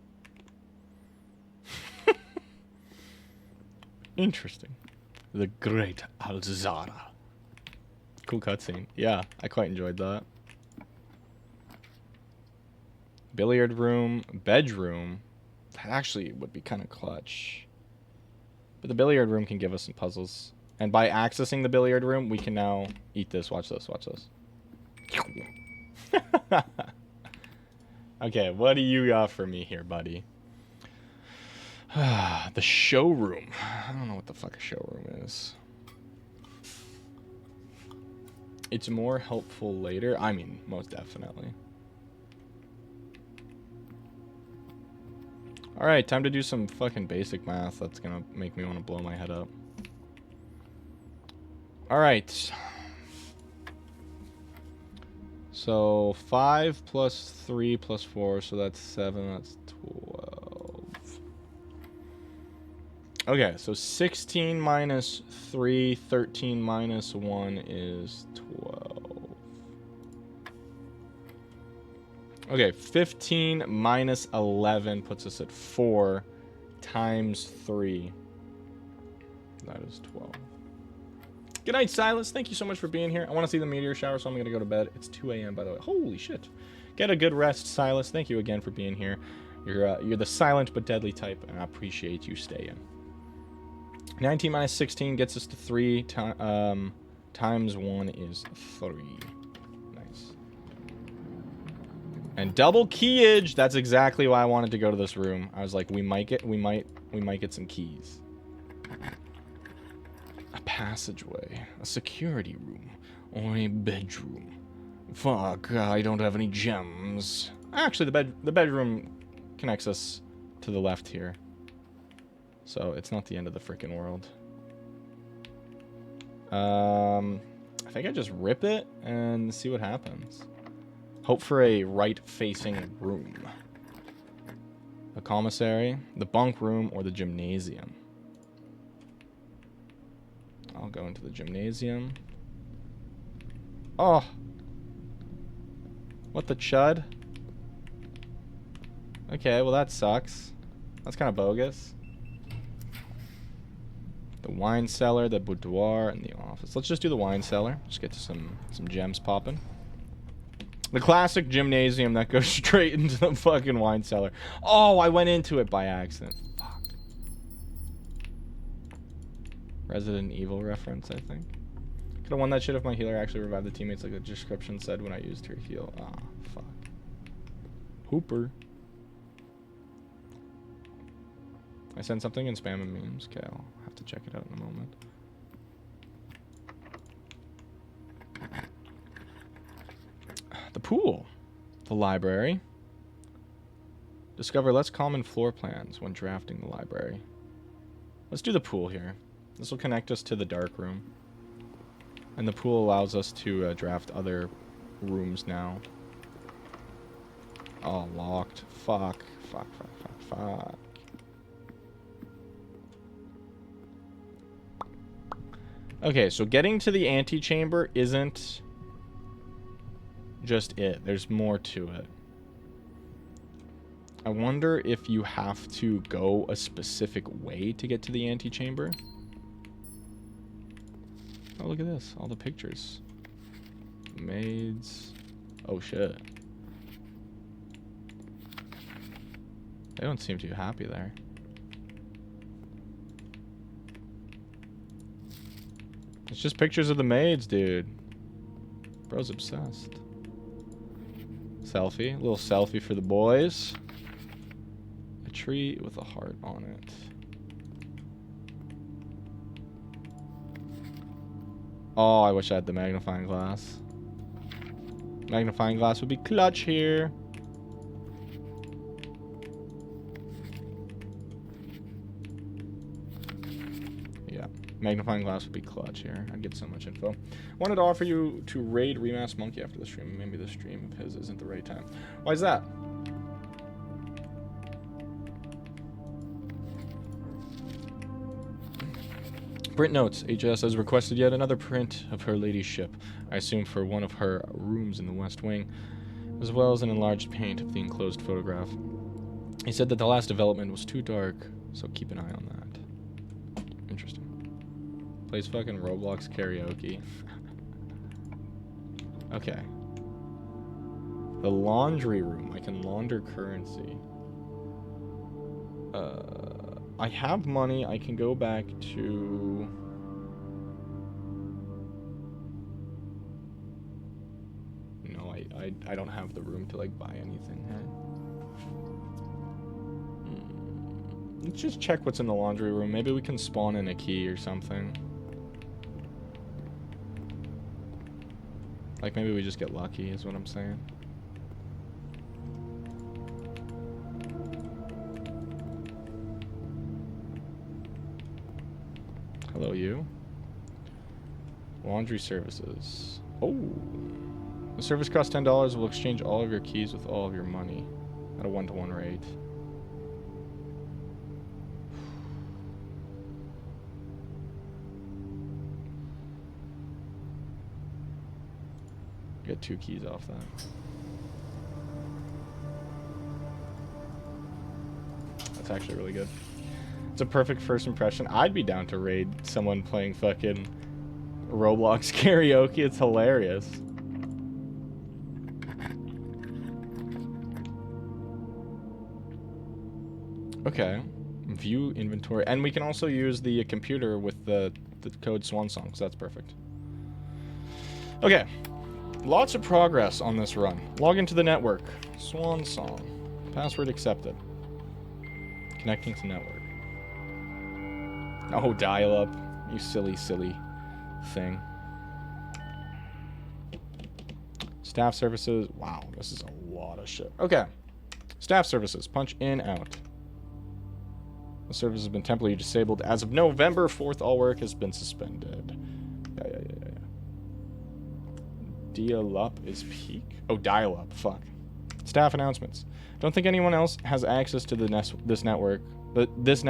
Interesting. The Great Alzara. Cool cutscene. Yeah, I quite enjoyed that. Billiard room, bedroom. That actually would be kind of clutch. But the billiard room can give us some puzzles. And by accessing the billiard room, we can now eat this. Watch this, watch this. Okay, what do you got for me here, buddy? The showroom. I don't know what the fuck a showroom is. It's more helpful later. I mean, most definitely. Alright, time to do some fucking basic math that's gonna make me want to blow my head up. Alright. So, 5 plus 3 plus 4, so that's 7, that's 12. Okay, so 16 minus 3, 13 minus 1 is 12. Okay, 15 minus 11 puts us at 4 times 3. That is 12. Good night, Silas. Thank you so much for being here. I want to see the meteor shower, so I'm going to go to bed. It's 2 a.m., by the way. Holy shit. Get a good rest, Silas. Thank you again for being here. You're the silent but deadly type, and I appreciate you staying. 19 minus 16 gets us to 3. Times 1 is 3. Nice. And double keyage. That's exactly why I wanted to go to this room. I was like, we might get some keys. A passageway, a security room, or a bedroom. Fuck, I don't have any gems. Actually, the bedroom connects us to the left here. So it's not the end of the freaking world. I think I just rip it and see what happens. Hope for a right-facing room. The commissary, the bunk room, or the gymnasium. I'll go into the gymnasium. Oh! What the chud? Okay, well that sucks. That's kind of bogus. The wine cellar, the boudoir, and the office. Let's just do the wine cellar. Just get to some gems popping. The classic gymnasium that goes straight into the fucking wine cellar. Oh, I went into it by accident. Fuck. Resident Evil reference, I think. Could have won that shit if my healer actually revived the teammates like the description said when I used her heal. Ah, fuck. Hooper. I sent something in spam and memes. Okay, I'll have to check it out in a moment. The pool. The library. Discover less common floor plans when drafting the library. Let's do the pool here. This will connect us to the dark room. And the pool allows us to draft other rooms now. Oh, locked. Fuck. Fuck, fuck, fuck, fuck. Okay, so getting to the antechamber isn't just it. There's more to it. I wonder if you have to go a specific way to get to the antechamber. Oh, look at this. All the pictures. Maids. Oh, shit. They don't seem too happy there. It's just pictures of the maids, dude. Bro's obsessed. Selfie. A little selfie for the boys. A tree with a heart on it. Oh, I wish I had the magnifying glass. Magnifying glass would be clutch here. Yeah, magnifying glass would be clutch here. I'd get so much info. Wanted to offer you to raid Remass Monkey after the stream. Maybe the stream of his isn't the right time. Why is that? Print notes. HS has requested yet another print of her ladyship, I assume for one of her rooms in the West Wing, as well as an enlarged paint of the enclosed photograph. He said that the last development was too dark, so keep an eye on that. Interesting. Plays fucking Roblox karaoke. Okay. The laundry room. I can launder currency. I have money. I can go back to... No, I don't have the room to, like, buy anything, huh? Let's just check what's in the laundry room. Maybe we can spawn in a key or something. Like, maybe we just get lucky, is what I'm saying. Hello, you. Laundry services. Oh. The service costs $10. Will exchange all of your keys with all of your money at a 1-to-1 rate. Get 2 keys off that. That's actually really good. It's a perfect first impression. I'd be down to raid someone playing fucking Roblox karaoke. It's hilarious. Okay. View inventory. And we can also use the computer with the code Swan Song, so that's perfect. Okay. Lots of progress on this run. Log into the network. Swan Song. Password accepted. Connecting to network. Oh, dial-up. You silly, silly thing. Staff services. Wow, this is a lot of shit. Okay. Staff services. Punch in, out. The service has been temporarily disabled. As of November 4th, all work has been suspended. Yeah. Dial-up is peak? Oh, dial-up. Fuck. Staff announcements. Don't think anyone else has access to this network this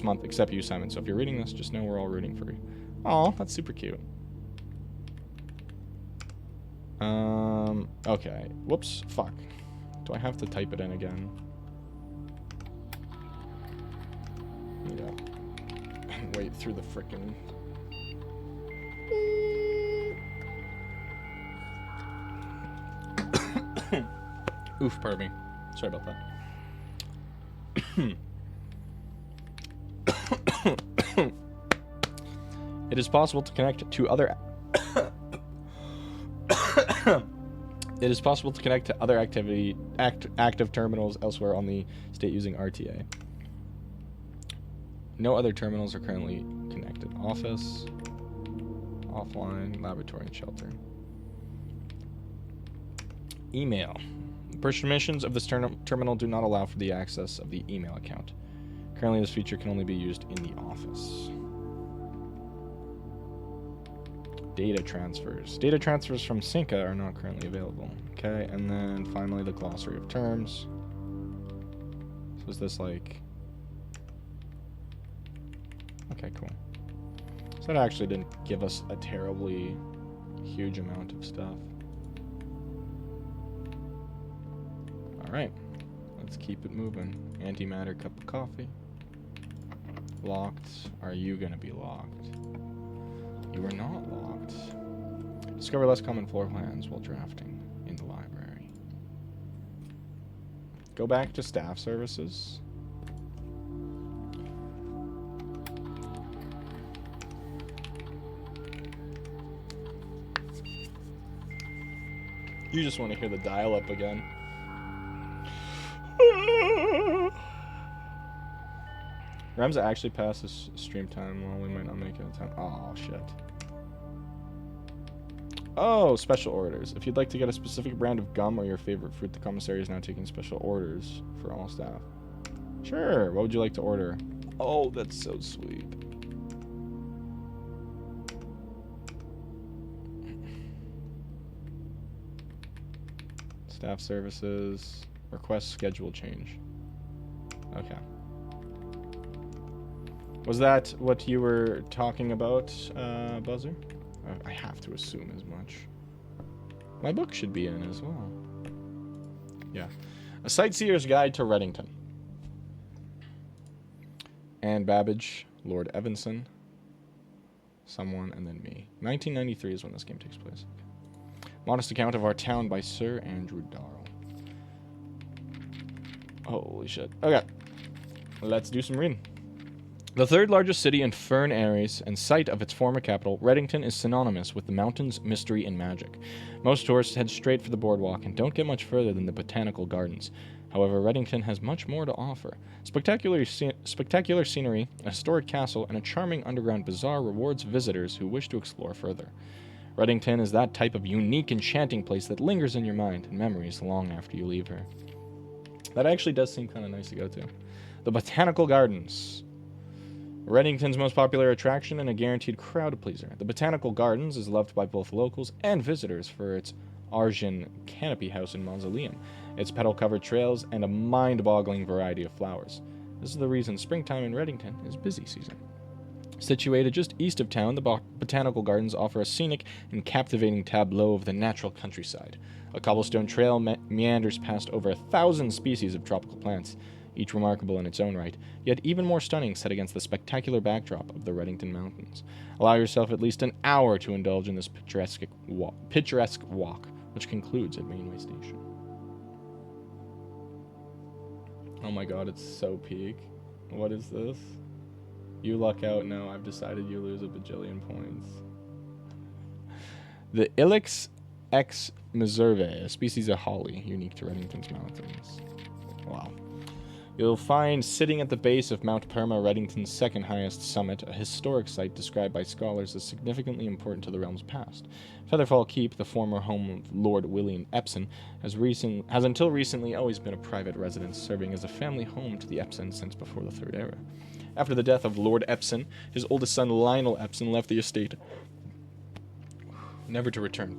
month except you, Simon. So if you're reading this, just know we're all rooting for you. Aw, that's super cute. Okay. Whoops. Fuck. Do I have to type it in again? Yeah. Wait through the frickin'... Oof, pardon me. Sorry about that. It is possible to connect to other... It is possible to connect to other active terminals elsewhere on the state using RTA. No other terminals are currently connected. Office, offline, laboratory, and shelter. Email. Permissions of this terminal do not allow for the access of the email account. Currently, this feature can only be used in the office. Data transfers. Data transfers from Synca are not currently available. Okay, and then finally the glossary of terms. So is this like... Okay, cool. So that actually didn't give us a terribly huge amount of stuff. Alright, let's keep it moving. Antimatter cup of coffee. Locked. Are you gonna be locked? You are not locked. Discover less common floor plans while drafting in the library. Go back to staff services. You just want to hear the dial-up again. Rams actually passes stream time. Well, we might not make it in time. Oh, shit. Oh, special orders. If you'd like to get a specific brand of gum or your favorite fruit, the commissary is now taking special orders for all staff. Sure. What would you like to order? Oh, that's so sweet. Staff services. Request schedule change. Okay. Was that what you were talking about, Buzzer? I have to assume as much. My book should be in as well. Yeah. A Sightseer's Guide to Reddington. Anne Babbage, Lord Evanson, someone, and then me. 1993 is when this game takes place. Modest account of our town by Sir Andrew Darrell. Holy shit. Okay. Let's do some reading. The third largest city in Fern Ares and site of its former capital, Reddington is synonymous with the mountains, mystery, and magic. Most tourists head straight for the boardwalk and don't get much further than the botanical gardens. However, Reddington has much more to offer. Spectacular scenery, a historic castle, and a charming underground bazaar rewards visitors who wish to explore further. Reddington is that type of unique, enchanting place that lingers in your mind and memories long after you leave her. That actually does seem kind of nice to go to. The Botanical Gardens. Reddington's most popular attraction and a guaranteed crowd pleaser. The Botanical Gardens is loved by both locals and visitors for its Argent canopy house and mausoleum, its petal-covered trails, and a mind-boggling variety of flowers. This is the reason springtime in Reddington is busy season. Situated just east of town, the Botanical Gardens offer a scenic and captivating tableau of the natural countryside. A cobblestone trail meanders past over 1,000 species of tropical plants, each remarkable in its own right, yet even more stunning set against the spectacular backdrop of the Reddington Mountains. Allow yourself at least an hour to indulge in this picturesque walk, which concludes at Mainway Station. Oh my god, it's so peak. What is this? You luck out now. I've decided you lose a bajillion points. The Ilex X Meserve, a species of holly unique to Reddington's mountains. Wow. You'll find sitting at the base of Mount Perma, Reddington's second highest summit, a historic site described by scholars as significantly important to the realm's past. Featherfall Keep, the former home of Lord William Epson, has until recently always been a private residence, serving as a family home to the Epsons since before the Third Era. After the death of Lord Epson, his oldest son Lionel Epson left the estate, never to return,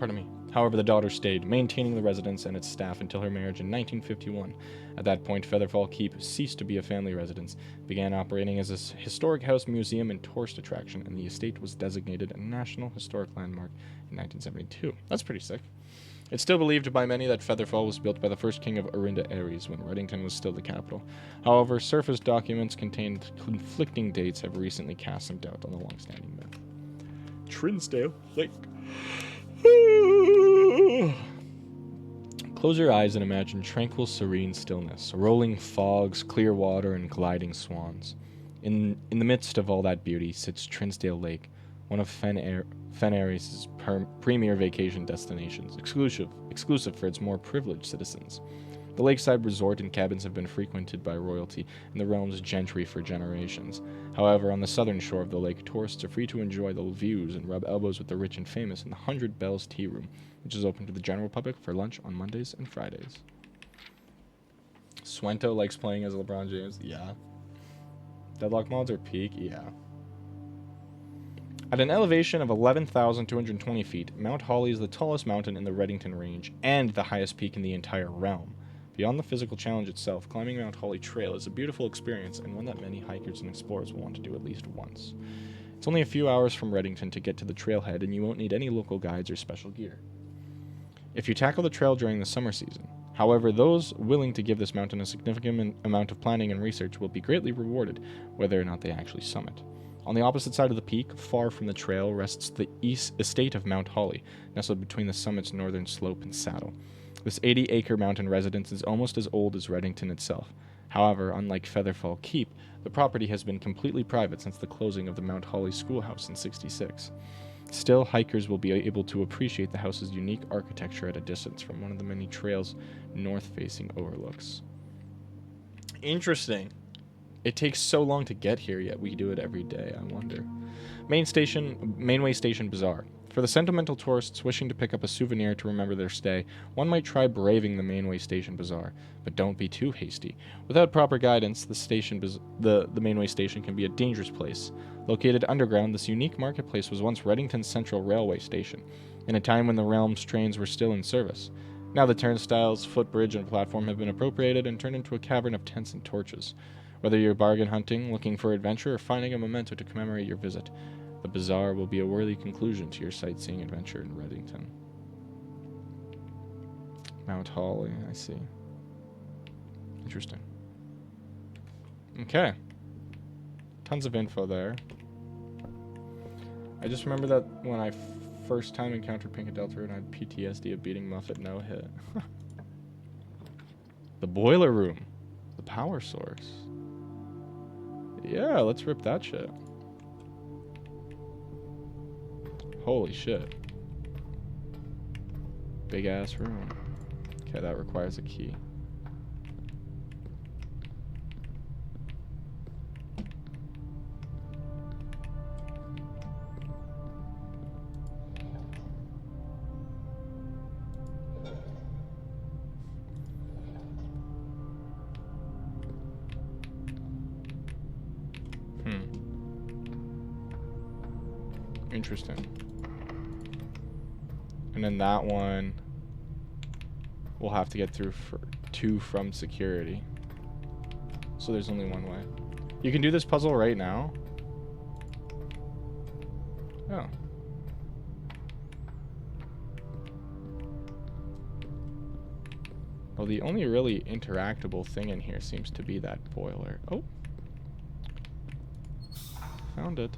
However, the daughter stayed, maintaining the residence and its staff until her marriage in 1951. At that point, Featherfall Keep ceased to be a family residence, began operating as a historic house museum and tourist attraction, and the estate was designated a National Historic Landmark in 1972. That's pretty sick. It's still believed by many that Featherfall was built by the first king of Orinda Ares when Reddington was still the capital. However, surface documents contained conflicting dates have recently cast some doubt on the long-standing myth. Trinsdale Lake. Close your eyes and imagine tranquil, serene stillness, rolling fogs, clear water, and gliding swans. In the midst of all that beauty sits Trinsdale Lake, one of Fen Ares' premier vacation destinations, exclusive for its more privileged citizens. The lakeside resort and cabins have been frequented by royalty and the realm's gentry for generations. However, on the southern shore of the lake, tourists are free to enjoy the views and rub elbows with the rich and famous in the 100 Bells Tea Room, which is open to the general public for lunch on Mondays and Fridays. Swento likes playing as LeBron James? Yeah. Deadlock mods are peak? Yeah. At an elevation of 11,220 feet, Mount Holly is the tallest mountain in the Reddington Range and the highest peak in the entire realm. Beyond the physical challenge itself, climbing Mount Holly Trail is a beautiful experience and one that many hikers and explorers will want to do at least once. It's only a few hours from Reddington to get to the trailhead, and you won't need any local guides or special gear if you tackle the trail during the summer season. However, those willing to give this mountain a significant amount of planning and research will be greatly rewarded, whether or not they actually summit. On the opposite side of the peak, far from the trail, rests the east estate of Mount Holly, nestled between the summit's northern slope and saddle. This 80-acre mountain residence is almost as old as Reddington itself. However, unlike Featherfall Keep, the property has been completely private since the closing of the Mount Holly Schoolhouse in '66. Still, hikers will be able to appreciate the house's unique architecture at a distance from one of the many trail's north-facing overlooks. Interesting. It takes so long to get here, yet we do it every day, I wonder. Mainway Station Bazaar. For the sentimental tourists wishing to pick up a souvenir to remember their stay, one might try braving the Mainway Station Bazaar, but don't be too hasty. Without proper guidance, the Mainway Station can be a dangerous place. Located underground, this unique marketplace was once Reddington's Central Railway Station, in a time when the Realm's trains were still in service. Now the turnstiles, footbridge, and platform have been appropriated and turned into a cavern of tents and torches. Whether you're bargain hunting, looking for adventure, or finding a memento to commemorate your visit, the bazaar will be a worthy conclusion to your sightseeing adventure in Reddington. Mount Holly, I see. Interesting. Okay. Tons of info there. I just remember that when I first time encountered Pink and Delta and I had PTSD of beating Muffet no hit. The boiler room. The power source. Yeah, let's rip that shit. Holy shit. Big ass room. Okay, that requires a key. Interesting. And then that one we'll have to get through from security. So there's only one way. You can do this puzzle right now. Oh. Well, the only really interactable thing in here seems to be that boiler. Oh. Found it.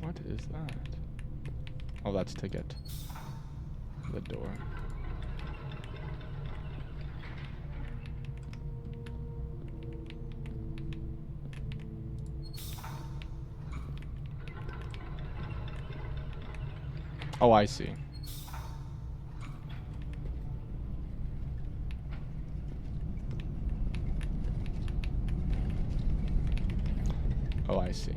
What is that? Oh, that's to get the door. Oh, I see. Oh, I see.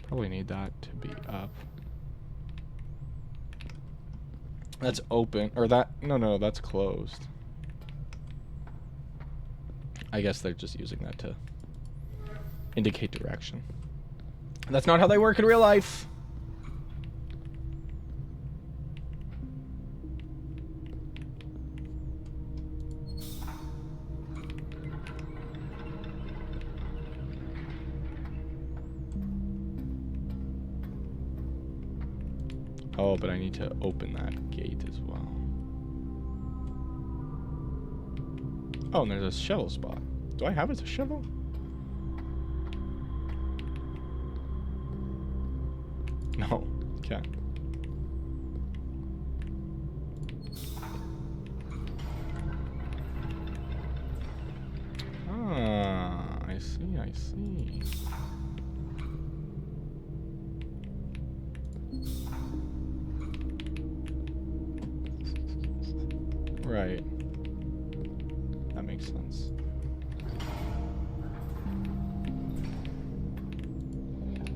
Probably need that to be up. That's open, or that, no, that's closed. I guess they're just using that to indicate direction. That's not how they work in real life. Oh, but I need to open that gate as well. Oh, and there's a shovel spot. Do I have it as a shovel? No. Okay. Ah, I see, I see. Right. That makes sense.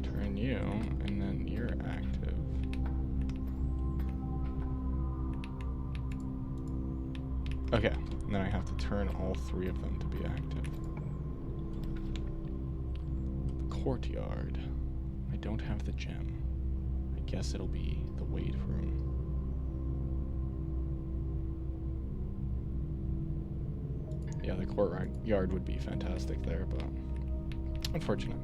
Turn you, and then you're active. Okay, and then I have to turn all three of them to be active. The courtyard. I don't have the gem. I guess it'll be the weight room. Yeah, the courtyard would be fantastic there, but unfortunate.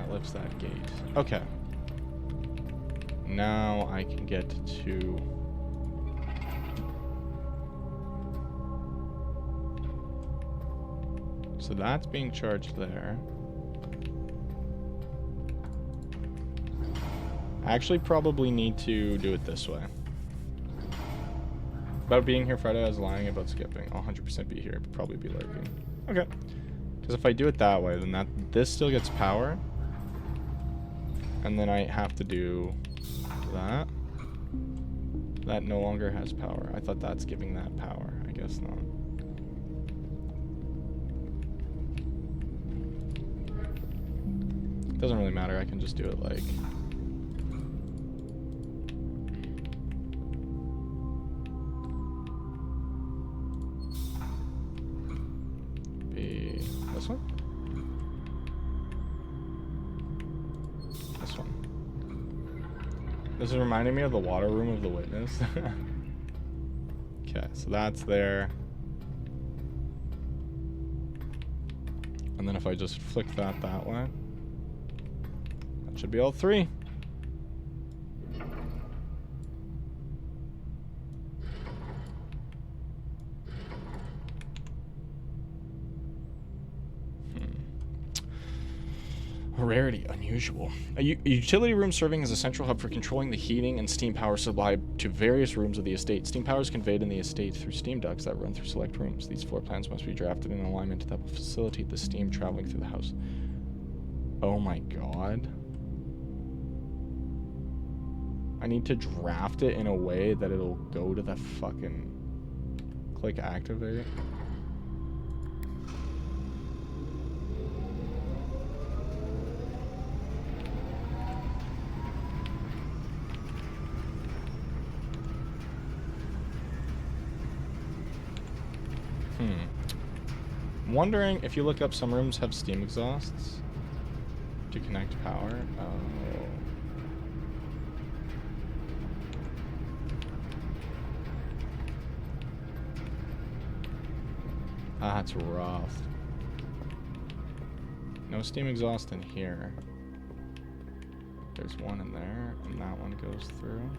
that lifts that gate. Okay. Now I can get to... So that's being charged there. I actually probably need to do it this way. About being here Friday, I was lying about skipping. I'll 100% be here, but probably be lurking. Okay. Because if I do it that way, then this still gets power. And then I have to do that. That no longer has power. I thought that's giving that power. I guess not. Doesn't really matter. I can just do it like... This one? This one. This is reminding me of the water room of the witness. Okay, so that's there. And then if I just flick that way, that should be all three. Rarity, unusual. A utility room serving as a central hub for controlling the heating and steam power supply to various rooms of the estate. Steam power is conveyed in the estate through steam ducts that run through select rooms. These floor plans must be drafted in alignment that will facilitate the steam traveling through the house. Oh my god. I need to draft it in a way that it'll go to the fucking... Click activate. I'm wondering if you look up, some rooms have steam exhausts to connect power. Oh. That's rough. No steam exhaust in here. There's one in there, and that one goes through.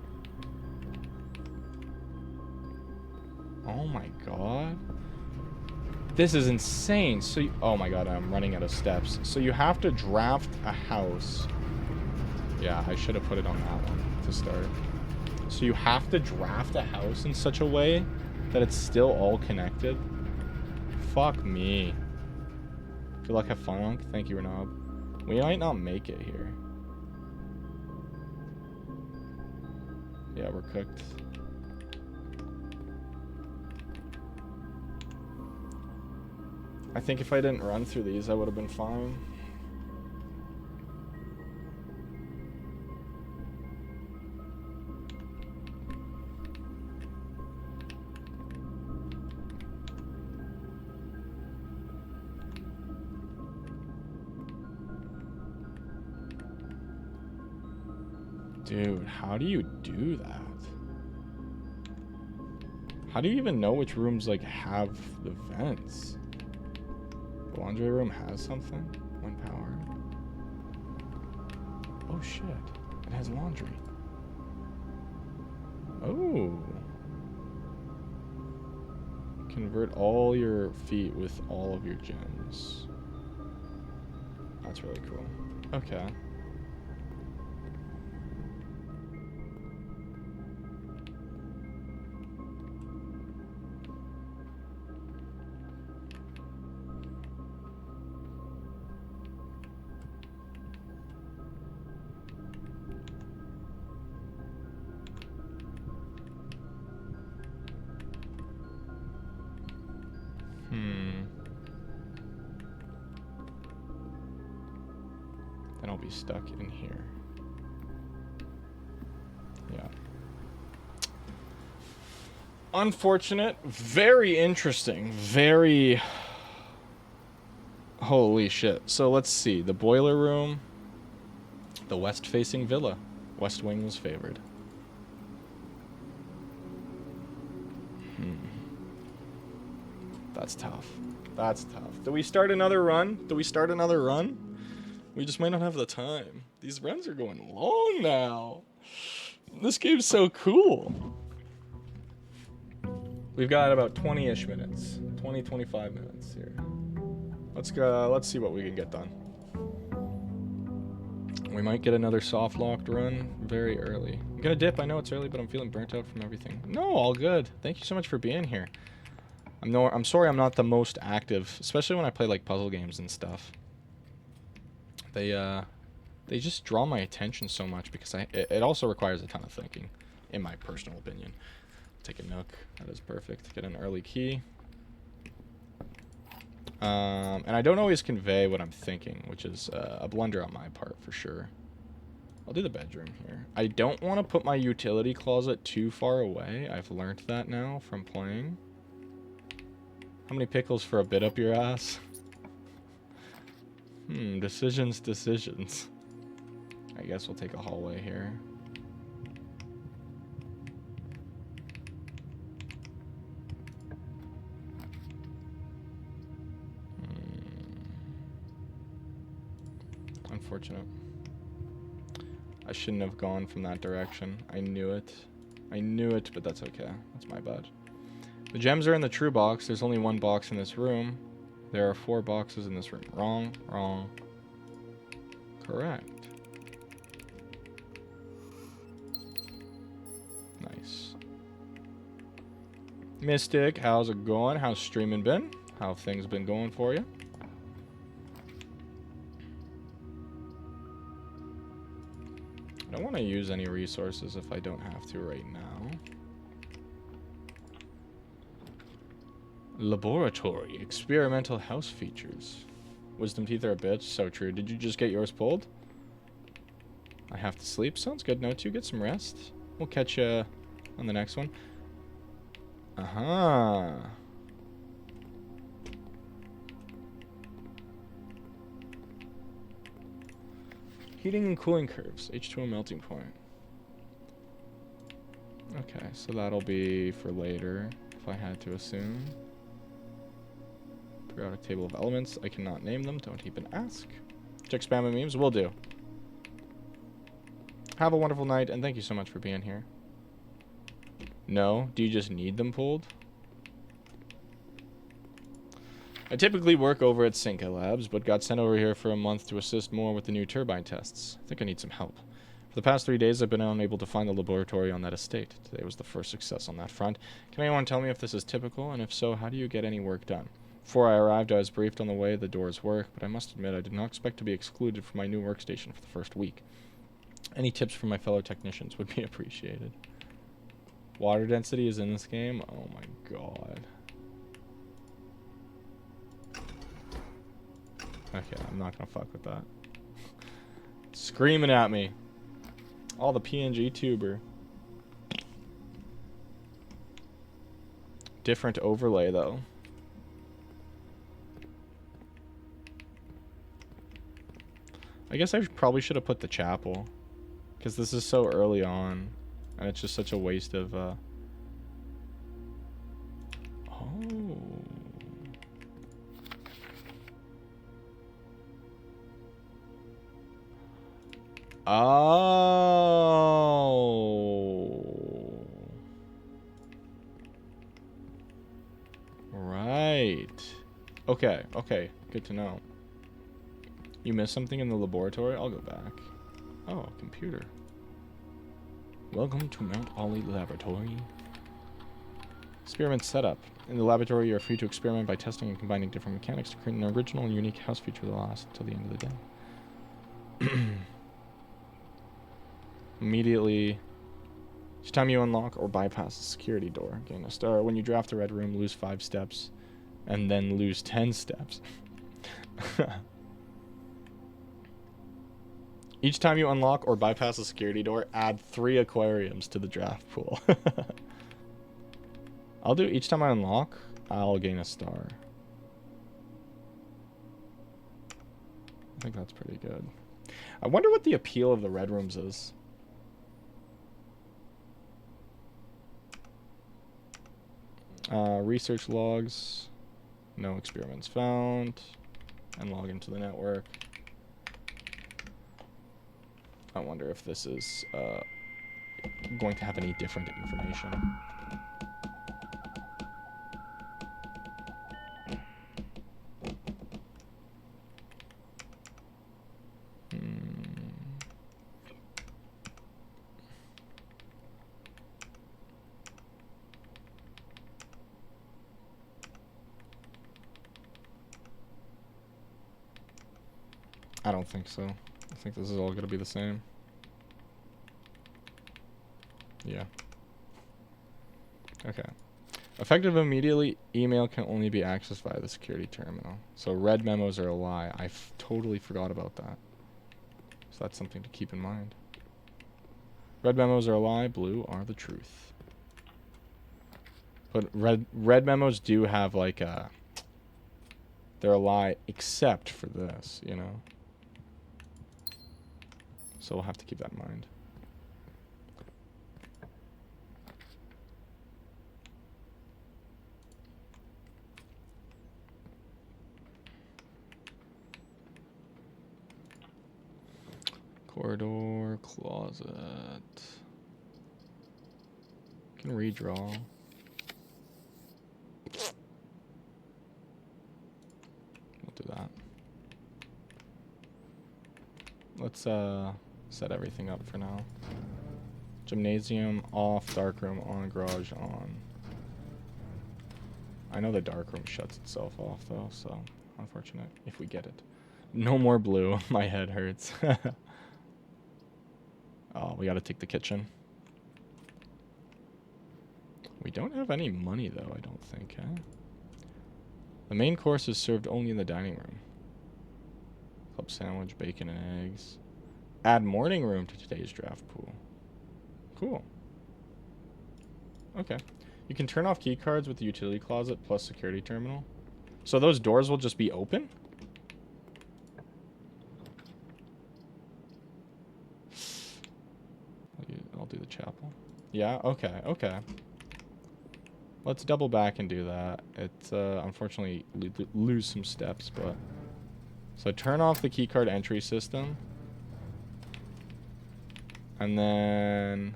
Oh my god. This is insane. So, oh my god, I'm running out of steps. So you have to draft a house. Yeah, I should have put it on that one to start. So you have to draft a house in such a way that it's still all connected. Fuck me. Good luck, have fun. Thank you, Renab. We might not make it here. Yeah, we're cooked. I think if I didn't run through these, I would have been fine. Dude, how do you do that? How do you even know which rooms, like, have the vents? The laundry room has something when powered. Oh shit, it has laundry. Oh. Convert all your feet with all of your gems. That's really cool. Okay. Then I'll be stuck in here. Yeah. Unfortunate. Very interesting. Very... Holy shit. So let's see. The boiler room. The west-facing villa. West wing was favored. That's tough. That's tough. Do we start another run? Do we start another run? We just might not have the time. These runs are going long now. This game's so cool. We've got about 20-ish minutes. 20, 25 minutes here. Let's go. Let's see what we can get done. We might get another soft locked run very early. I'm gonna dip. I know it's early, but I'm feeling burnt out from everything. No, all good. Thank you so much for being here. I'm sorry I'm not the most active, especially when I play like puzzle games and stuff. They just draw my attention so much because it also requires a ton of thinking, in my personal opinion. Take a nook. That is perfect. Get an early key. And I don't always convey what I'm thinking, which is a blunder on my part for sure. I'll do the bedroom here. I don't want to put my utility closet too far away. I've learned that now from playing. How many pickles for a bit up your ass? Decisions. I guess we'll take a hallway here. Unfortunate. I shouldn't have gone from that direction. I knew it. I knew it, but that's okay. That's my bad. The gems are in the true box. There's only one box in this room. There are 4 boxes in this room. Wrong, wrong. Correct. Nice. Mystic, how's it going? How's streaming been? How have things been going for you? I don't want to use any resources if I don't have to right now. Laboratory. Experimental house features. Wisdom teeth are a bitch. So true. Did you just get yours pulled? I have to sleep. Sounds good. No, to get some rest. We'll catch you on the next one. Uh-huh. Heating and cooling curves. H2O melting point. Okay, so that'll be for later, if I had to assume. Periodic table of elements. I cannot name them. Don't even ask. Check spam and memes. Will do. Have a wonderful night, and thank you so much for being here. No? Do you just need them pulled? I typically work over at Cinca Labs, but got sent over here for a month to assist more with the new turbine tests. I think I need some help. For the past 3 days, I've been unable to find the laboratory on that estate. Today was the first success on that front. Can anyone tell me if this is typical, and if so, how do you get any work done? Before I arrived, I was briefed on the way the doors work, but I must admit I did not expect to be excluded from my new workstation for the first week. Any tips from my fellow technicians would be appreciated. Water density is in this game? Oh my god. Okay, I'm not gonna fuck with that. Screaming at me. All the PNG tuber. Different overlay though. I guess I probably should have put the chapel, because this is so early on, and it's just such a waste of Oh. Oh. Right. Okay, okay. Good to know. You missed something in the laboratory? I'll go back. Oh, computer. Welcome to Mount Ollie Laboratory. Experiment setup. In the laboratory, you are free to experiment by testing and combining different mechanics to create an original and unique house feature that lasts until the end of the day. Immediately, each time you unlock or bypass a security door, gain a star. When you draft the red room, lose 5 steps, and then lose 10 steps. Each time you unlock or bypass a security door, add 3 aquariums to the draft pool. I'll do each time I unlock, I'll gain a star. I think that's pretty good. I wonder what the appeal of the red rooms is. Research logs. No experiments found. And log into the network. I wonder if this is going to have any different information. I don't think so. I think this is all going to be the same. Yeah. Okay. Effective immediately, email can only be accessed via the security terminal. So red memos are a lie. I totally forgot about that. So that's something to keep in mind. Red memos are a lie, blue are the truth. But red memos do have like a... They're a lie except for this, you know? So we'll have to keep that in mind. Corridor, closet. Can redraw. We'll do that. Let's set everything up for now. Gymnasium off, darkroom on, garage on. I know the darkroom shuts itself off though, so unfortunate if we get it. No more blue. My head hurts. Oh, we gotta take the kitchen. We don't have any money though, I don't think, huh? The main course is served only in the dining room. Club sandwich, bacon and eggs. Add morning room to today's draft pool. Cool. Okay. You can turn off key cards with the utility closet plus security terminal. So those doors will just be open? I'll do the chapel. Yeah, okay, okay. Let's double back and do that. It's unfortunately lose some steps, but... So turn off the keycard entry system. And then...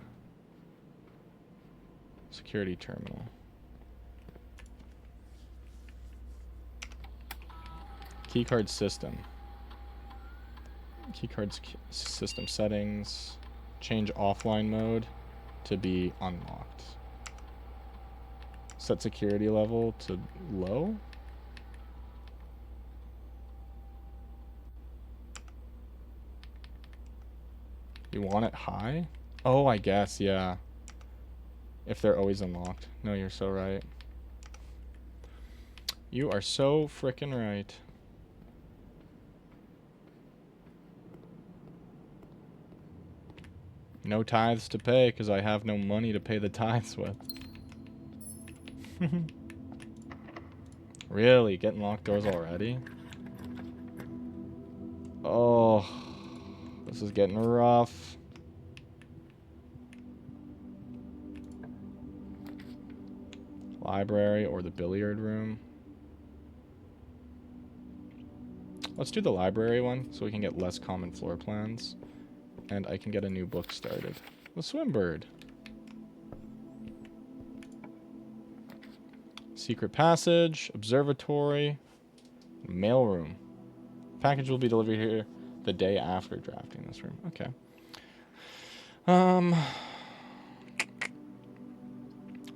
Security terminal. Keycard system. Keycard system settings. Change offline mode to be unlocked. Set security level to low. You want it high? Oh, I guess, yeah. If they're always unlocked. No, you're so right. You are so frickin' right. No tithes to pay because I have no money to pay the tithes with. Really? Getting locked doors already? Oh, this is getting rough. Library or the billiard room. Let's do the library one so we can get less common floor plans. And I can get a new book started. The Swimbird. Secret passage, observatory, mailroom. Package will be delivered here the day after drafting this room. Okay.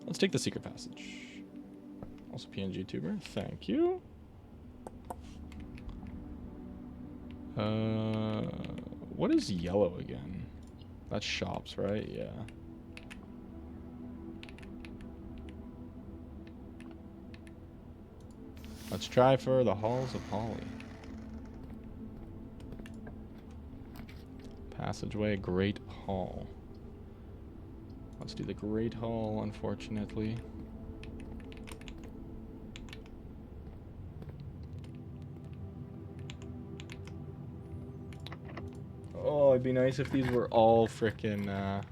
Let's take the secret passage. Also PNG tuber. Thank you. What is yellow again? That's shops, right? Yeah. Let's try for the halls of Holly. Passageway, Great Hall. Let's do the Great Hall, unfortunately. Oh, it'd be nice if these were all frickin'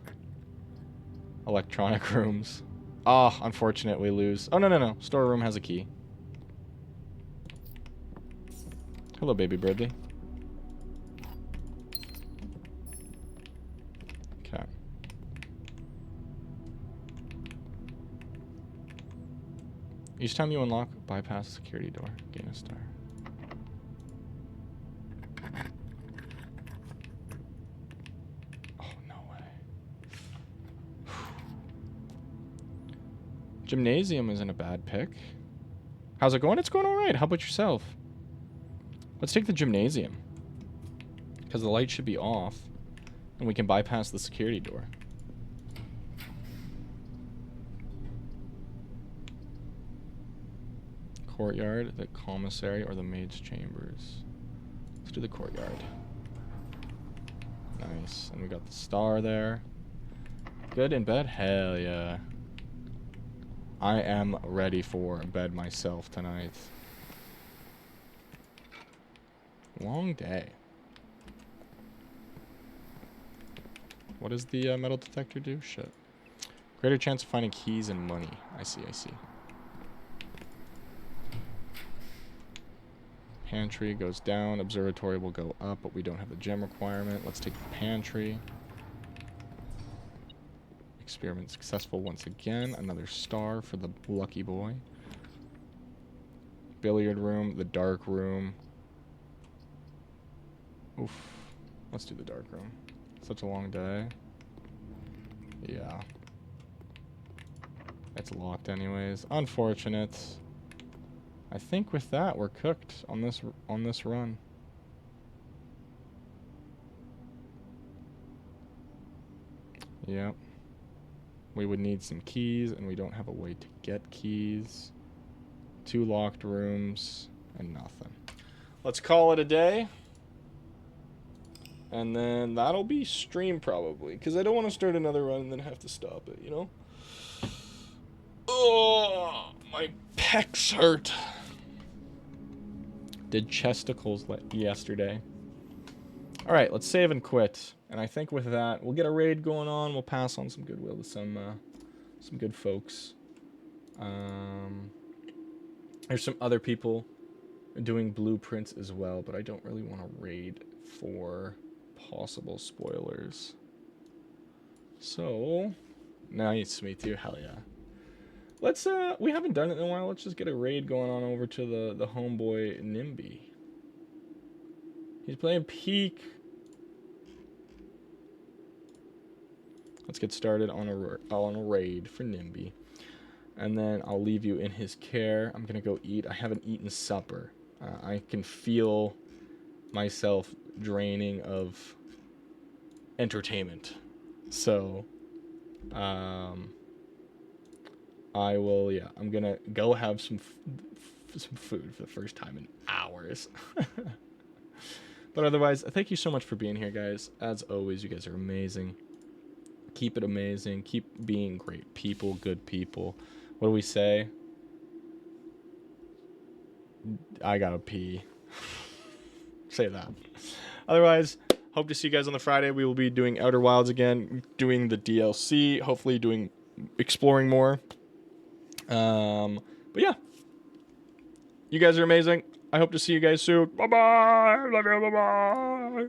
electronic rooms. Ah, oh, unfortunate, we lose. Oh, no. Storeroom has a key. Hello, baby birdie. Each time you unlock, bypass the security door. Gain a star. Oh, no way. Gymnasium isn't a bad pick. How's it going? It's going alright. How about yourself? Let's take the gymnasium. Because the light should be off. And we can bypass the security door. Courtyard, the commissary, or the maid's chambers. Let's do the courtyard. Nice. And we got the star there. Good in bed? Hell yeah. I am ready for bed myself tonight. Long day. What does the metal detector do? Shit. Greater chance of finding keys and money. I see, I see. Pantry goes down. Observatory will go up, but we don't have the gem requirement. Let's take the pantry. Experiment successful once again. Another star for the lucky boy. Billiard room. The dark room. Oof. Let's do the dark room. Such a long day. Yeah. It's locked anyways. Unfortunate. I think with that we're cooked on this run. Yep. We would need some keys, and we don't have a way to get keys. 2 locked rooms, and nothing. Let's call it a day. And then that'll be stream probably, because I don't want to start another run and then have to stop it, you know? Oh, my pecs hurt. Did chesticles yesterday. All right, let's save and quit. And I think with that, we'll get a raid going on. We'll pass on some goodwill to some good folks. There's some other people doing blueprints as well, but I don't really want to raid for possible spoilers. So, nice, me too. Hell yeah. Let's we haven't done it in a while. Let's just get a raid going on over to the homeboy Nimby. He's playing Peak. Let's get started on a raid for Nimby. And then I'll leave you in his care. I'm gonna go eat. I haven't eaten supper. I can feel myself draining of entertainment. So, I will, yeah, I'm gonna go have some food for the first time in hours. But otherwise, thank you so much for being here, guys. As always, you guys are amazing. Keep it amazing. Keep being great people, good people. What do we say? I gotta pee. Say that. Otherwise, hope to see you guys on the Friday. We will be doing Outer Wilds again, doing the DLC, hopefully exploring more. But yeah, you guys are amazing. I hope to see you guys soon. Bye bye. Love you. Bye bye.